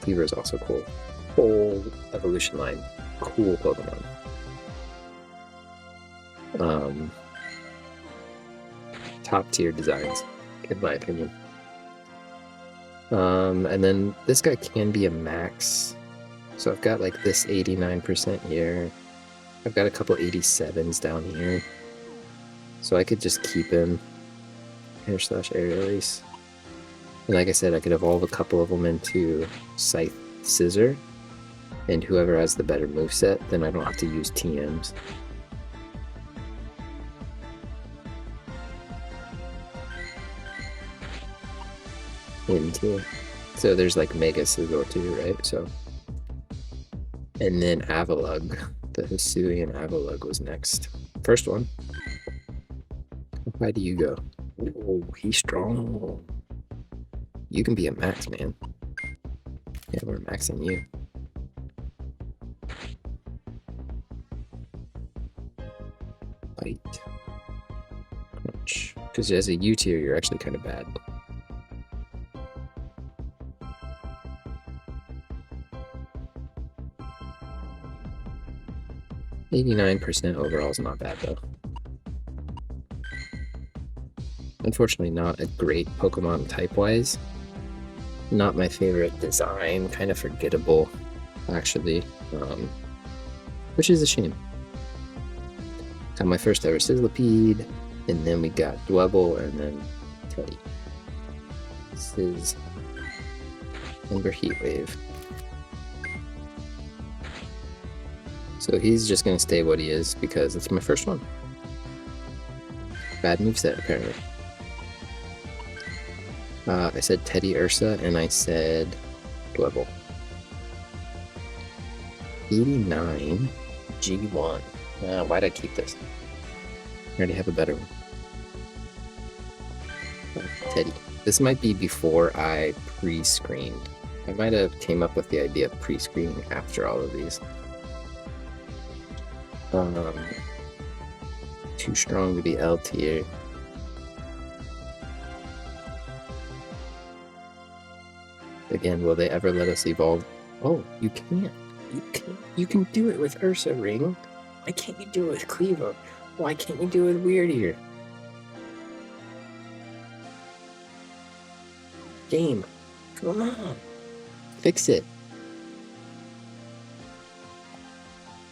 A: Cleaver's also cool. Whole evolution line. Cool Pokemon. Top tier designs, in my opinion. And then this guy can be a max. So I've got like this 89% here. I've got a couple 87s down here. So I could just keep him. Hair slash Aerial Ace. And like I said, I could evolve a couple of them into Scythe Scissor. And whoever has the better moveset, then I don't have to use TMs. Into. So So there's like Mega Scizor too, right? So, and then Avalugg, the Hisuian Avalugg was next. First one. How high do you go? Oh, he's strong. You can be a max, man. Yeah, we're maxing you. Bite. Crunch. Because as a U tier, you're actually kind of bad. %89 overall is not bad though. Unfortunately, not a great Pokemon type-wise. Not my favorite design, kind of forgettable, actually, which is a shame. Got my first ever Sizzlipede, and then we got Dwebble, and then Teddy. Sizz. Ember Heatwave. So he's just gonna stay what he is because it's my first one. Bad moveset, apparently. I said Teddy Ursa, and I said Dwebble. 89 G1. Why'd I keep this? I already have a better one. Teddy. This might be before I pre-screened. I might have came up with the idea of pre-screening after all of these. Too strong to be L tier. Again, will they ever let us evolve? Oh, you can't. You can do it with Ursa Ring. Why can't you do it with Cleaver? Why can't you do it with Weird Ear? Game, come on. Fix it.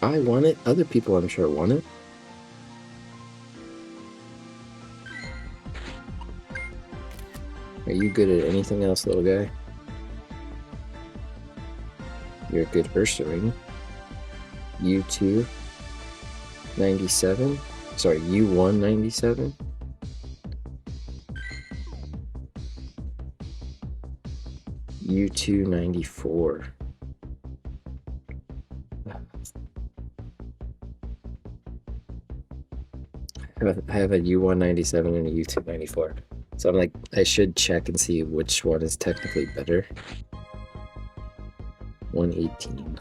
A: I want it. Other people, I'm sure, want it. Are you good at anything else, little guy? You're a good Ursa Ring. U2 97. Sorry, U1 97. U2 94. I have a U1 97 and a U2 94. So I'm like, I should check and see which one is technically better. 118.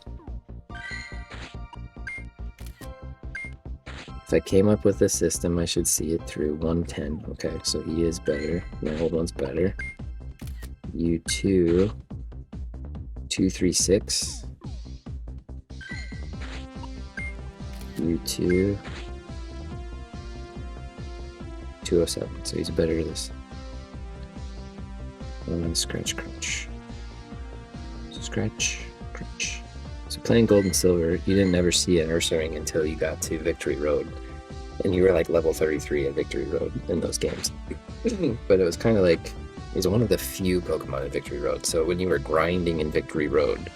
A: If I came up with a system, I should see it through 110. Okay, so he is better. My old one's better. U2 236. U2 207. So he's better at this. Scratch crunch. Scratch crunch. So playing Gold and Silver, you didn't ever see an Ursa Ring until you got to Victory Road. And you were like level 33 at Victory Road in those games. But it was kind of like, it was one of the few Pokemon in Victory Road. So when you were grinding in Victory Road,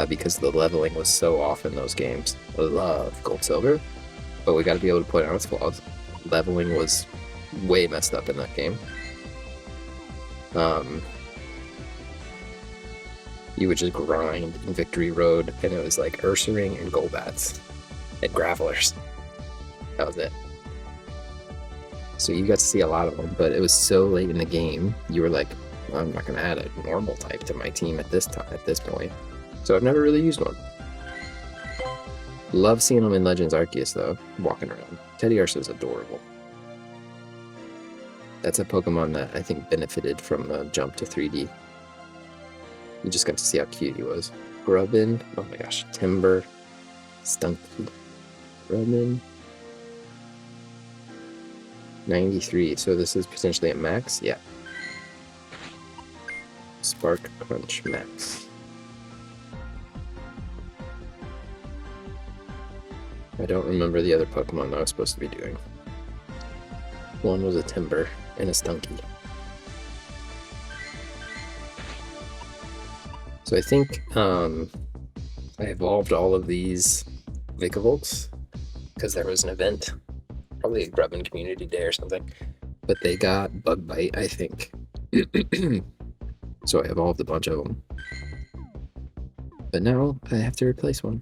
A: because the leveling was so off in those games, I love Gold Silver, but we got to be able to point out its flaws. Leveling was way messed up in that game. You would just grind in Victory Road, and it was like Ursa Ring and Golbats and Gravelers. That was it. So you got to see a lot of them, but it was so late in the game, you were like, well, I'm not going to add a normal type to my team at this point. So I've never really used one. Love seeing them in Legends Arceus, though, walking around. Teddy Ursa is adorable. That's a Pokemon that I think benefited from the jump to 3D. You just got to see how cute he was. Grubbin, oh my gosh, Timber, Stunky, Grubbin. 93, so this is potentially a max? Yeah. Spark Crunch max. I don't remember the other Pokemon I was supposed to be doing. One was a Timber and a Stunky. So I think I evolved all of these Vikavolt because there was an event, probably a Grubbin Community Day or something, but they got Bug Bite, I think. So I evolved a bunch of them. But now I have to replace one.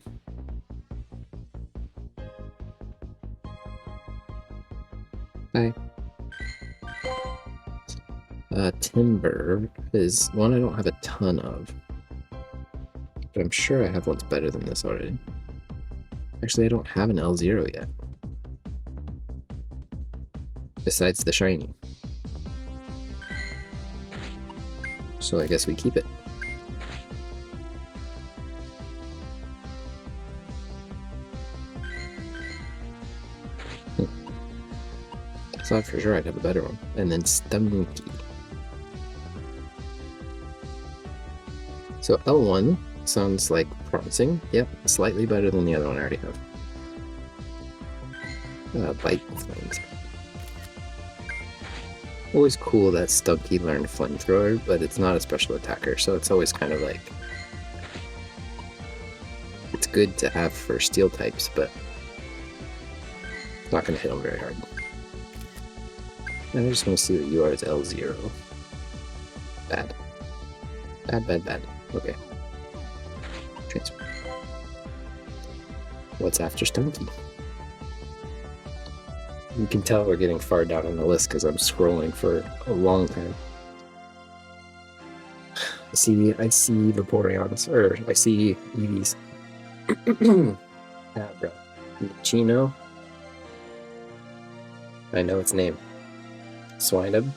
A: Hi. Timber is one I don't have a ton of. But I'm sure I have one's better than this already. Actually, I don't have an L0 yet. Besides the shiny. So I guess we keep it. I thought for sure I'd have a better one. And then Stunky. So L1 sounds like promising. Yep, slightly better than the other one I already have. Bite Flames. Always cool that Stunky learned Flamethrower, but it's not a special attacker, so it's always kind of like... It's good to have for steel types, but it's not going to hit them very hard. And I just want to see what you are as L0. Bad. Bad, bad, bad. Okay. Transfer. What's after Stunky? You can tell we're getting far down on the list because I'm scrolling for a long time. I see Vaporeons, or I see Eevees. Abra. Chino. I know its name. Swinub.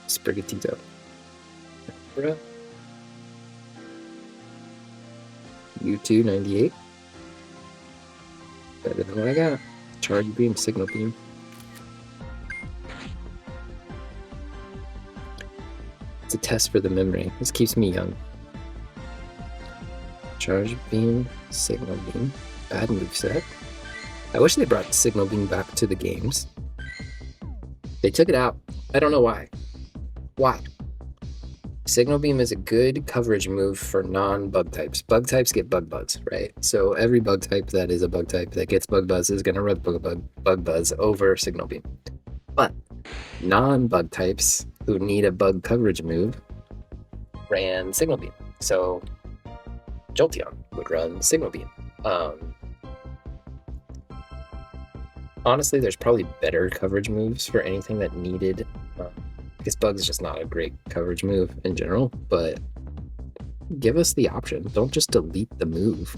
A: Sprigatito. Abra. U2 98. Better than what I got. Charge Beam, Signal Beam. It's a test for the memory. This keeps me young. Charge Beam, Signal Beam. Bad moveset. I wish they brought Signal Beam back to the games. They took it out. I don't know why. Why? Signal Beam is a good coverage move for non-bug types. Bug types get Bug Buzz, right? So every bug type that is a bug type that gets Bug Buzz is going to run Bug Buzz over Signal Beam. But non-bug types who need a bug coverage move ran Signal Beam. So Jolteon would run Signal Beam. Honestly, there's probably better coverage moves for anything that needed... I guess Bug is just not a great coverage move in general, but give us the option. Don't just delete the move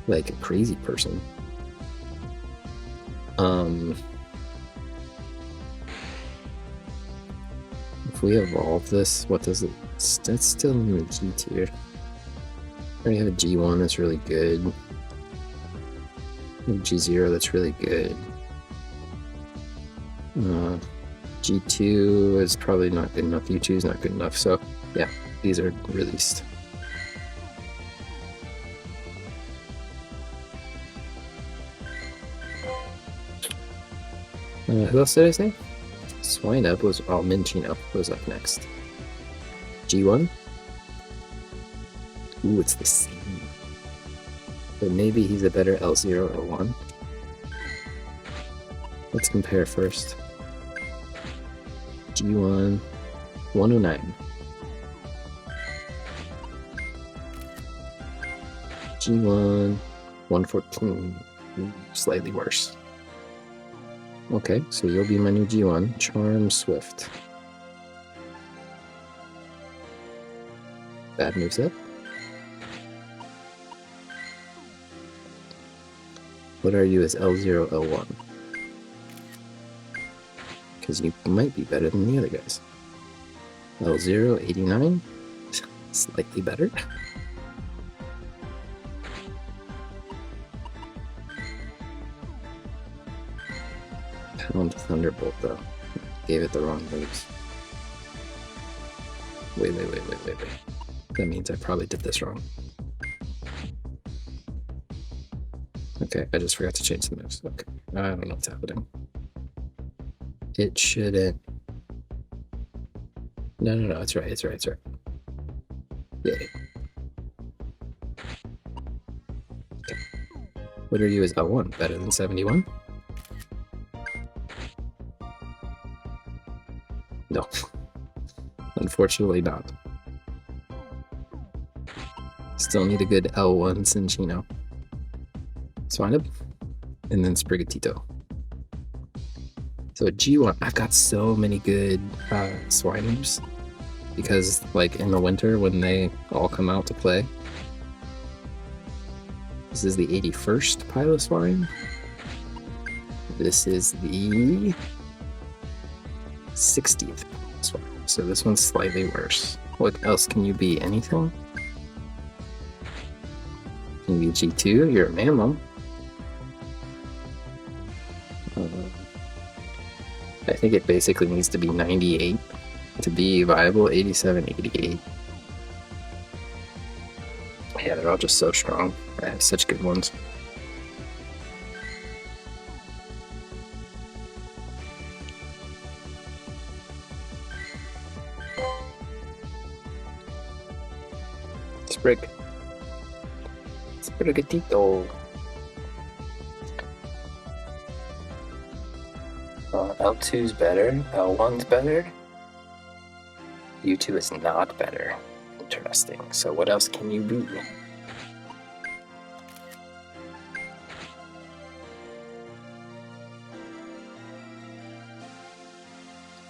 A: like a crazy person. If we evolve this, what does it... That's still in the G tier. I already have a G1 that's really good. G0 that's really good. G2 is probably not good enough. U2 is not good enough. So yeah, these are released. Who else did I say? Swinub was... Oh, Minchino was up next. G1. Ooh, it's the same. But maybe he's a better L0 or 1. Let's compare first. G1 109. G1 114. Ooh, slightly worse. Okay, so you'll be my new G1. Charm Swift. Bad moveset. What are you as L0, L1? Because you might be better than the other guys. L0, 89. Slightly better. Pound Thunderbolt, though. Gave it the wrong moves. Wait. That means I probably did this wrong. Okay, I just forgot to change the moves. Okay, I don't know what's happening. It shouldn't... No, it's right. Yay. Okay. What are you as L1? Better than 71? No. unfortunately not. Still need a good L1 Cinchino. Swinub, and then Sprigatito. So a G1, I've got so many good Swinubs because like in the winter when they all come out to play. This is the 81st Piloswine. This is the 60th Piloswine. So this one's slightly worse. What else can you be? Anything? Can you be G2? You're a mammal. I think it basically needs to be 98 to be viable. 87, 88. Yeah, they're all just so strong. I have such good ones. Sprig. Sprigatito. L2's better. L1's better. U2 is not better. Interesting. So what else can you be?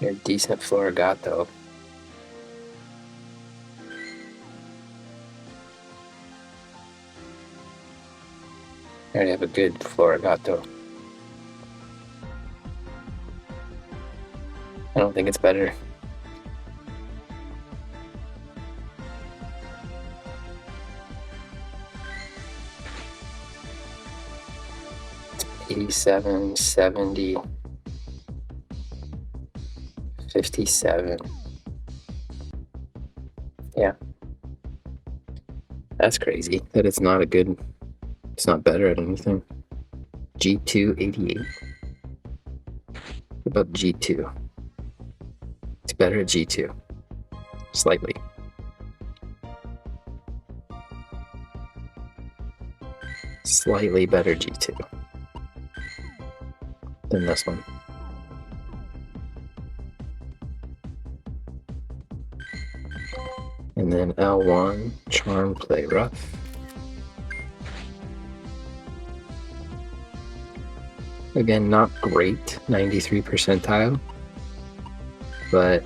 A: You're a decent Florigato. I already have a good Florigato. I don't think it's better. It's 87, 70, 57. Yeah. That's crazy that it's not a good, it's not better at anything. G2, 88. What about G2? It's better at G2. Slightly. Slightly better G2 than this one. And then L1, Charm, Play Rough. Again, not great, 93 percentile, but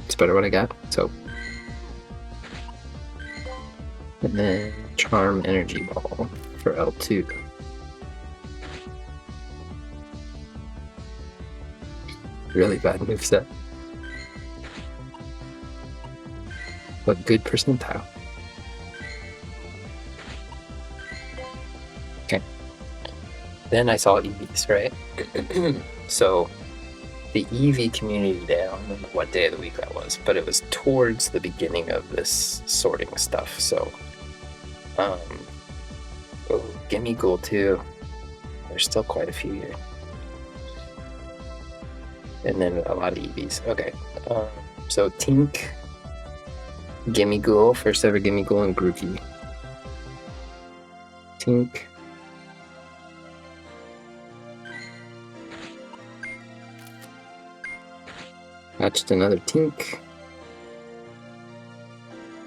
A: it's better what I got, so. And then Charm Energy Ball for L2. Really bad moveset. But good percentile. Okay. Then I saw EVs, right? So the EV community day, I don't remember what day of the week that was, but it was towards the beginning of this sorting stuff. So, Gimme Ghoul too. There's still quite a few here. And then a lot of EVs. Okay. So Tink, Gimme Ghoul, first ever Gimme Ghoul, and Grookey. Tink. Hatched another Tink.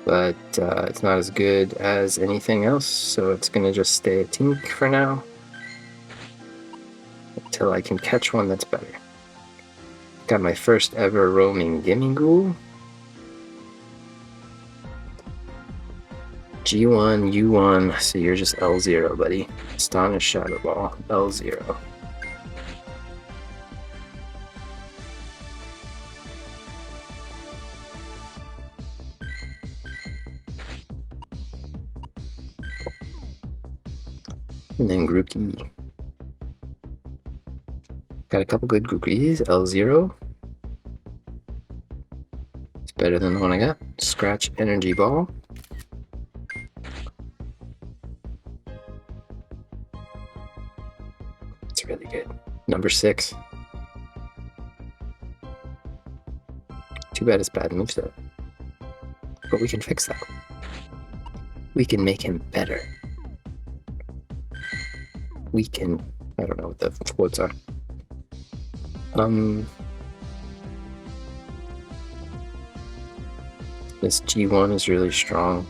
A: But it's not as good as anything else, so it's gonna just stay a Tink for now. Until I can catch one that's better. Got my first ever roaming Gimme Ghoul. G1, U1, so you're just L0, buddy. Astonish Shadow Ball, L0. And then Grookey. Got a couple good Grookeys, L0. It's better than the one I got. Scratch Energy Ball. It's really good. Number 6. Too bad it's bad moveset. But we can fix that. We can make him better. We can, I don't know what the quotes are. This G1 is really strong.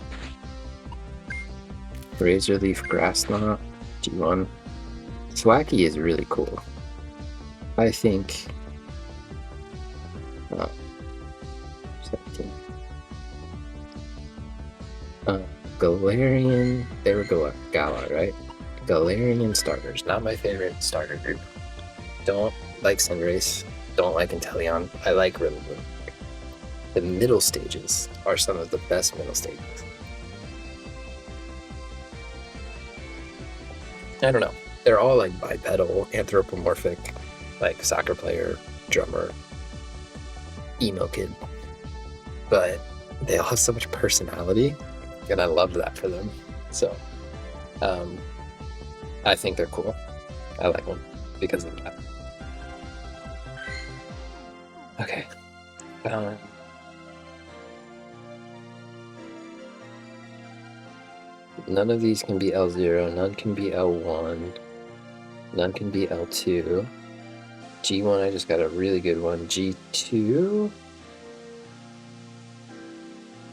A: Razor Leaf Grass Knot, G1. Thwacky is really cool. I think 17. Galarian, they were Gala, right? Galarian starters, not my favorite starter group. Don't like Cinderace, don't like Inteleon, I like Rillaboom. The middle stages are some of the best middle stages. I don't know. They're all like bipedal, anthropomorphic, like soccer player, drummer, emo kid. But they all have so much personality, and I love that for them. So, I think they're cool. I like them because of that. Okay. None of these can be L0, none can be L1, none can be L2. G1, I just got a really good one. G2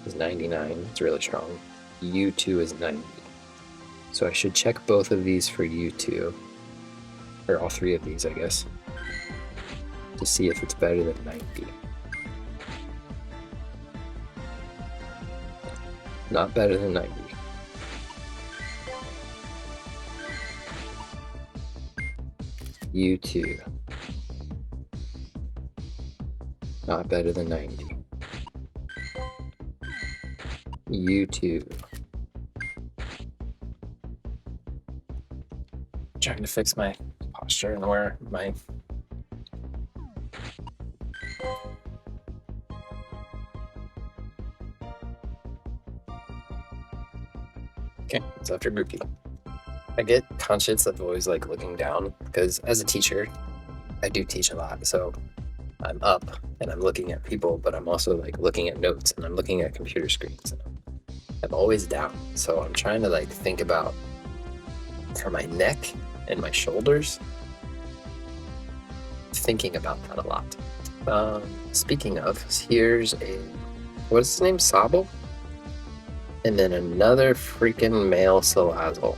A: is 99, it's really strong. U2 is 90. So I should check both of these for U2, or all three of these, I guess, to see if it's better than 90. Not better than 90. U2. Not better than 90. U2. Trying to fix my posture and where my... Okay, it's after groupie. I get conscious of always like looking down because as a teacher, I do teach a lot. So I'm up and I'm looking at people, but I'm also like looking at notes and I'm looking at computer screens. And I'm always down. So I'm trying to like think about for my neck and my shoulders, thinking about that a lot. Speaking of, here's a, what's his name? Sobble? And then another freaking male Salazzle.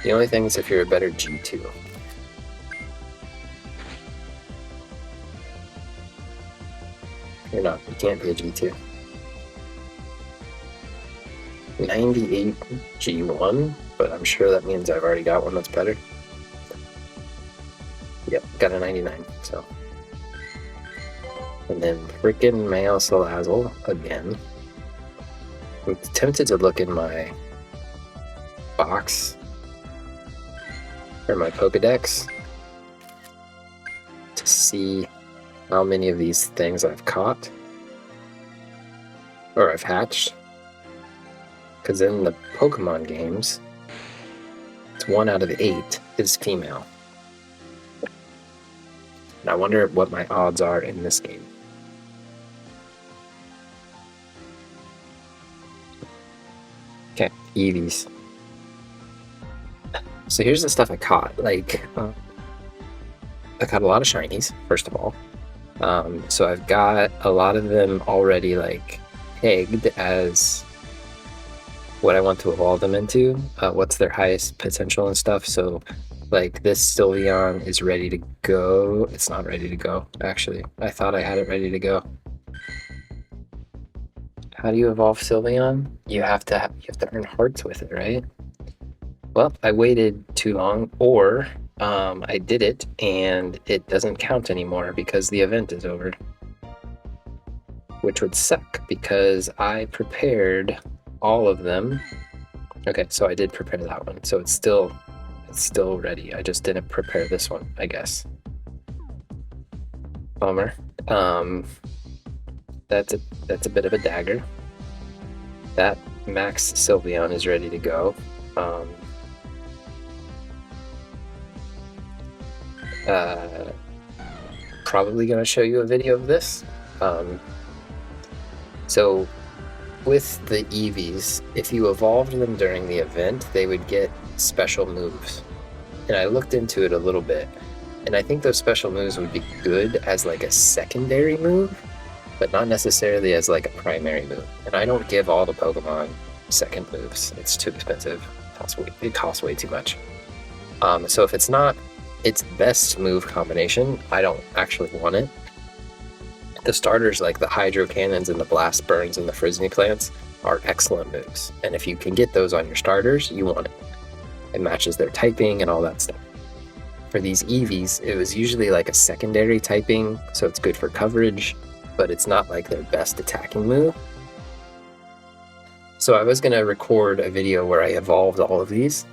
A: The only thing is if you're a better G2. You're not, you can't be a G2. 98 G1, but I'm sure that means I've already got one that's better. Yep, got a 99, so. And then frickin' male Salazzle again. I'm tempted to look in my box or my Pokedex to see how many of these things I've caught or I've hatched. Because in the Pokemon games, it's 1 out of 8 is female. And I wonder what my odds are in this game. Okay, Eevees. So here's the stuff I caught. Like, I caught a lot of shinies, first of all. So I've got a lot of them already like pegged as what I want to evolve them into, what's their highest potential and stuff. So like this Sylveon is ready to go. It's not ready to go, actually. I thought I had it ready to go. How do you evolve Sylveon? You have to earn hearts with it, right? Well, I waited too long, or I did it and it doesn't count anymore because the event is over. Which would suck because I prepared all of them. Okay, so I did prepare that one, so it's still ready. I just didn't prepare this one, I guess. Bummer. That's a bit of a dagger. That Max Sylveon is ready to go. Probably gonna show you a video of this. So with the Eevees, if you evolved them during the event, they would get special moves. And I looked into it a little bit, and I think those special moves would be good as like a secondary move, but not necessarily as like a primary move. And I don't give all the Pokemon second moves. It's too expensive. It costs way too much. So if it's not its best move combination, I don't actually want it. The starters like the Hydro Cannons and the Blast Burns and the Frisbee Plants are excellent moves. And if you can get those on your starters, you want it. It matches their typing and all that stuff. For these Eevees, it was usually like a secondary typing, so it's good for coverage, but it's not like their best attacking move. So I was gonna record a video where I evolved all of these,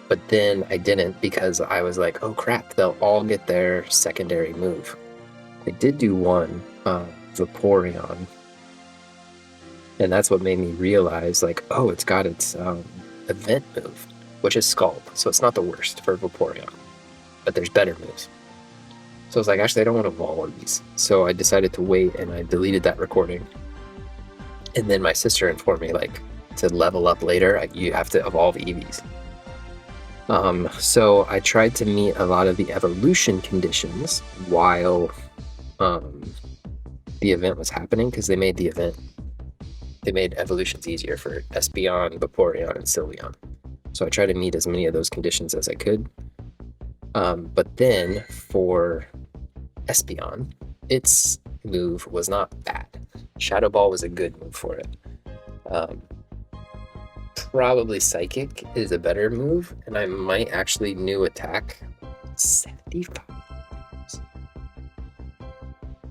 A: but then I didn't because I was like, oh crap, they'll all get their secondary move. I did do one, Vaporeon, and that's what made me realize, like, oh, it's got its event move, which is Scald, so it's not the worst for Vaporeon, but there's better moves. So I was like, actually, I don't want to evolve one of these. So I decided to wait, and I deleted that recording. And then my sister informed me, like, to level up later, you have to evolve Eevees. So I tried to meet a lot of the evolution conditions while the event was happening, because they made evolutions easier for Espeon, Vaporeon, and Sylveon. So I tried to meet as many of those conditions as I could. But then for Espeon, its move was not bad. Shadow Ball was a good move for it. Probably Psychic is a better move, and I might actually new attack 75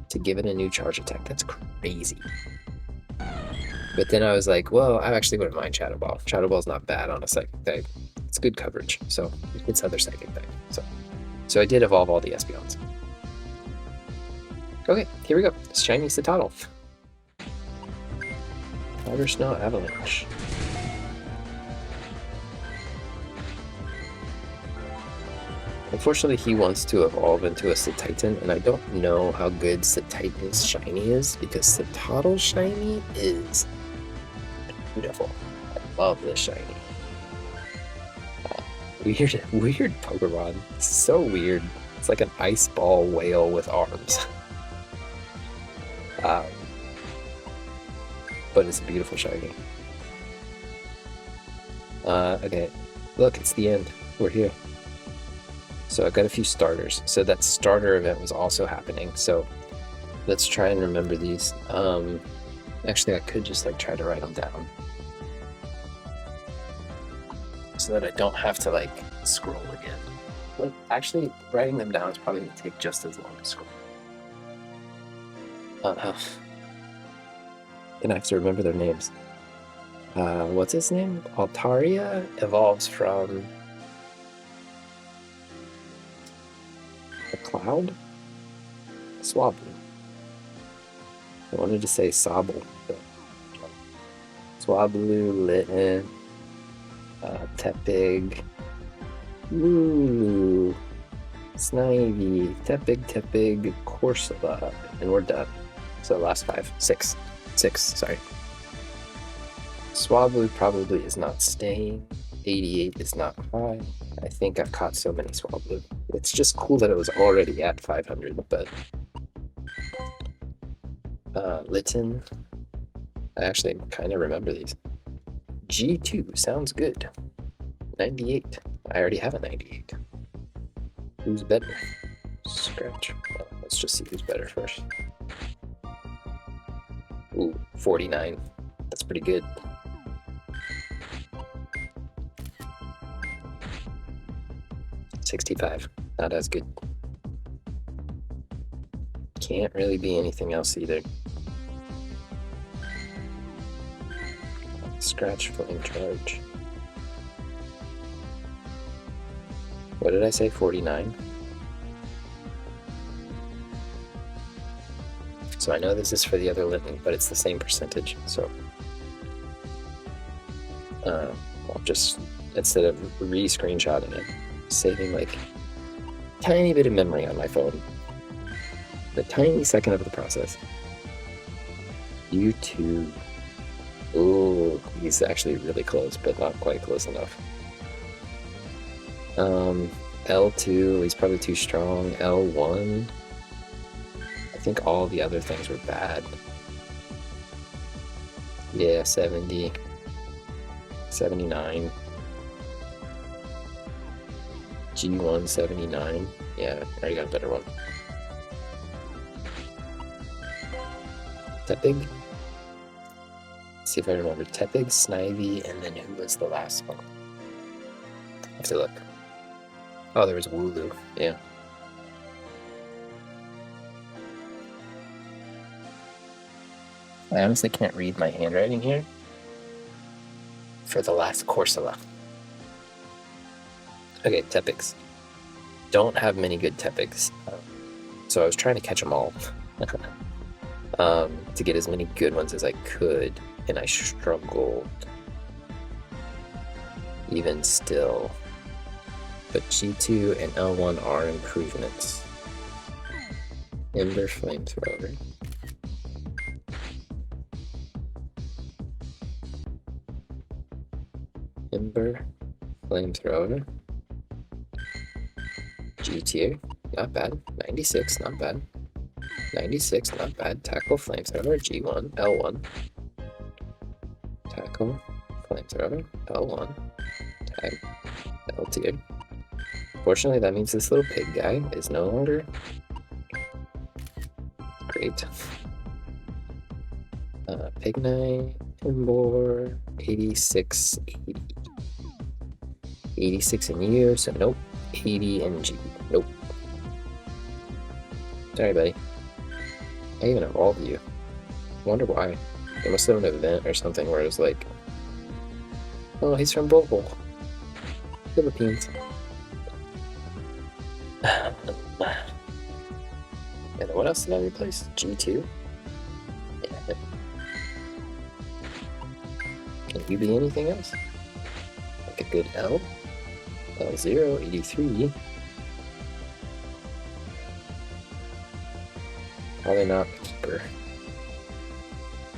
A: to give it a new charge attack. That's crazy. But then I was like, well, I actually wouldn't mind Shadow Ball. Shadow Ball's not bad on a Psychic type. It's good coverage, so it's other Psychic type. So I did evolve all the Espeons. Okay, here we go. Shiny Citadel. Powder Snow Avalanche. Unfortunately, he wants to evolve into a Cititan, and I don't know how good Cititan's shiny is, because Citadel's shiny is beautiful. I love this shiny. Weird Pokemon. It's so weird. It's like an ice ball whale with arms. But it's a beautiful shiny. Okay, look, it's the end. We're here. So I've got a few starters. So that starter event was also happening. So let's try and remember these. Actually, I could just like try to write them down, so that I don't have to like scroll again. Well, actually, writing them down is probably going to take just as long as scroll. Gonna have to remember their names. What's his name? Altaria evolves from a cloud? Swablu. I wanted to say Sobble. Swablu, Litten, Tepig, Lulu, Snivy, Tepig, Corsola, and we're done. So last six, sorry. Swablu probably is not staying. 88 is not high. I think I've caught so many Swablu. It's just cool that it was already at 500, but Litten. I actually kind of remember these. G2 sounds good. 98. I already have a 98. Who's better? Scratch. Well, let's just see who's better first. Ooh, 49. That's pretty good. $65. Not as good. Can't really be anything else either. Scratch, Flame Charge. What did I say? 49? So I know this is for the other Litten, but it's the same percentage, so I'll just, instead of re-screenshotting it, saving like a tiny bit of memory on my phone. The tiny second of the process. YouTube. Ooh, he's actually really close, but not quite close enough. L2, he's probably too strong. L1, I think all the other things were bad. Yeah, 70, 79. G1, 79. Yeah, I already got a better one. Tepig? Let's see if I remember. Tepig, Snivy, and then who was the last one? I have to look. Oh, there was Wooloo. Yeah. I honestly can't read my handwriting here for the last Corsola. Okay, Tepigs. Don't have many good Tepigs. So I was trying to catch them all. To get as many good ones as I could, and I struggled. Even still. But G2 and L1 are improvements. Ember Flamethrower. Ember Flamethrower. G tier, not bad. 96, not bad. 96, not bad. Tackle Flamethrower, G1, L1. Tackle Flamethrower, L1. Tag, L tier. Fortunately, that means this little pig guy is no longer great. Pignite, Timbor, 86, 80. 86 in U, so nope. 80 in G, nope. Sorry, buddy. I even evolved you. I wonder why. There must have been an event or something where it was like, oh, he's from Bohol, Philippines. And then what else did I replace? G2? Yeah. Can you be anything else? Like a good L? L0, 83. Probably not a keeper.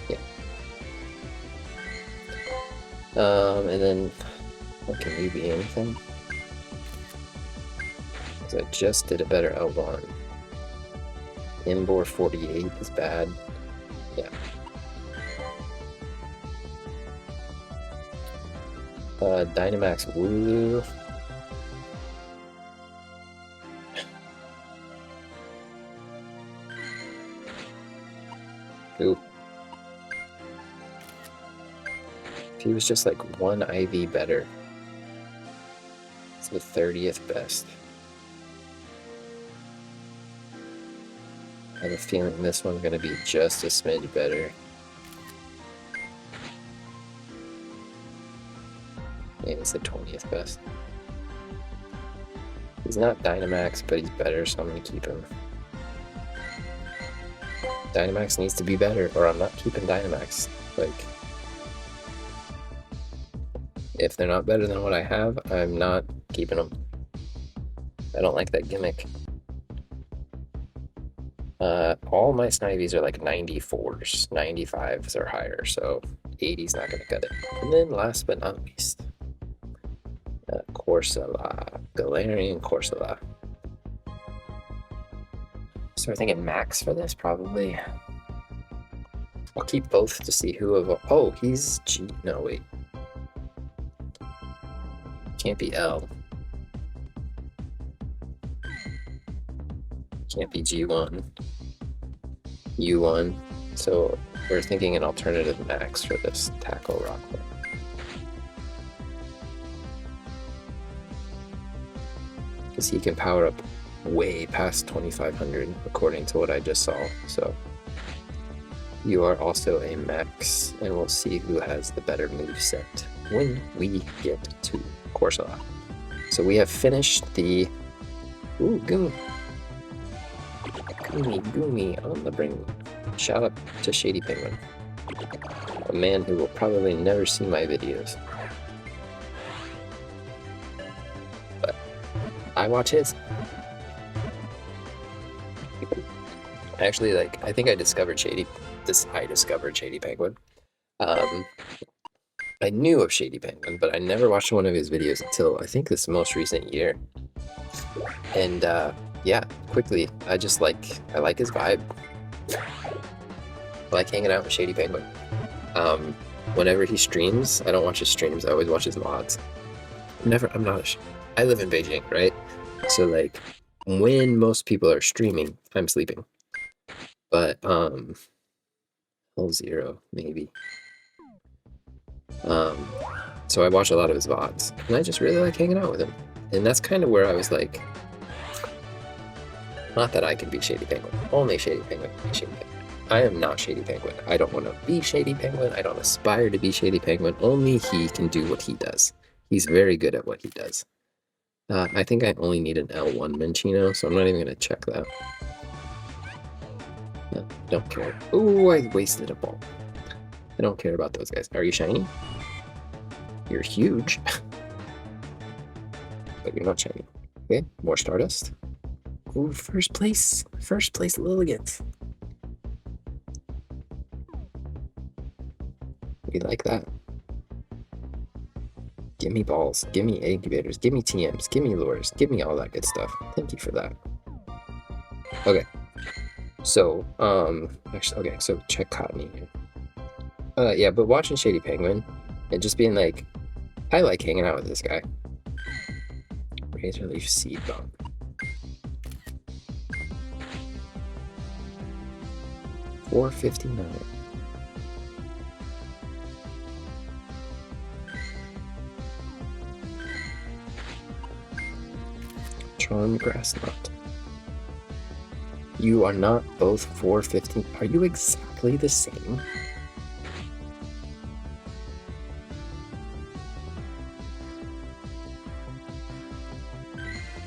A: Yeah. And then, what can you be anything? Because I just did a better L1. Embor 48 is bad. Yeah. Dynamax Wooloo. Ooh. If he was just like one IV better, it's the 30th best. I have a feeling this one's going to be just a smidge better. Yeah, he's the 20th best. He's not Dynamax, but he's better, so I'm going to keep him. Dynamax needs to be better, or I'm not keeping Dynamax. Like, if they're not better than what I have, I'm not keeping them. I don't like that gimmick. All my Snivies are like 94s, 95s or higher, so 80's not going to cut it. And then last but not least, Corsola, Galarian Corsola. So I think max for this probably. I'll keep both to see who of. Oh, he's G. No, wait. Can't be L. Can't be G1. U1. So we're thinking an alternative max for this Tackle Rock. Because he can power up way past 2500 according to what I just saw. So you are also a max, and we'll see who has the better moveset when we get to Corsola. So we have finished the Goomy on the brain. Shout out to Shady Penguin, a man who will probably never see my videos, but I watch his. Actually, like, I think I discovered Shady Penguin I knew of Shady Penguin, but I never watched one of his videos until I think this most recent year. And yeah, quickly, I like his vibe. I like hanging out with Shady Penguin. Whenever he streams, I don't watch his streams, I always watch his VODs. I live in Beijing, right? So like, when most people are streaming, I'm sleeping. But, zero, maybe. So I watch a lot of his VODs, and I just really like hanging out with him. And that's kind of where I was like, not that I can be Shady Penguin, only Shady Penguin can be Shady Penguin. I am not Shady Penguin. I don't want to be Shady Penguin. I don't aspire to be Shady Penguin. Only he can do what he does. He's very good at what he does. I think I only need an L1 Minchino, so I'm not even going to check that. No, don't care. Ooh, I wasted a ball. I don't care about those guys. Are you shiny? You're huge. But you're not shiny. Okay, more Stardust. Ooh, first place. First place Lilligant. We like that. Give me balls. Give me incubators. Give me TMs. Give me lures. Give me all that good stuff. Thank you for that. Okay. So, actually, okay, so check Cottony here. Yeah, but watching Shady Penguin and just being like, I like hanging out with this guy. Razor Leaf Seed Bomb. $4.59. Charm Grass Knot. You are not both 4.15. Are you exactly the same?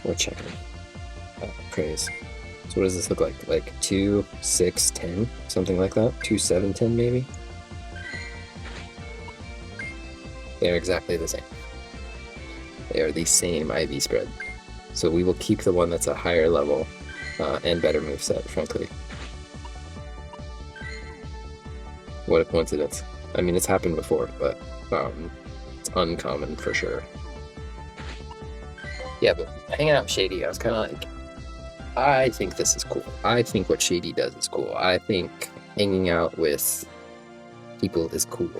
A: We're checking. Praise. So what does this look like? Like 2, 6, 10? Something like that? 2, 7, 10 maybe? They're exactly the same. They are the same IV spread. So we will keep the one that's a higher level and better moveset, frankly. What a coincidence. I mean, it's happened before, but it's uncommon for sure. Yeah, but hanging out with Shady, I was kind of like, I think this is cool. I think what Shady does is cool. I think hanging out with people is cool.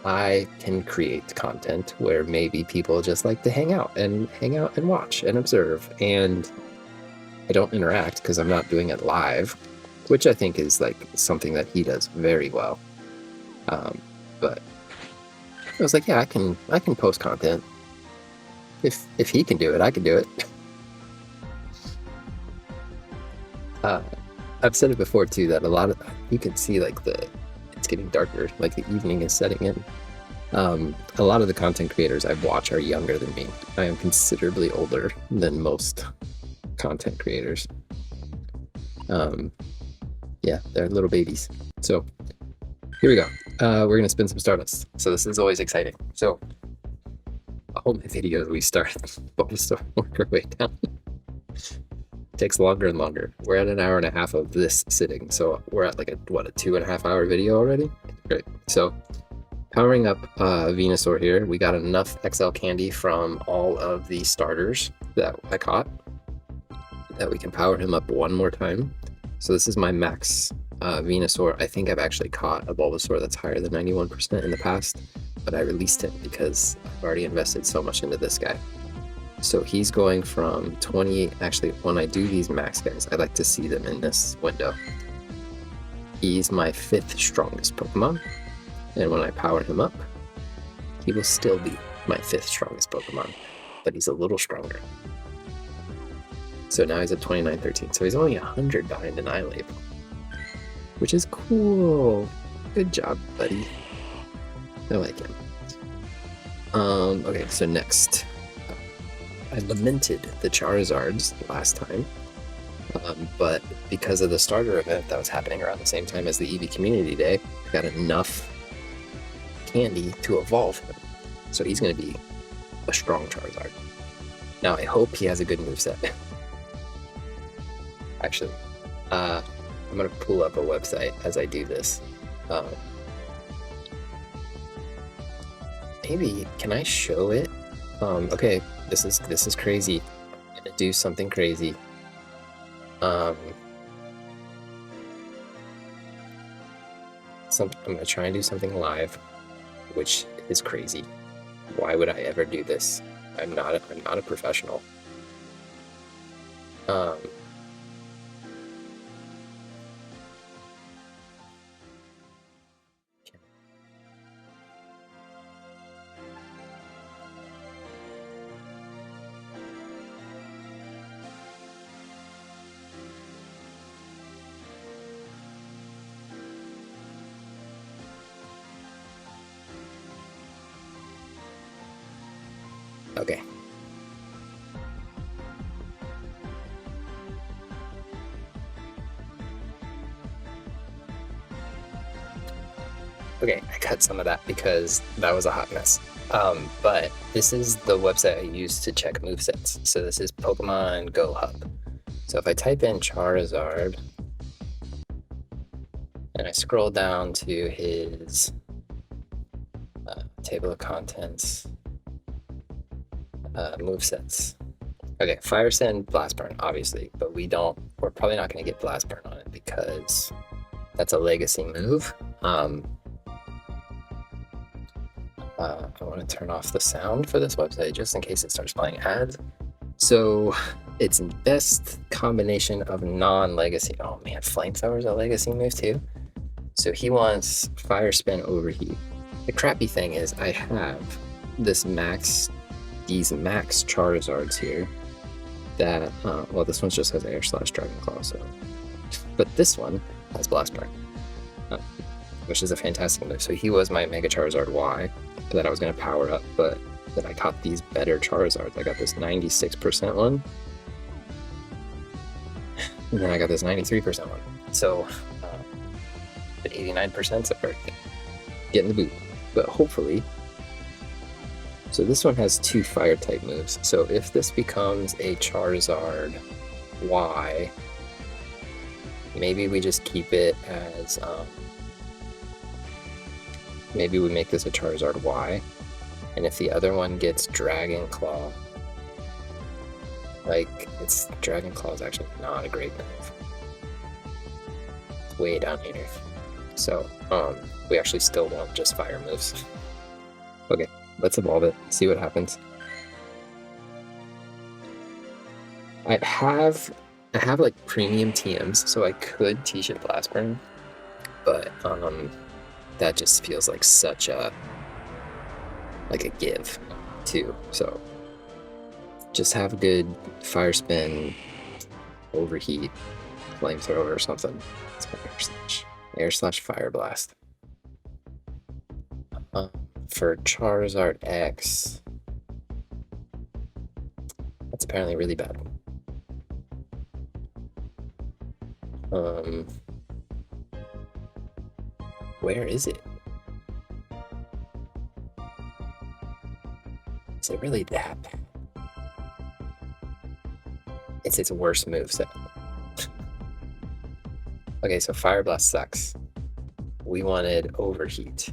A: I can create content where maybe people just like to hang out and watch and observe, and I don't interact because I'm not doing it live, which I think is like something that he does very well. But I was like, yeah, I can post content. If he can do it, I can do it. I've said it before too, that a lot of, you can see like it's getting darker, like the evening is setting in. A lot of the content creators I watch are younger than me. I am considerably older than most content creators. Yeah, they're little babies. So here we go. We're gonna spin some Stardust. So this is always exciting. So all my videos we start, but we still work our way down. It takes longer and longer. We're at an hour and a half of this sitting, so we're at like a 2.5 hour video already. Great. So powering up Venusaur here, we got enough XL candy from all of the starters that I caught that we can power him up one more time. So this is my max Venusaur. I think I've actually caught a Bulbasaur that's higher than 91% in the past, but I released him because I've already invested so much into this guy. So he's going from 28, actually when I do these max guys, I like to see them in this window. He's my 5th strongest Pokemon, and when I power him up, he will still be my 5th strongest Pokemon, but he's a little stronger. So now he's at 29.13, so he's only 100 behind an Annihilape, which is cool. Good job, buddy. I like him. Okay, so next. I lamented the Charizards last time, but because of the starter event that was happening around the same time as the EV Community Day, I got enough candy to evolve him. So he's going to be a strong Charizard. Now, I hope he has a good moveset. Actually, I'm going to pull up a website as I do this. maybe, can I show it? Okay, this is crazy. I'm gonna do something crazy. I'm gonna try and do something live, which is crazy. Why would I ever do this? I'm not a professional. Okay. Okay, I cut some of that because that was a hot mess. But this is the website I use to check movesets. So this is Pokemon Go Hub. So if I type in Charizard and I scroll down to his table of contents, movesets. Okay, Fire Send, Blast Burn, obviously, but we're probably not going to get Blast Burn on it because that's a legacy move. I want to turn off the sound for this website just in case it starts playing ads. So it's best combination of non-legacy. Oh man, Flamethrower's a legacy move too. So he wants Fire Spin Overheat. The crappy thing is I have these max Charizards here that, well, this one just has Air Slash Dragon Claw, so. But this one has Blast Burn, which is a fantastic move. So he was my Mega Charizard Y that I was going to power up, but then I got these better Charizards. I got this 96% one, and then I got this 93% one. So the 89% are getting the boot, but hopefully. So this one has 2 fire type moves. So if this becomes a Charizard Y, maybe we just keep it as, maybe we make this a Charizard Y. And if the other one gets Dragon Claw, like, Dragon Claw is actually not a great move. It's way down here. So, we actually still want just fire moves. Okay, let's evolve it, see what happens. I have like premium TMs, so I could T-Shirt Blast Burn, but that just feels like such a give too. So just have good Fire Spin, Overheat, Flamethrower or something. It's Air Slash Fire Blast. For Charizard X, that's apparently really bad. Where is it? Is it really that bad? It's its worst moveset. Okay, so Fire Blast sucks. We wanted Overheat.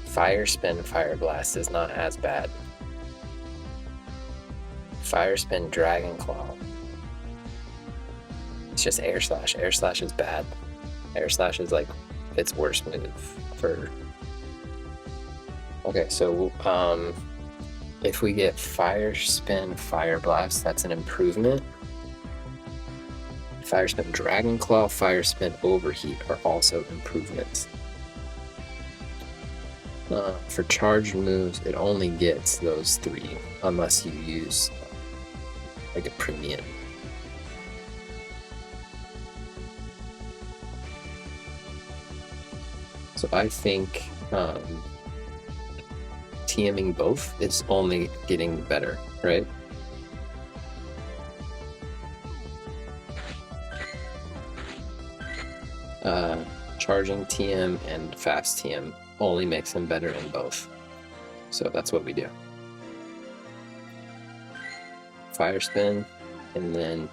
A: Fire Spin Fire Blast is not as bad. Fire Spin Dragon Claw. It's just Air Slash. Air Slash is bad. Air Slash is like its worst move for. Okay, so if we get Fire Spin Fire Blast, that's an improvement. Fire Spin Dragon Claw, Fire Spin Overheat are also improvements. For charged moves, it only gets those 3 unless you use like a premium. So I think TMing both, it's only getting better, right? Charging TM and fast TM only makes them better in both. So that's what we do. Fire Spin, and then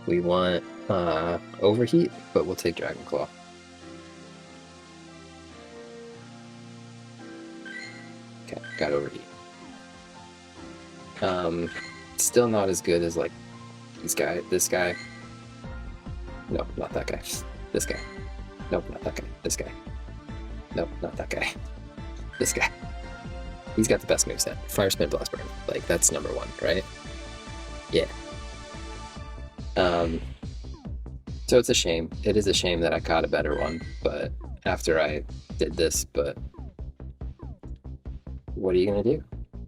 A: We want Overheat, but we'll take Dragon Claw. Okay, got Overheat. Still not as good as like this guy. No, not that guy. This guy. Nope, not that guy. This guy. Nope, not that guy. This guy. He's got the best moveset. Fire Spin, Blast Burn. Like, that's number one, right? Yeah. So it's a shame. It is a shame that I caught a better one, but after I did this, but what are you gonna do?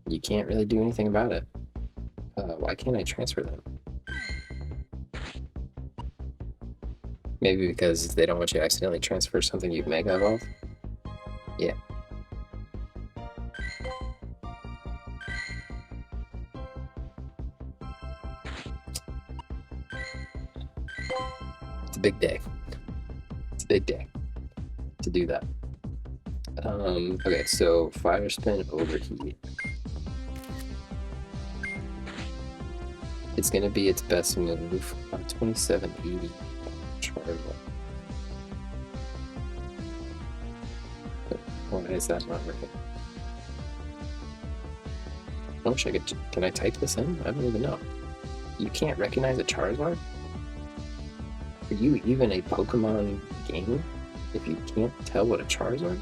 A: You can't really do anything about it. Why can't I transfer them? Maybe because they don't want you to accidentally transfer something you've Mega Evolved? Yeah. It's a big day. It's a big day to do that. Okay, so Fire Spin, Overheat. It's gonna be its best move on 2780 Charge. Why is that not working? I wish I could. Can I type this in? I don't even know. You can't recognize a Charizard? Are you even a Pokemon game if you can't tell what a Charizard is?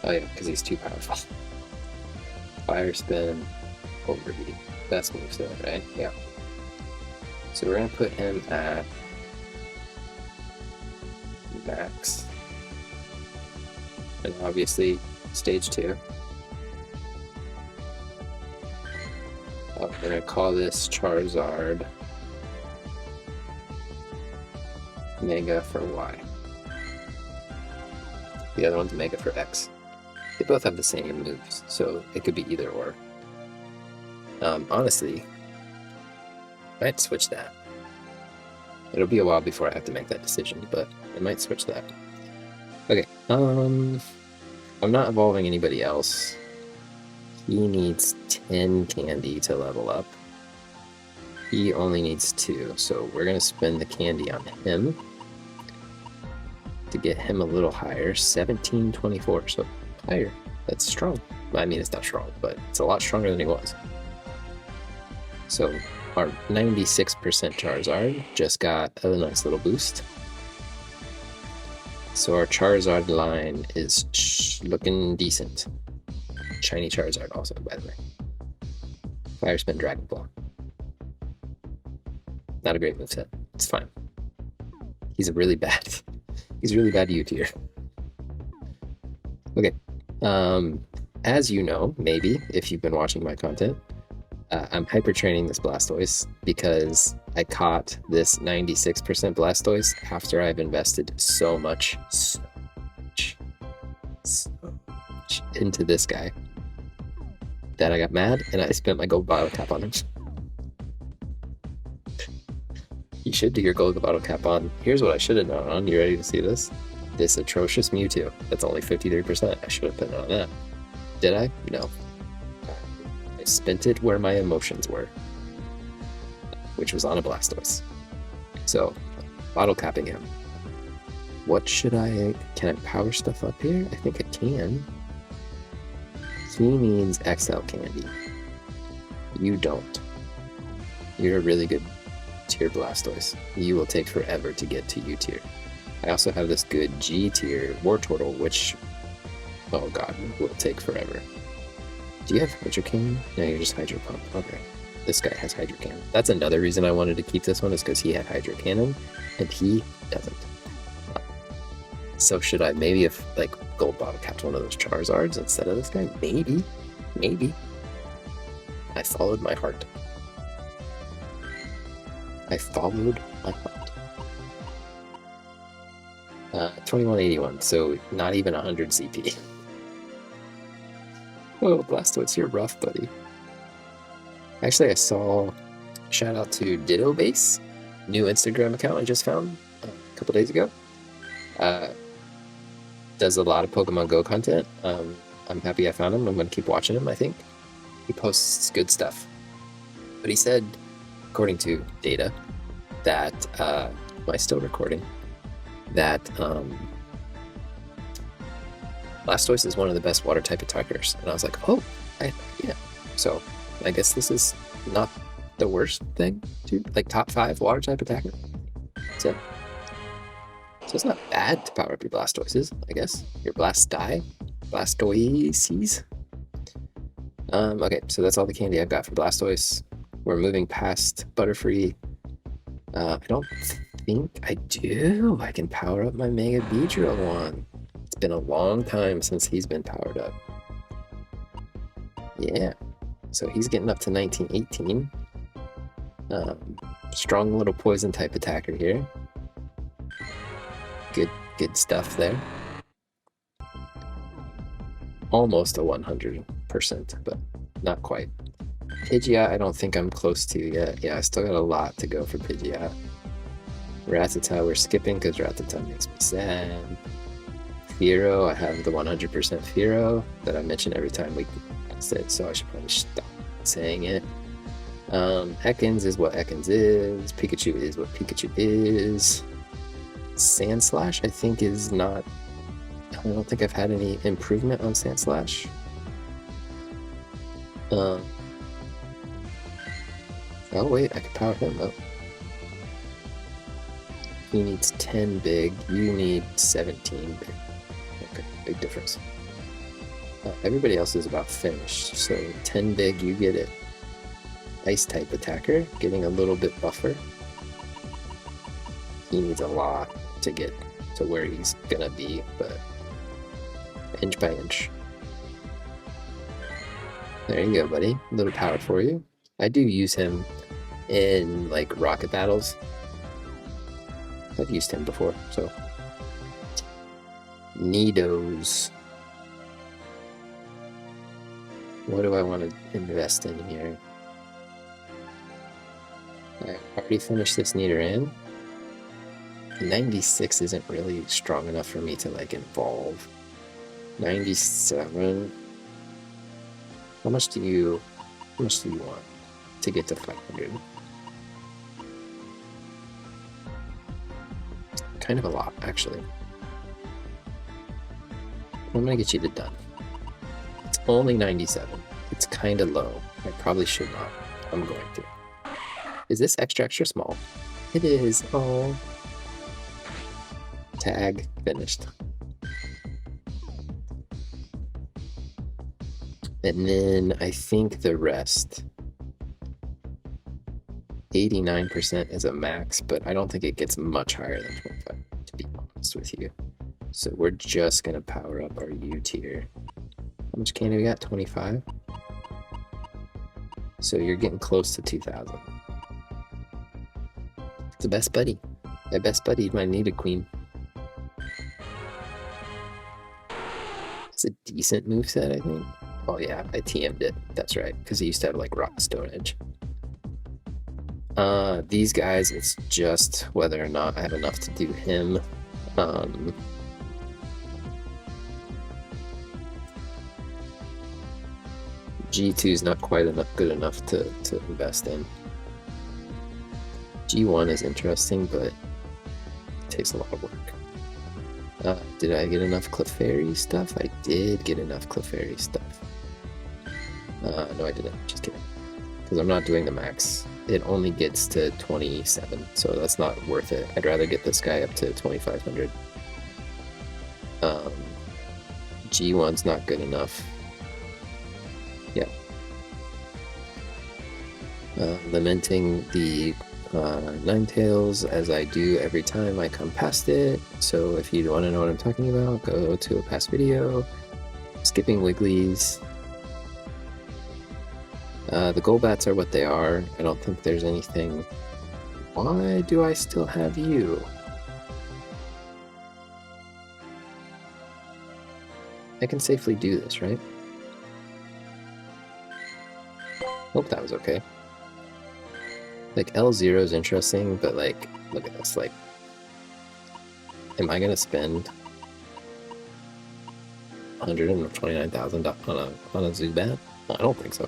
A: Oh yeah, because he's too powerful. Fire Spin, Overheat. Best move still, right? Yeah. So we're gonna put him at max. And obviously stage 2. We're gonna call this Charizard Mega for Y. The other one's Mega for X. They both have the same moves, so it could be either or. Honestly, I might switch that. It'll be a while before I have to make that decision, but I might switch that. Okay, I'm not evolving anybody else. He needs 10 candy to level up. He only needs 2, so we're gonna spend the candy on him to get him a little higher. 1724, so higher. That's strong. I mean, it's not strong, but it's a lot stronger than he was. So our 96% Charizard just got a nice little boost. So our Charizard line is looking decent. Shiny Charizard also, by the way. Fire Spin, Dragon Claw. Not a great moveset. It's fine. He's really bad U tier. Okay. As you know, maybe, if you've been watching my content, I'm hyper training this Blastoise because I caught this 96% Blastoise after I've invested so much into this guy that I got mad and I spent my gold bottle cap on him. You should do your gold bottle cap on. Here's what I should have done on. You ready to see this? This atrocious Mewtwo. That's only 53%. I should have put it on that. Did I? No. I spent it where my emotions were, which was on a Blastoise. So, bottle capping him. What should I... Can I power stuff up here? I think I can. He needs XL candy. You don't. You're a really good tier Blastoise. You will take forever to get to U tier. I also have this good G tier Wartortle, which, oh god, will take forever. Do you have Hydro Cannon? No, you're just Hydro Pump. Okay. This guy has Hydro Cannon. That's another reason I wanted to keep this one, is because he had Hydro Cannon, and he doesn't. So should I maybe have, like, gold bottle capped one of those Charizards instead of this guy? Maybe. Maybe. I followed my heart. I followed my heart. 2181, so not even 100 CP. Oh, Blastoise, you're rough, buddy. Actually, I saw, shout out to Dittobase, new Instagram account I just found a couple days ago. Does a lot of Pokemon Go content. I'm happy I found him. I'm going to keep watching him, I think. He posts good stuff. But he said, according to data, that, am I still recording? That Blastoise is one of the best water type attackers. And I was like, oh, yeah. So I guess this is not the worst thing to, like, top 5 water type attacker. So it's not bad to power up your Blastoises, I guess. Your Blastoises. Okay, so that's all the candy I've got for Blastoise. We're moving past Butterfree. I don't think I do. I can power up my Mega Beedrill one. It's been a long time since he's been powered up. Yeah, so he's getting up to 1918. Strong little poison type attacker here. Good stuff there. Almost a 100%, but not quite. Pidgeot, I don't think I'm close to yet. Yeah, I still got a lot to go for Pidgeot. Rattata, we're skipping because Rattata makes me sad. Fearow, I have the 100% Fearow that I mention every time we cast it, so I should probably stop saying it. Ekans is what Ekans is. Pikachu is what Pikachu is. Sandslash, I think, is not... I don't think I've had any improvement on Sandslash. Oh wait, I can power him up. He needs 10 big, you need 17 big. Okay, big difference. Everybody else is about finished, so 10 big, you get it. Ice type attacker, getting a little bit buffer. He needs a lot to get to where he's gonna be, but inch by inch. There you go, buddy. A little power for you. I do use him in, like, rocket battles. I've used him before, so. Nidos. What do I want to invest in here? I already finished this Nidoran. 96 isn't really strong enough for me to, like, evolve. 97. How much do you want to get to 500? Kind of a lot, actually. I'm gonna get you to done. It's only 97. It's kind of low. I probably should not. I'm going to. Is this extra small? It is. Oh. Tag finished. And then I think the rest. 89% is a max, but I don't think it gets much higher than 25, to be honest with you. So we're just gonna power up our U tier. How much candy we got? 25? So you're getting close to 2,000. It's the best buddy. My best buddy, my Nidoqueen. It's a decent moveset, I think. Oh yeah, I TM'd it. That's right, because he used to have, like, Rock Stone Edge. These guys, it's just whether or not I have enough to do him. G2 is not quite good enough to invest in. G1 is interesting, but it takes a lot of work. Did I get enough Clefairy stuff? I did get enough Clefairy stuff. No, I didn't. Just kidding. Because I'm not doing the max. It only gets to 27, so that's not worth it. I'd rather get this guy up to 2,500. G1's not good enough. Yeah. Lamenting the Ninetales as I do every time I come past it. So if you want to know what I'm talking about, go to a past video. Skipping Wigglies. The Golbats are what they are. I don't think there's anything. Why do I still have you? I can safely do this, right? Hope that was okay. Like, L0 is interesting, but, like, look at this, like, am I gonna spend 129,000 on a Zubat? I don't think so.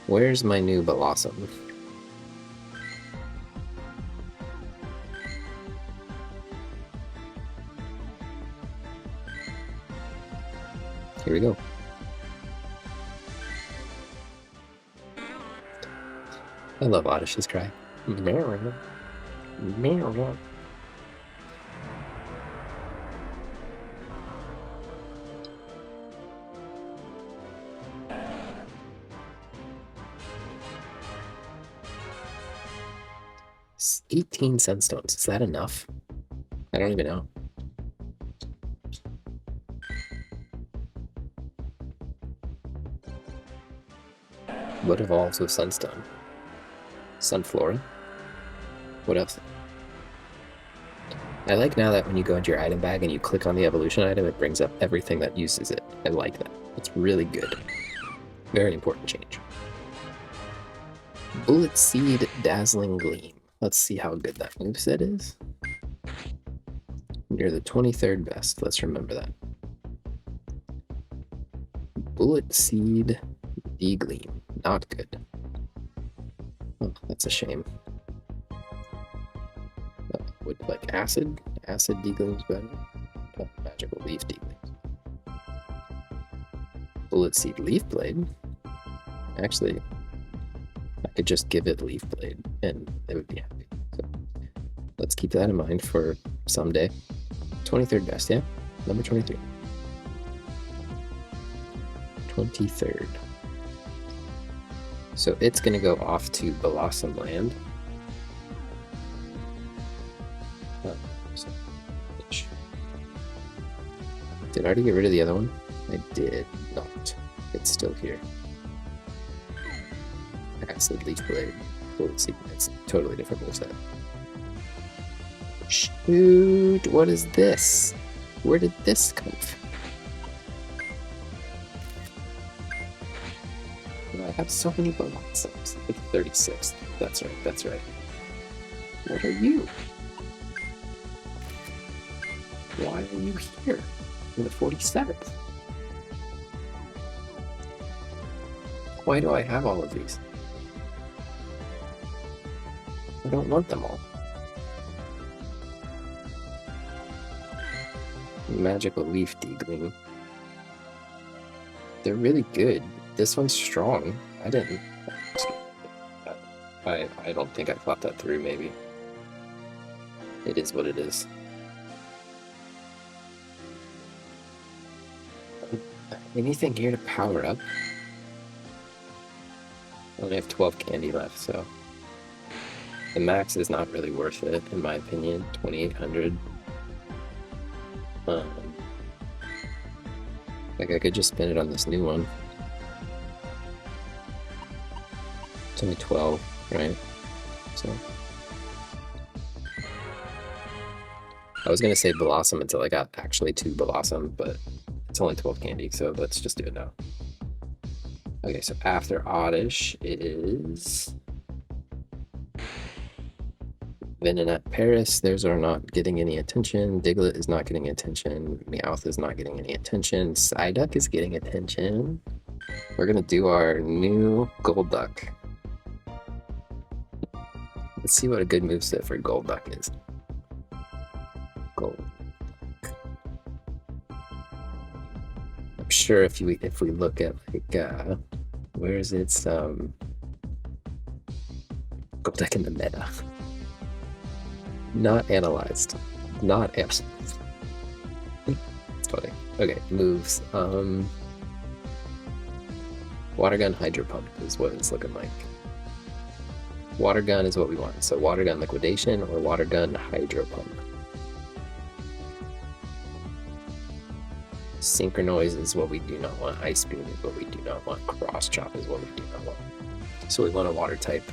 A: Where's my new Blossom? Here we go. I love Oddish's cry. It's 18 sunstones. Is that enough? I don't even know. What evolves with Sunstone? Sunflora? What else? I like now that when you go into your item bag and you click on the evolution item, it brings up everything that uses it. I like that. It's really good. Very important change. Bullet Seed, Dazzling Gleam. Let's see how good that moveset is. You're the 23rd best. Let's remember that. Bullet Seed, D-Gleam. Not good. Oh, that's a shame. Would like acid D-Gleam's better. Oh, magical leaf D-Gleams. Bullet Seed Leaf Blade. Actually, I could just give it Leaf Blade and it would be happy. So let's keep that in mind for someday. 23rd best, yeah? Number 23. 23rd. So it's gonna go off to Blossom Land. Did I already get rid of the other one? I did not. It's still here. Acid Leaf Blade. Bullet Seed. It's a totally different moveset. Shoot! What is this? Where did this come from? I have so many Blossoms. It's 36th. That's right, that's right. What are you? Why are you here? In the 47th. Why do I have all of these? I don't want them all. Magical Leaf D-Gleam. They're really good. This one's strong. I didn't. I don't think I thought that through, maybe. It is what it is. Anything here to power up? I only have 12 candy left, so the max is not really worth it, in my opinion. 2,800. Like I could just spend it on this new one. It's only 12, right? So I was gonna say Blossom until I got actually 2 Blossom, but it's only 12 candy, so let's just do it now. Okay, so after Oddish is Venonat Paris. Those are not getting any attention. Diglett is not getting attention. Meowth is not getting any attention. Psyduck is getting attention. We're gonna do our new Golduck. Let's see what a good moveset for Golduck is. Gold. I'm sure if we look at like where is its Golduck in the meta. Not analyzed. Not analyzed. It's funny. Okay, moves. Water Gun Hydro Pump is what it's looking like. Water Gun is what we want. So Water Gun Liquidation or Water Gun Hydro Pump. Synchronoise is what we do not want. Ice Beam is what we do not want. Cross Chop is what we do not want. So we want a water type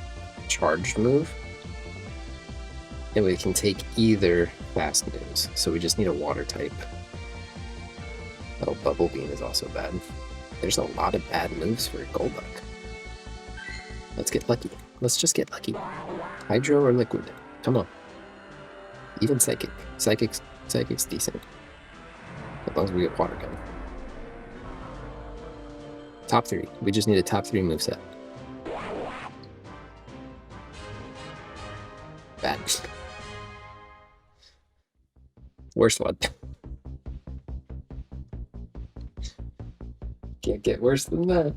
A: charged move. And we can take either fast moves. So we just need a water type. Oh, Bubble Beam is also bad. There's a lot of bad moves for Golduck. Let's get lucky. Let's just get lucky. Hydro or Liquid? Come on. Even Psychic. Psychic's decent. As long as we get Water Gun. Top 3. We just need a top 3 moveset. Bad. Worst one. Can't get worse than that.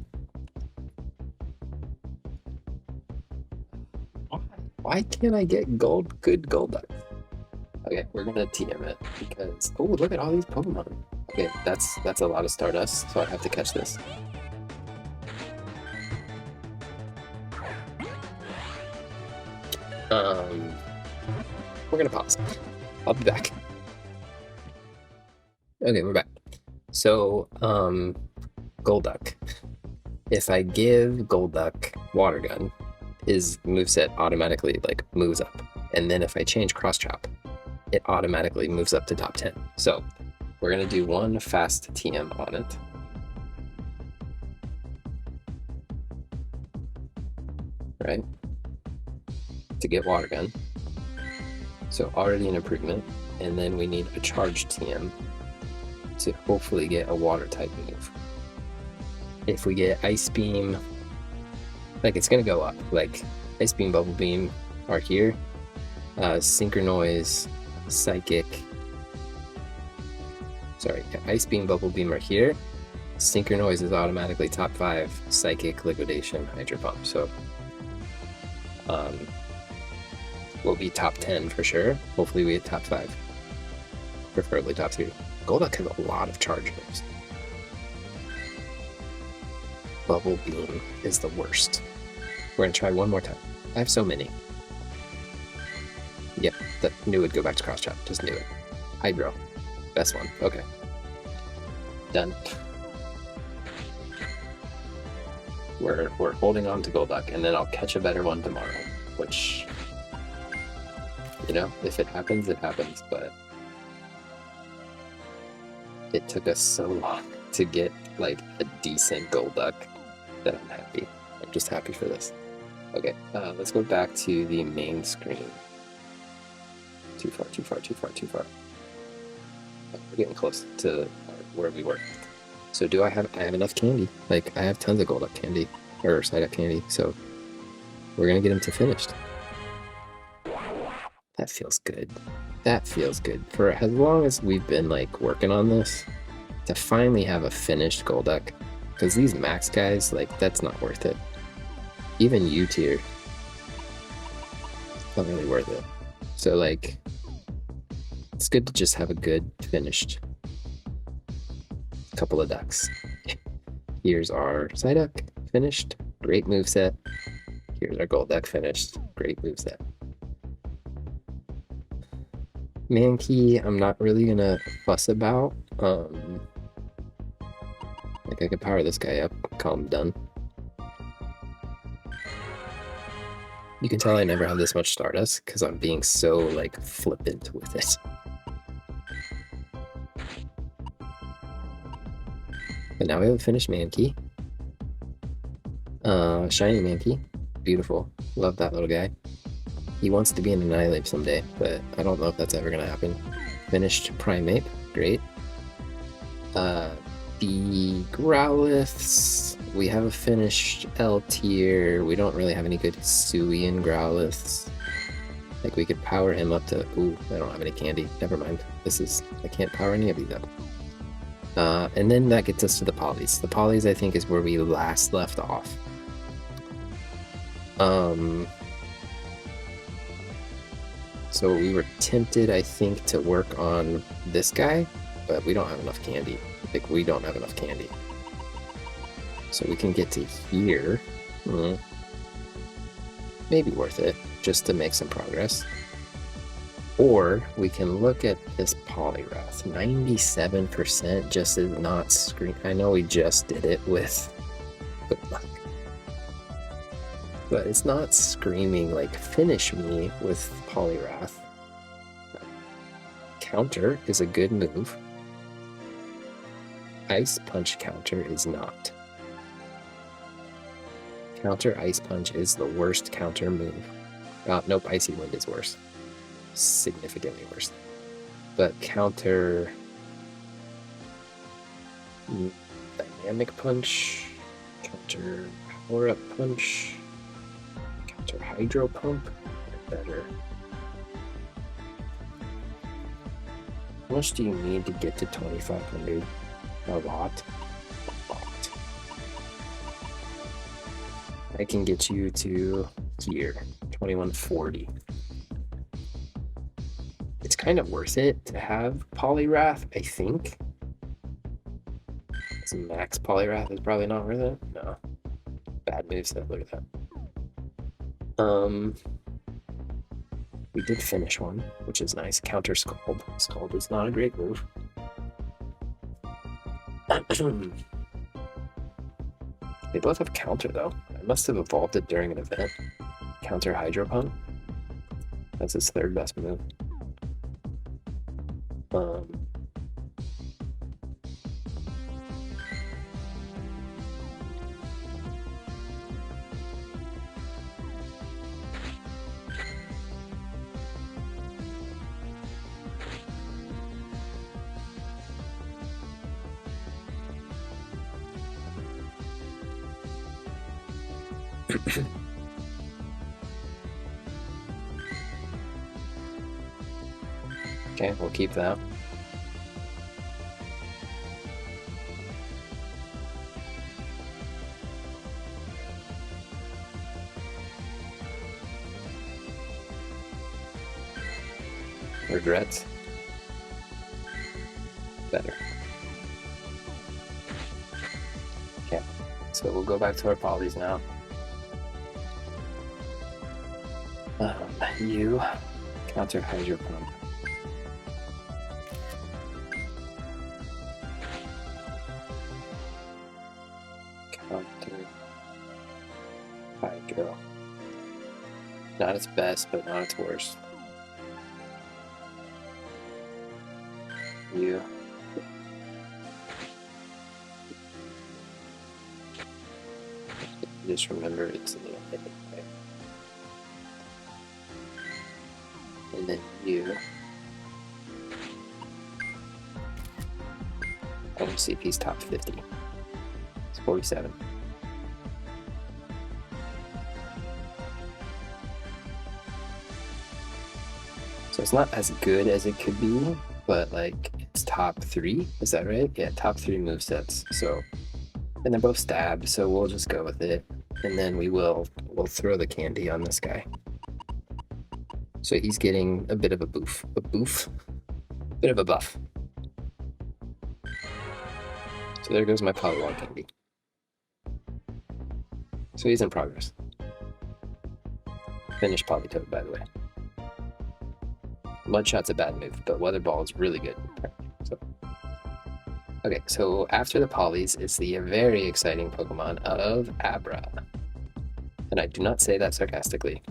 A: Why can't I get good gold ducks? Okay, we're gonna TM it because oh, look at all these Pokemon. Okay, that's a lot of Stardust, so I have to catch this. We're gonna pause. I'll be back. Okay, we're back. So, Golduck. If I give Golduck Water Gun, his moveset automatically like moves up. And then if I change Cross Chop, it automatically moves up to top 10. So we're gonna do one fast TM on it. Right? To get Water Gun. So already an improvement. And then we need a charge TM to hopefully get a water type move. If we get Ice Beam, like it's gonna go up. Like Ice Beam, Bubble Beam are here. Synchronoise, Psychic. Sorry, Ice Beam, Bubble Beam are here. Synchronoise is automatically top 5. Psychic, Liquidation, Hydro Pump. So we'll be top 10 for sure. Hopefully we get top 5. Preferably top 3. Golduck has a lot of charge moves. Bubble Beam is the worst. We're gonna try one more time. I have so many. Yep, that knew it'd go back to Cross Chop. Just knew it. Hydro. Best one. Okay. Done. We're holding on to Golduck, and then I'll catch a better one tomorrow. Which, you know, if it happens, it happens, but it took us so long to get like a decent Golduck that I'm happy. I'm just happy for this. Okay, let's go back to the main screen. Too far. We're getting close to where we were. So I have enough candy. Like I have tons of Golduck candy or Psyduck candy. So we're gonna get him to finished. That feels good. That feels good. For as long as we've been like working on this, to finally have a finished Golduck, because these max guys, like that's not worth it. Even U tier, not really worth it. So like, it's good to just have a good finished couple of ducks. Here's our Psyduck finished, great moveset. Here's our Golduck finished, great moveset. Mankey, I'm not really gonna fuss about. Like I could power this guy up, call him done. You can tell I never have this much Stardust because I'm being so like flippant with it. But now we have a finished Mankey. Shiny Mankey. Beautiful. Love that little guy. He wants to be an Annihilate someday, but I don't know if that's ever gonna happen. Finished Primeape. Great. The Growliths. We have a finished L tier. We don't really have any good Suian Growliths. Like we could power him up to... Ooh, I don't have any candy. Never mind. I can't power any of these up. And then that gets us to the Polys. The Polys, I think, is where we last left off. So we were tempted, I think, to work on this guy, but we don't have enough candy. Like, we don't have enough candy. So we can get to here. Maybe worth it, just to make some progress. Or we can look at this Poliwrath. 97% just is not screen. I know we just did it with good luck. But it's not screaming like finish me with Poliwrath. Counter is a good move. Ice Punch counter is not. Counter Ice Punch is the worst counter move. Nope, Icy Wind is worse. Significantly worse. But counter Dynamic Punch, counter Power Up Punch, counter Hydro Pump are better. How much do you need to get to 2,500? A lot. I can get you to here, 2140. It's kind of worth it to have Poliwrath, I think. Some max Poliwrath is probably not worth it. No. Bad moveset, look at that. We did finish one, which is nice. Counter Scald. Scald is not a great move. They both have counter though. I must have evolved it during an event. Counter Hydro Pump. That's his third best move. Okay, we'll keep that. Regrets. Better. Okay, so we'll go back to our polys now. You counter Hydro Pump. Counter Hydro. Not its best, but not its worst. You. Just remember it's a little bit. And then you. I want to see if he's top 50. It's 47. So it's not as good as it could be, but like it's top 3. Is that right? Yeah, top 3 movesets. So, and they're both stab, so we'll just go with it. And then we'll throw the candy on this guy. So he's getting a bit of a boof. Bit of a buff. So there goes my Poliwag candy. So he's in progress. Finished Politoed, by the way. Mudshot's a bad move, but Weather Ball is really good. So, okay, so after the Polys is the very exciting Pokemon of Abra. And I do not say that sarcastically.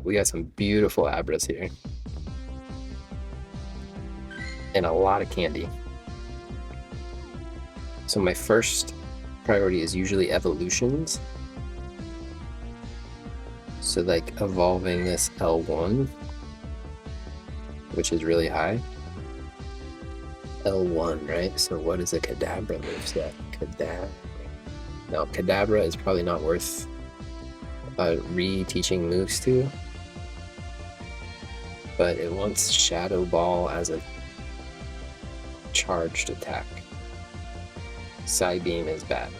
A: We got some beautiful Abras here. And a lot of candy. So my first priority is usually evolutions. So like evolving this L1, which is really high. L1, right? So what is a Kadabra moveset? Kadabra. Now, Kadabra is probably not worth re-teaching moves to, but it wants Shadow Ball as a charged attack. Psybeam is bad.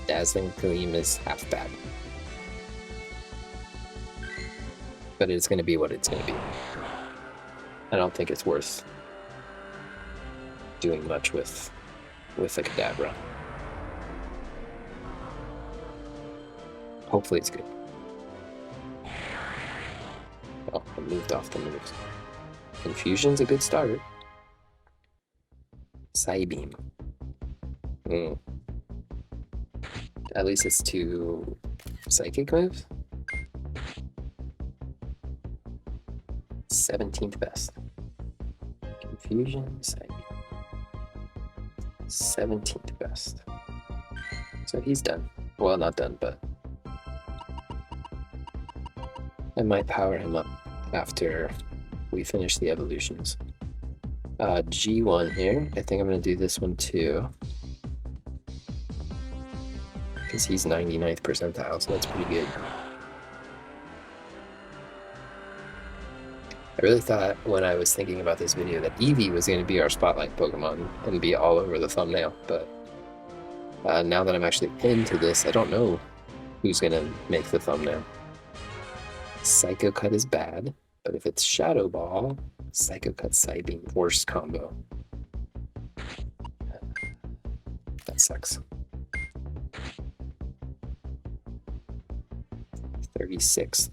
A: Dazzling Gleam is half bad. But it's going to be what it's going to be. I don't think it's worth doing much with a Kadabra. Hopefully it's good. Oh, I moved off the moves. Confusion's a good start. Psybeam. At least it's 2 psychic moves. 17th best. Confusion, Psybeam. 17th best. So he's done. Well, not done, but I might power him up after we finish the evolutions. G1 here. I think I'm going to do this one too. Because he's 99th percentile, so that's pretty good. I really thought when I was thinking about this video that Eevee was going to be our spotlight Pokemon and be all over the thumbnail, but now that I'm actually into this, I don't know who's going to make the thumbnail. Psycho Cut is bad, but if it's Shadow Ball, Psycho Cut Psybeam, worst combo. That sucks. 36th.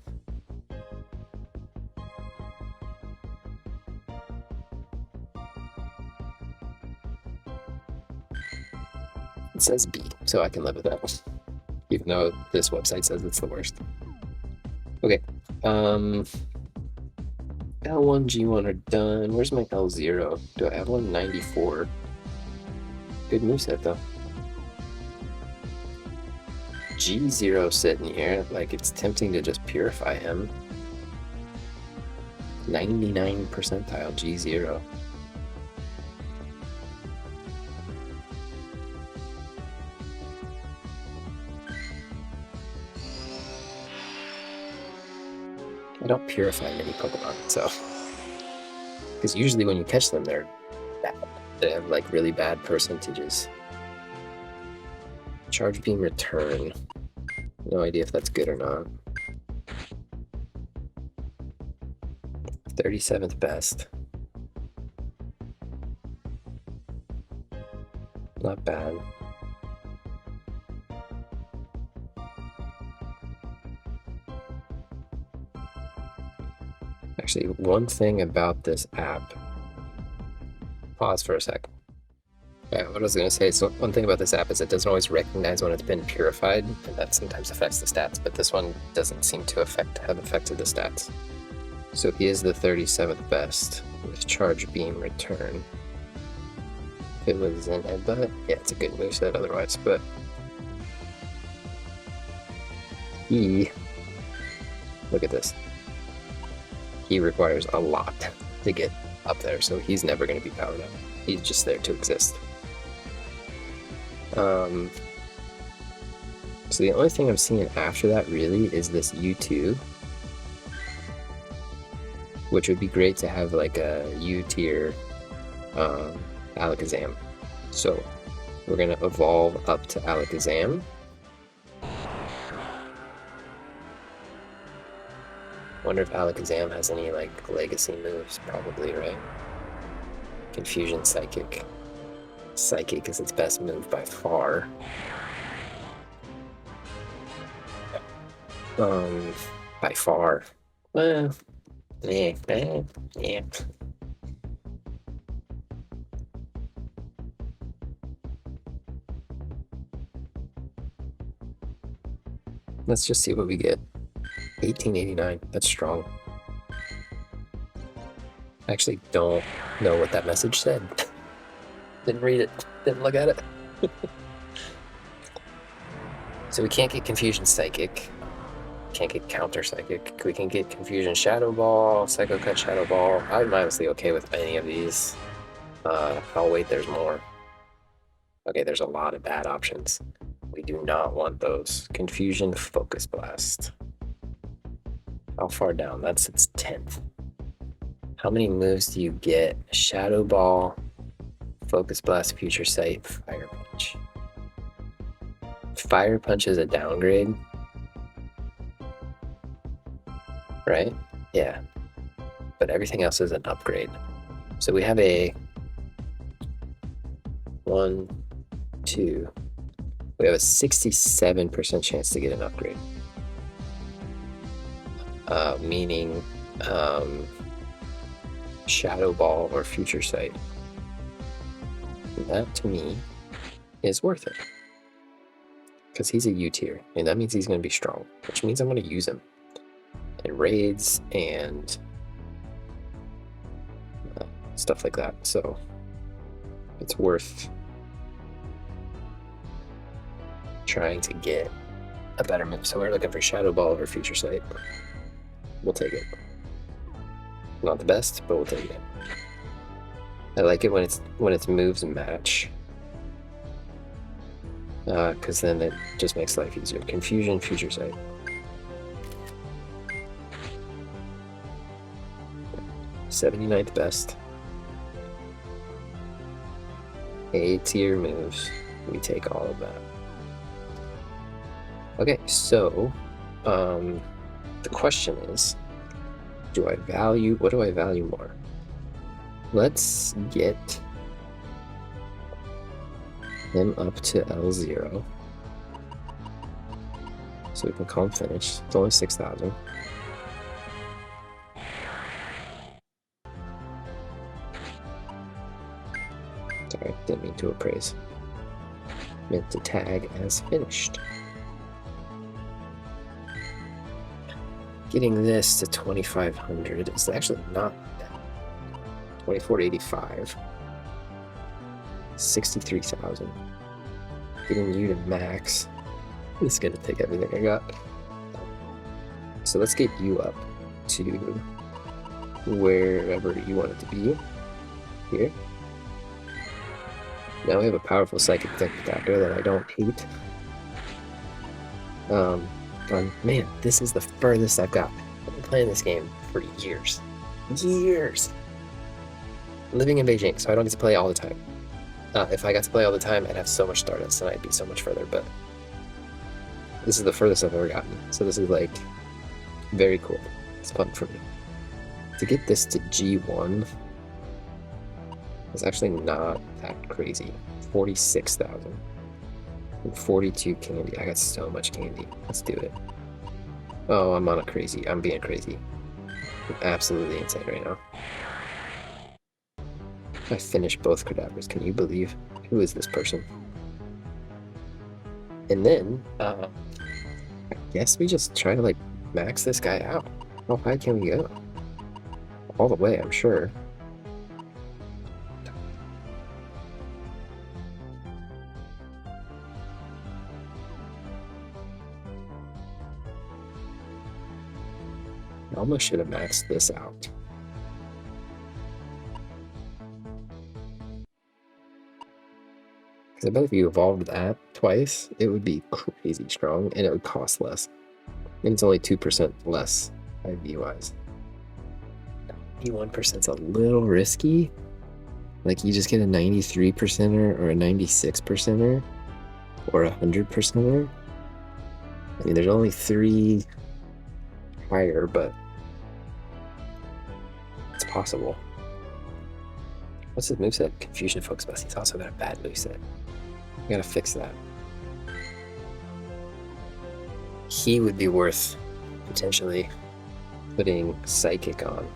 A: It says B, so I can live with that, even though this website says it's the worst. Okay, L1, G1 are done. Where's my L0? Do I have one? 94. Good moveset, though. G0 sitting here, like it's tempting to just purify him. 99 percentile G0. I don't purify many Pokemon, so... Because usually when you catch them, they're bad. They have, like, really bad percentages. Charge Beam Return. No idea if that's good or not. 37th best. Not bad. Actually, one thing about this app, pause for a sec. Yeah, what I was going to say, so one thing about this app is it doesn't always recognize when it's been purified, and that sometimes affects the stats, but this one doesn't seem to have affected the stats. So he is the 37th best with Charge Beam Return. If it was in Headbutt, yeah, it's a good moveset otherwise, but he, look at this. He requires a lot to get up there, so he's never going to be powered up. He's just there to exist. So the only thing I'm seeing after that really is this U2, which would be great to have like a U tier Alakazam. So we're going to evolve up to Alakazam. Wonder if Alakazam has any like legacy moves, probably, right? Confusion Psychic. Psychic is its best move by far. By far. Well, yeah. Let's just see what we get. 1889, that's strong. I actually don't know what that message said. Didn't read it, didn't look at it. So we can't get Confusion Psychic. Can't get Counter Psychic. We can get Confusion Shadow Ball, Psycho Cut Shadow Ball. I'm honestly okay with any of these. Oh wait, there's more. Okay, there's a lot of bad options. We do not want those. Confusion Focus Blast. How far down? That's its 10th. How many moves do you get? Shadow Ball, Focus Blast, Future Sight, Fire Punch. Fire Punch is a downgrade, right? Yeah. But everything else is an upgrade. So we have a 1, 2. We have a 67% chance to get an upgrade. Meaning Shadow Ball or Future Sight. And that to me is worth it. Because he's a U tier, and that means he's going to be strong, which means I'm going to use him in raids and stuff like that. So it's worth trying to get a better move. So we're looking for Shadow Ball over Future Sight. We'll take it. Not the best, but we'll take it. I like it when its moves match, because then it just makes life easier. Confusion, Future Sight. 79th best. A tier moves. We take all of that. Okay, so the question is, what do I value more? Let's get him up to L0. So we can call him finished. It's only 6,000. Sorry, didn't mean to appraise. Meant to tag as finished. Getting this to 2,500 is actually not bad. 2,485. 63,000. Getting you to max. This is gonna take everything I got. So let's get you up to wherever you want it to be. Here. Now we have a powerful psychic spectacular that I don't hate. Man, this is the furthest I've got. I've been playing this game for years. Years! Living in Beijing, so I don't get to play all the time. If I got to play all the time, I'd have so much Stardust and I'd be so much further, but this is the furthest I've ever gotten. So this is like very cool. It's fun for me. To get this to G1 is actually not that crazy. 46,000 and 42 candy. I got so much candy. Let's do it. Oh, I'm being crazy. I'm absolutely insane right now. I finished both cadavers. Can you believe? Who is this person? And then, I guess we just try to like max this guy out. How high can we go? All the way, I'm sure. I almost should have maxed this out. Because I bet if you evolved that twice, it would be crazy strong and it would cost less. And it's only 2% less IV-wise. 91%'s a little risky. Like you just get a 93%er or a 96%er or a 100%er. I mean, there's only 3 higher, but it's possible. What's his moveset? Confusion Focus Bust. He's also got a bad moveset. We gotta fix that. He would be worth potentially putting Psychic on.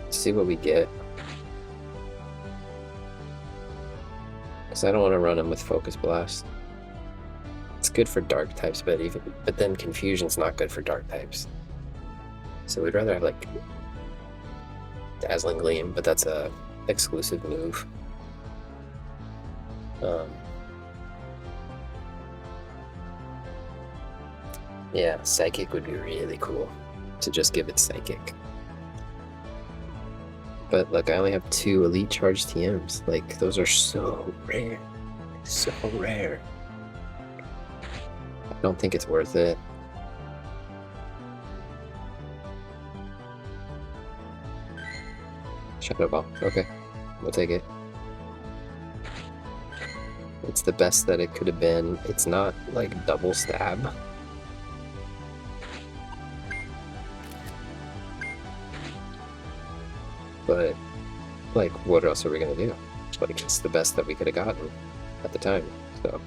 A: See what we get. Because I don't want to run him with Focus Blast. It's good for dark types, but then Confusion's not good for dark types. So we'd rather have like Dazzling Gleam, but that's a exclusive move. Yeah, Psychic would be really cool to just give it Psychic. But look, I only have 2 Elite Charge TMs. Like, those are so rare. So rare. I don't think it's worth it. Shadow Ball. Okay, we'll take it. It's the best that it could have been. It's not like double stab. But like, what else are we gonna do? Like, it's the best that we could have gotten at the time. So,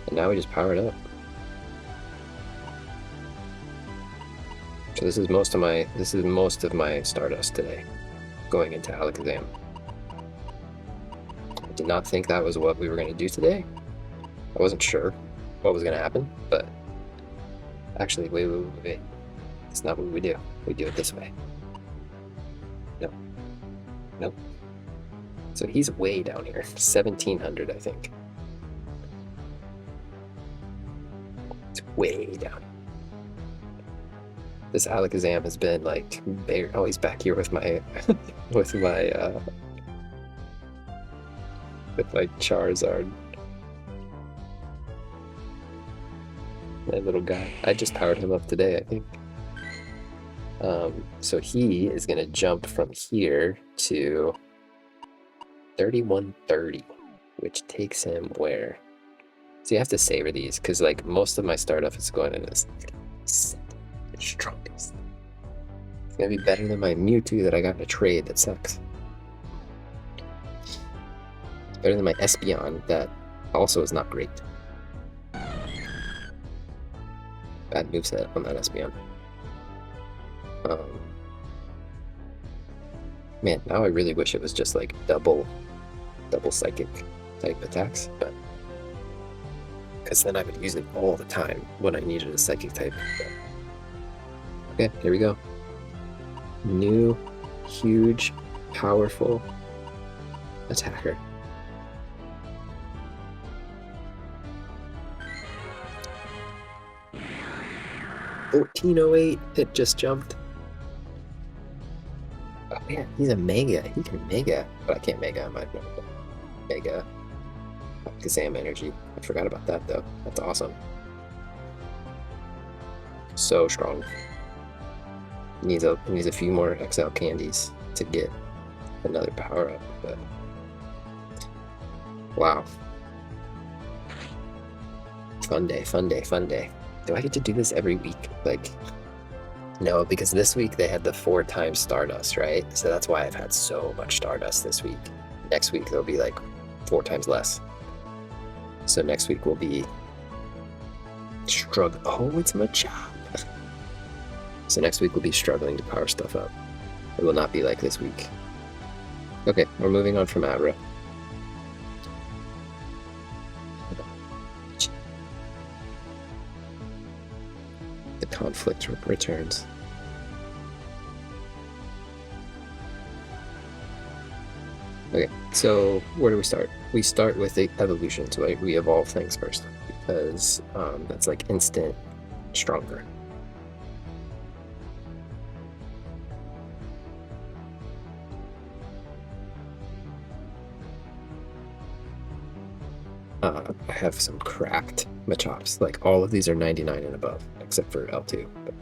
A: and now we just power it up. So this is most of my Stardust today, going into Alakazam. I did not think that was what we were going to do today. I wasn't sure what was going to happen, but actually, wait. It's not what we do. We do it this way. Nope. So he's way down here, 1,700, I think. It's way down. This Alakazam has been like, oh, he's back here with my, with my Charizard. my little guy. I just powered him up today, I think. So he is gonna jump from here to 3130, which takes him where? So you have to savor these, because like most of my startup is going in this the strongest. It's gonna be better than my Mewtwo that I got in a trade that sucks. Better than my Espeon that also is not great. Bad moveset on that Espeon. Man, now I really wish it was just like double psychic type attacks, but because then I would use it all the time when I needed a psychic type. But... okay, here we go. New, huge, powerful attacker. $14.08, it just jumped. Oh man, he's a Mega. He can Mega, but I can't Mega. I might Mega. Kazam energy. I forgot about that though. That's awesome. So strong. Needs a few more XL candies to get another power up, but wow. Fun day, fun day, fun day. Do I get to do this every week? Like, no, because this week they had the 4 times Stardust, right? So that's why I've had so much Stardust this week. Next week there'll be like 4 times less. So next week will be struggle. Oh, it's Machop. So next week we'll be struggling to power stuff up. It will not be like this week. Okay, we're moving on from Abra. The conflict returns. Okay, so where do we start? We start with the evolutions, right? We evolve things first because that's like instant stronger. I have some cracked Machops. Like all of these are 99 and above, except for L2. But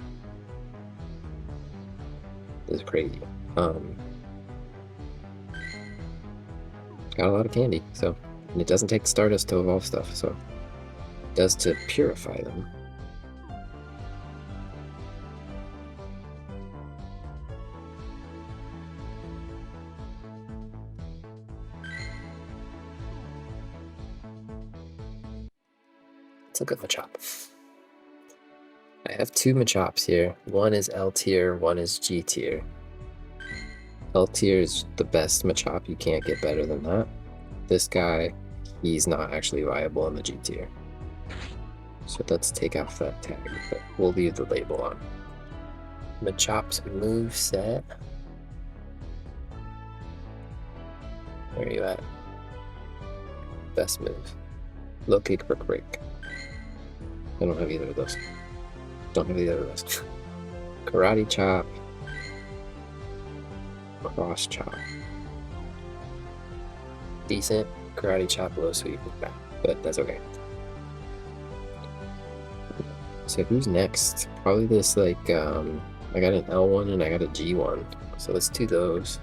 A: this is crazy. Got a lot of candy, so and it doesn't take Stardust to evolve stuff, so it does to purify them. Let's look at Machop. I have 2 Machops here. One is L tier, one is G tier. L tier is the best Machop. You can't get better than that. This guy, he's not actually viable in the G tier. So let's take off that tag, but we'll leave the label on. Machop's move set. Where are you at? Best move. Low kick, brick break. I don't have either of those. Don't have either of those. Karate chop. Cross chop. Decent. Karate chop, low sweep, but that's okay. So who's next? Probably this like I got an L1 and I got a G1. So let's do those.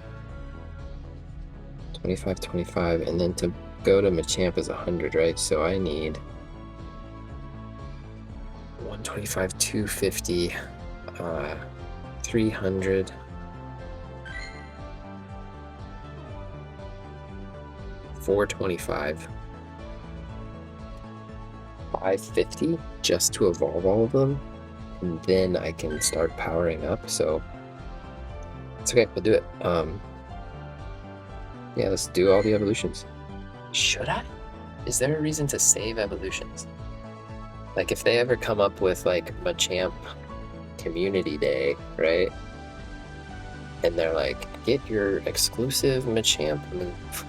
A: 25, 25, and then to go to Machamp is 100, right? So I need 125, 250, 300. 425, 550 just to evolve all of them, and then I can start powering up. So it's okay, we'll do it. Yeah, let's do all the evolutions. Should I? Is there a reason to save evolutions? Like if they ever come up with like Machamp Community Day, right? And they're like, get your exclusive Machamp move.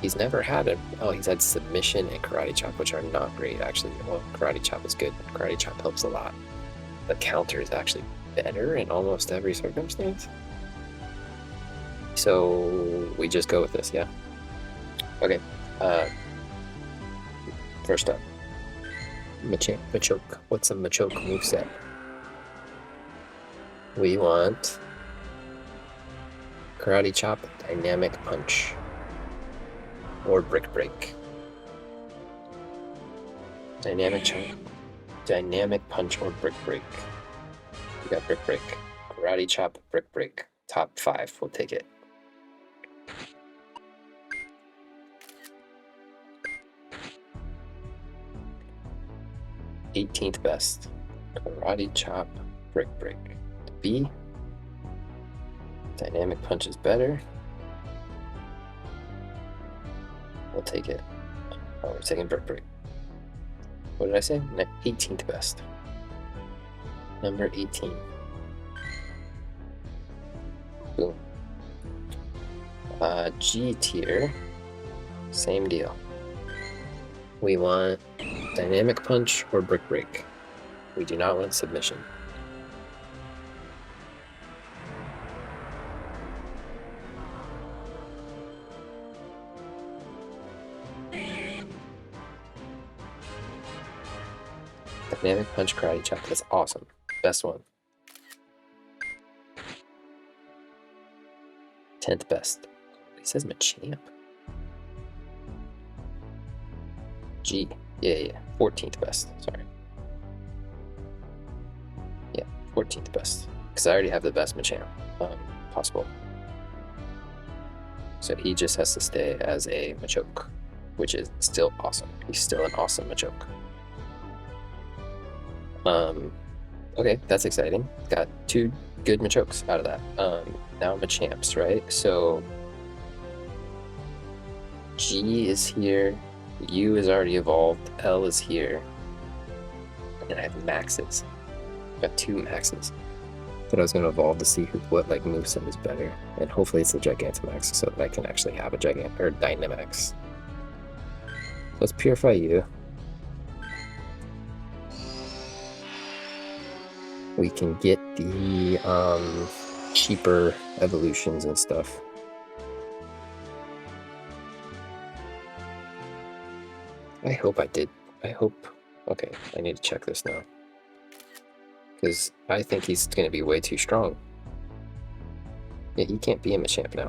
A: He's never had it. Oh, he's had Submission and Karate Chop, which are not great, actually. Well, Karate Chop is good. Karate Chop helps a lot. The counter is actually better in almost every circumstance. So we just go with this, yeah? Okay. First up. Machoke. What's a Machoke moveset? We want Karate Chop, Dynamic Punch, or Brick Break. Dynamic Punch, or Brick Break. We got Brick Break. Karate Chop, Brick Break. Top 5. We'll take it. '18th best. Karate Chop, Brick Break. B. Dynamic Punch is better. We'll take it. Oh, we're taking Brick Break. What did I say? 18th best. Number 18. Boom. G tier. Same deal. We want Dynamic Punch or Brick Break. We do not want Submission. Dynamic Punch, Karate Chop. That's awesome. Best one. 10th best. He says Machamp. G. Yeah. 14th best. Sorry. Yeah, 14th best. Because I already have the best Machamp possible. So he just has to stay as a Machoke, which is still awesome. He's still an awesome Machoke. Okay, that's exciting. Got 2 good Machokes out of that. Now Machamps, right? So G is here, U is already evolved, L is here, and then I have maxes. Got 2 maxes. Thought I was going to evolve to see what like moveset is better, and hopefully it's a Gigantamax so that I can actually have a Dynamax. Let's Purify you. We can get the cheaper evolutions and stuff. I hope I did. Okay, I need to check this now. Because I think he's going to be way too strong. Yeah, he can't be a Machamp now.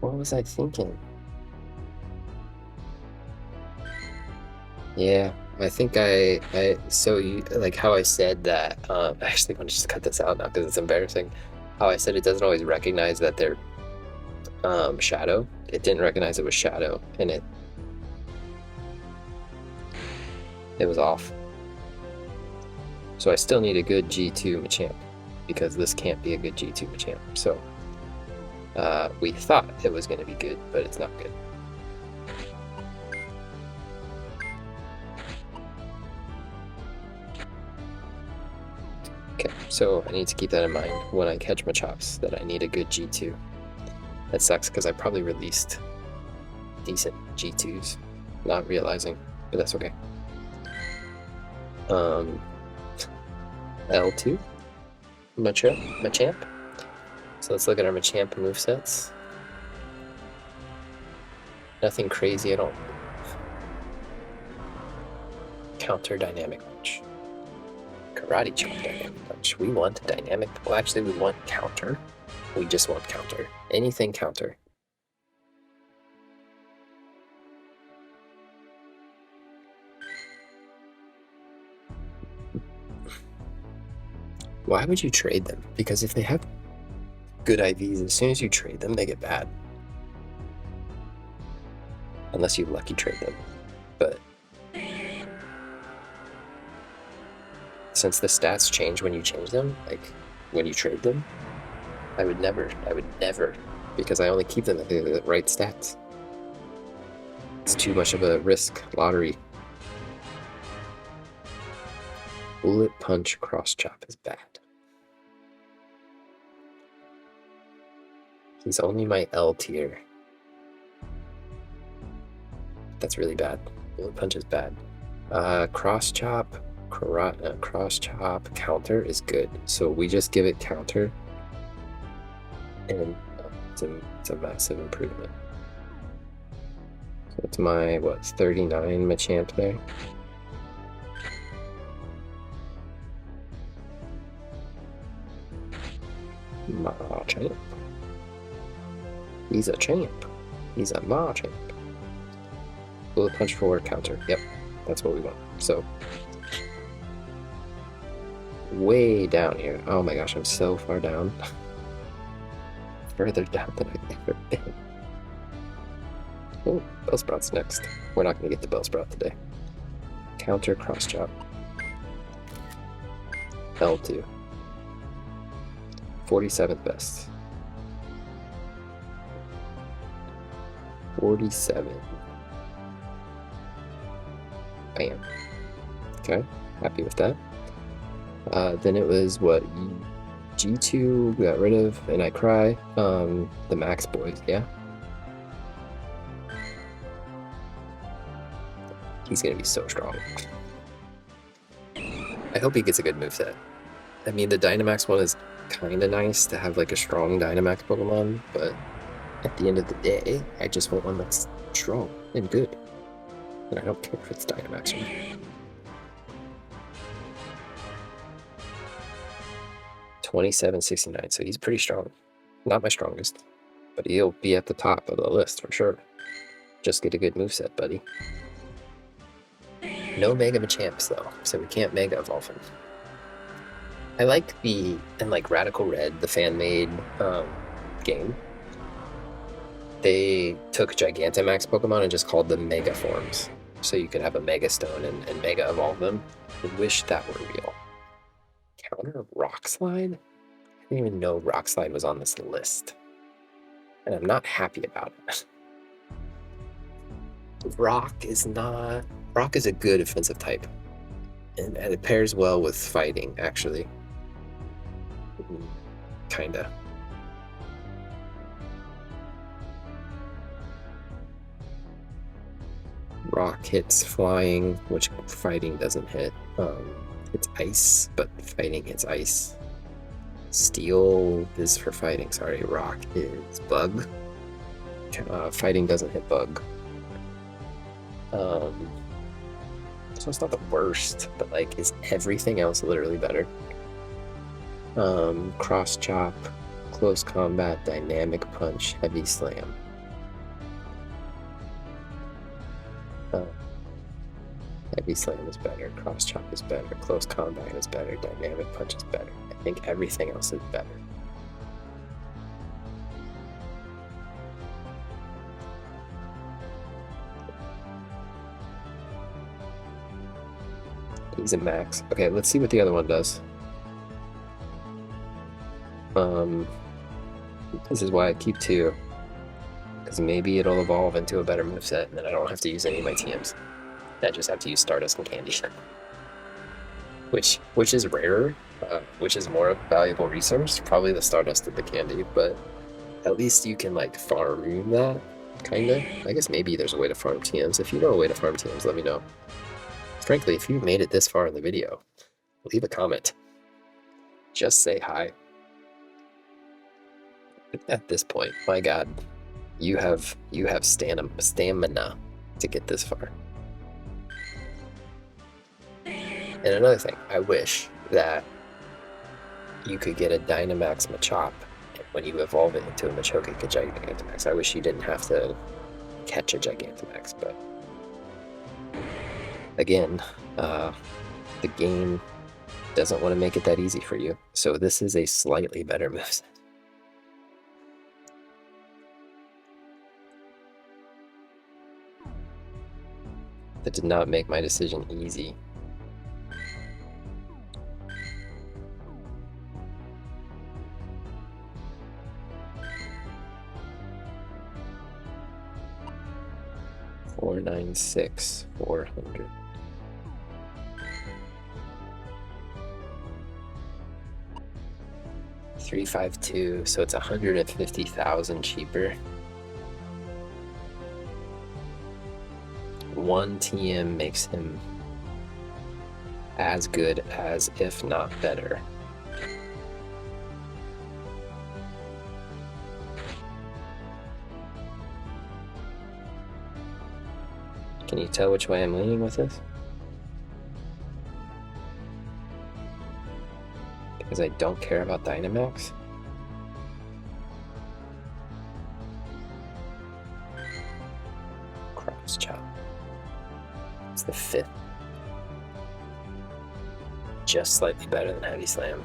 A: What was I thinking? Yeah, I think so you, like how I said that, I actually want to just cut this out now because it's embarrassing. How I said it doesn't always recognize that they're Shadow. It didn't recognize it was Shadow, and it was off. So I still need a good G2 Machamp, because this can't be a good G2 Machamp. So we thought it was going to be good, but it's not good. Okay, so I need to keep that in mind when I catch Machops, that I need a good G2. That sucks because I probably released decent G2s, not realizing, but that's okay. L2, Machamp. So let's look at our Machamp movesets. Nothing crazy at all. Counter Dynamic Punch. Karate Chop Dynamic Punch. We want Dynamic. Well, actually, we want Counter. We just want Counter. Anything Counter. Why would you trade them? Because if they have good IVs, as soon as you trade them, they get bad. Unless you lucky trade them. But since the stats change when you change them, like when you trade them, I would never, because I only keep them at the right stats. It's too much of a risk lottery. Bullet Punch Cross Chop is bad. He's only my L tier. That's really bad. Bullet Punch is bad. Cross Chop, Cross Chop Counter is good. So we just give it Counter, and it's a massive improvement. So it's my, what, 39 Machamp there? Machamp. He's a champ. He's a Machamp. Bullet Punch forward counter. Yep, that's what we want. So, way down here. Oh my gosh, I'm so far down. Further down than I've ever been. Oh, Bellsprout's next. We're not going to get the Bellsprout today. Counter cross chop. L2. 47th best. 47. Bam. Okay, happy with that. Then it was what, G2 we got rid of, and I cry. The Max boys, yeah. He's gonna be so strong. I hope he gets a good moveset. I mean, the Dynamax one is kind of nice to have like a strong Dynamax Pokemon, but at the end of the day, I just want one that's strong and good. And I don't care if it's Dynamax or not. 2769, so he's pretty strong. Not my strongest, but he'll be at the top of the list for sure. Just get a good moveset, buddy. No Mega Machamps though, so we can't Mega Evolve him. I like in like Radical Red, the fan-made game, they took Gigantamax Pokemon and just called them Mega forms. So you could have a Mega Stone and Mega Evolve them. I wish that were real. Counter Rock Slide? I didn't even know Rock Slide was on this list. And I'm not happy about it. Rock is a good offensive type. And it pairs well with fighting, actually. Kinda. Rock hits flying, which fighting doesn't hit. It's ice, but fighting hits ice. Steel is for fighting, sorry. Rock is bug. Fighting doesn't hit bug. So it's not the worst, but like, is everything else literally better? Cross chop, close combat, dynamic punch, heavy slam. Heavy slam is better, cross chop is better, close combat is better, dynamic punch is better. I think everything else is better. He's a max. Okay, let's see what the other one does. This is why I keep 2. Because maybe it'll evolve into a better moveset, and then I don't have to use any of my TMs. I just have to use Stardust and Candy. which is rarer, which is more valuable resource. Probably the Stardust and the Candy, but at least you can like farm that, kinda. I guess maybe there's a way to farm TMs. If you know a way to farm TMs, let me know. Frankly, if you've made it this far in the video, leave a comment. Just say hi. At this point, my god, you have stamina to get this far. And another thing, I wish that you could get a Dynamax Machop, and when you evolve it into a Machoke, get Gigantamax. I wish you didn't have to catch a Gigantamax, but again, the game doesn't want to make it that easy for you. So this is a slightly better moveset. That did not make my decision easy. $496, 400. $352, so it's 150,000 cheaper. One TM makes him as good as, if not better. Can you tell which way I'm leaning with this? Because I don't care about Dynamax? Cross Chop. It's the 5th. Just slightly better than Heavy Slam.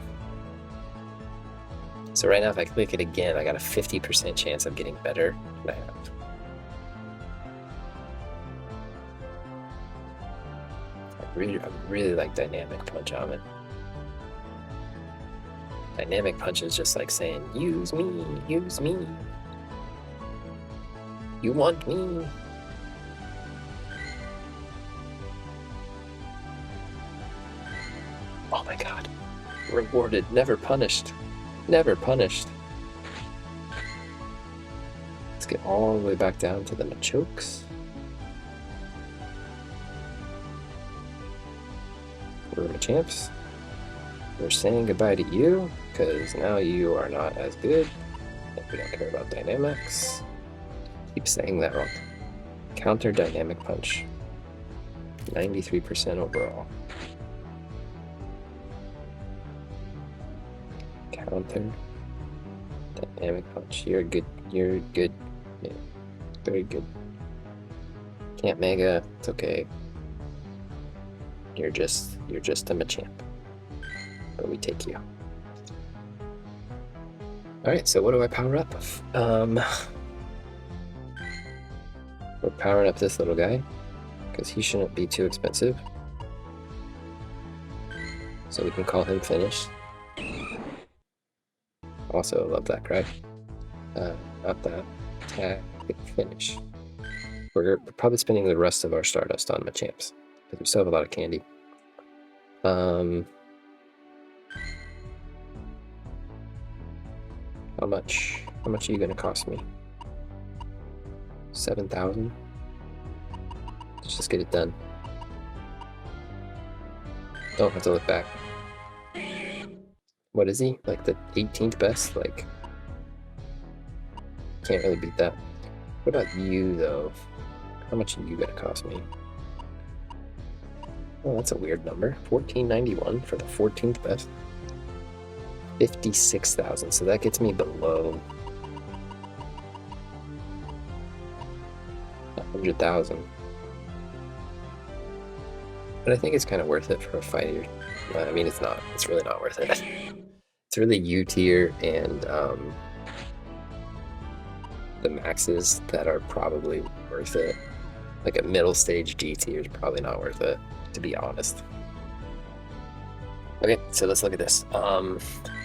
A: So right now if I click it again, I got a 50% chance of getting better than I have. I really like Dynamic Punch on it. Dynamic Punch is just like saying, use me, use me. You want me. Oh my god. Rewarded, never punished. Never punished. Let's get all the way back down to the Machokes. For Machamps. We're saying goodbye to you, because now you are not as good. We don't care about Dynamics. Keep saying that wrong. Counter Dynamic Punch. 93% overall. Counter Dynamic Punch. You're good. You're good. Yeah. Very good. Can't Mega. It's okay. You're just a Machamp. But we take you. Alright, so what do I power up? We're powering up this little guy, because he shouldn't be too expensive. So we can call him finished. Also, love that cry. Not that. Attack, finish. We're probably spending the rest of our Stardust on Machamps, because we still have a lot of candy. How much are you gonna cost me? 7,000? Let's just get it done. Don't have to look back. What is he? Like the 18th best? Like, can't really beat that. What about you though? How much are you gonna cost me? Oh, that's a weird number. 1491 for the 14th best. 56,000, so that gets me below 100,000. But I think it's kind of worth it for a fighter. I mean, it's not. It's really not worth it. It's really U tier and the maxes that are probably worth it. Like a middle stage G tier is probably not worth it, to be honest. Okay, so let's look at this.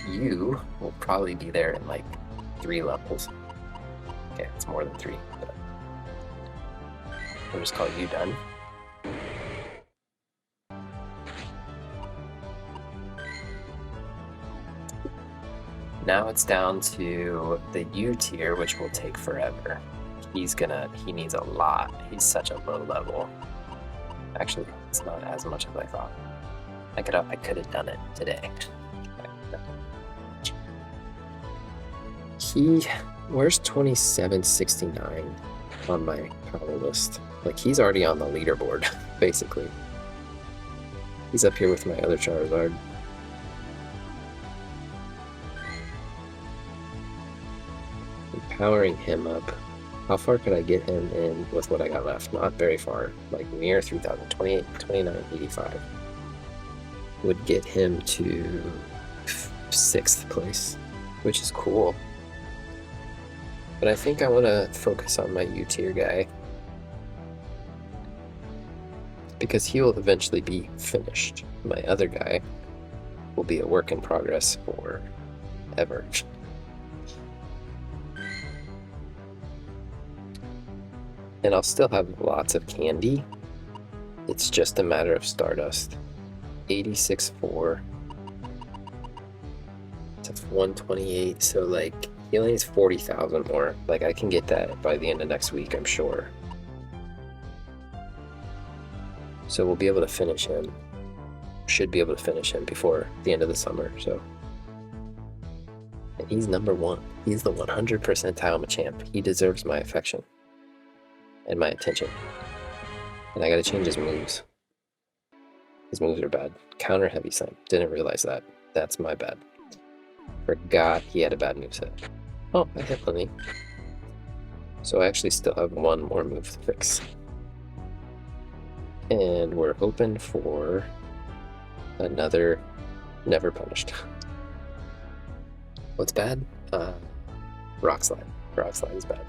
A: You will probably be there in like 3 levels. Okay, it's more than 3, but we'll just call you done. Now it's down to the U tier, which will take forever. He needs a lot. He's such a low level. Actually, it's not as much as I thought. I could have done it today. Where's 2769 on my power list? Like, he's already on the leaderboard, basically. He's up here with my other Charizard. I'm powering him up. How far could I get him in with what I got left? Not very far. Like near 3,000. 28, 29, 85. Would get him to 6th place, which is cool. But I think I want to focus on my U tier guy, because he will eventually be finished. My other guy will be a work in progress forever. And I'll still have lots of candy. It's just a matter of Stardust. 86.4 to 128, so like he only needs 40,000 more. Like, I can get that by the end of next week, I'm sure. So we'll be able to finish him. Should be able to finish him before the end of the summer, so. And he's number 1. He's the 100 percentile Machamp. He deserves my affection and my attention. And I gotta change his moves. His moves are bad. Counter heavy slam. Didn't realize that. That's my bad. Forgot he had a bad moveset. Oh, I hit Lily. So I actually still have one more move to fix. And we're open for another never punished. What's bad? Rock slide. Rock slide is bad.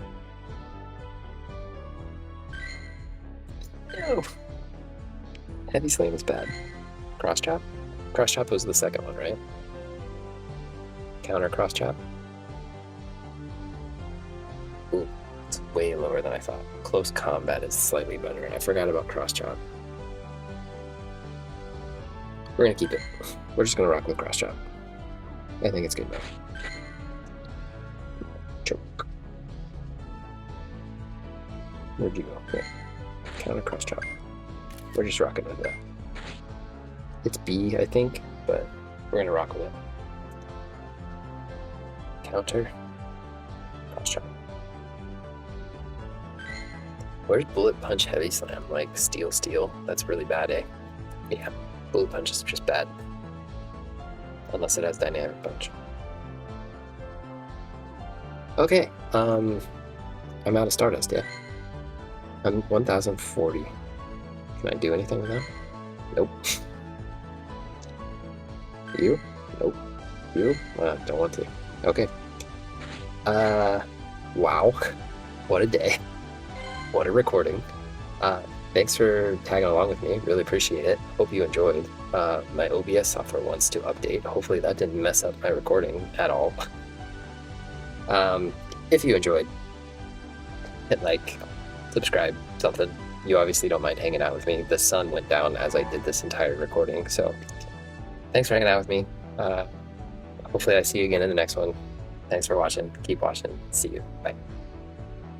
A: No! Heavy slam is bad. Cross chop? Cross chop was the second one, right? Counter cross chop? Ooh, it's way lower than I thought. Close combat is slightly better, and I forgot about cross chop. We're gonna keep it. We're just gonna rock with cross chop. I think it's good enough. Choke. Where'd you go? There. Counter cross chop. We're just rocking with that. It's B, I think, but we're gonna rock with it. Counter. Cross chop. Where's bullet punch heavy slam? Like steel steel? That's really bad, eh? Yeah, bullet punch is just bad. Unless it has dynamic punch. Okay, I'm out of stardust, yeah. I'm 1040. Can I do anything with that? Nope. You? Nope. You? Don't want to. Okay. Wow. What a day. What a recording. Thanks for tagging along with me. Really appreciate it. Hope you enjoyed. My OBS software wants to update. Hopefully that didn't mess up my recording at all. If you enjoyed, hit like, subscribe, something. You obviously don't mind hanging out with me. The sun went down as I did this entire recording, so thanks for hanging out with me. Hopefully I see you again in the next one. Thanks for watching. Keep watching. See you. Bye.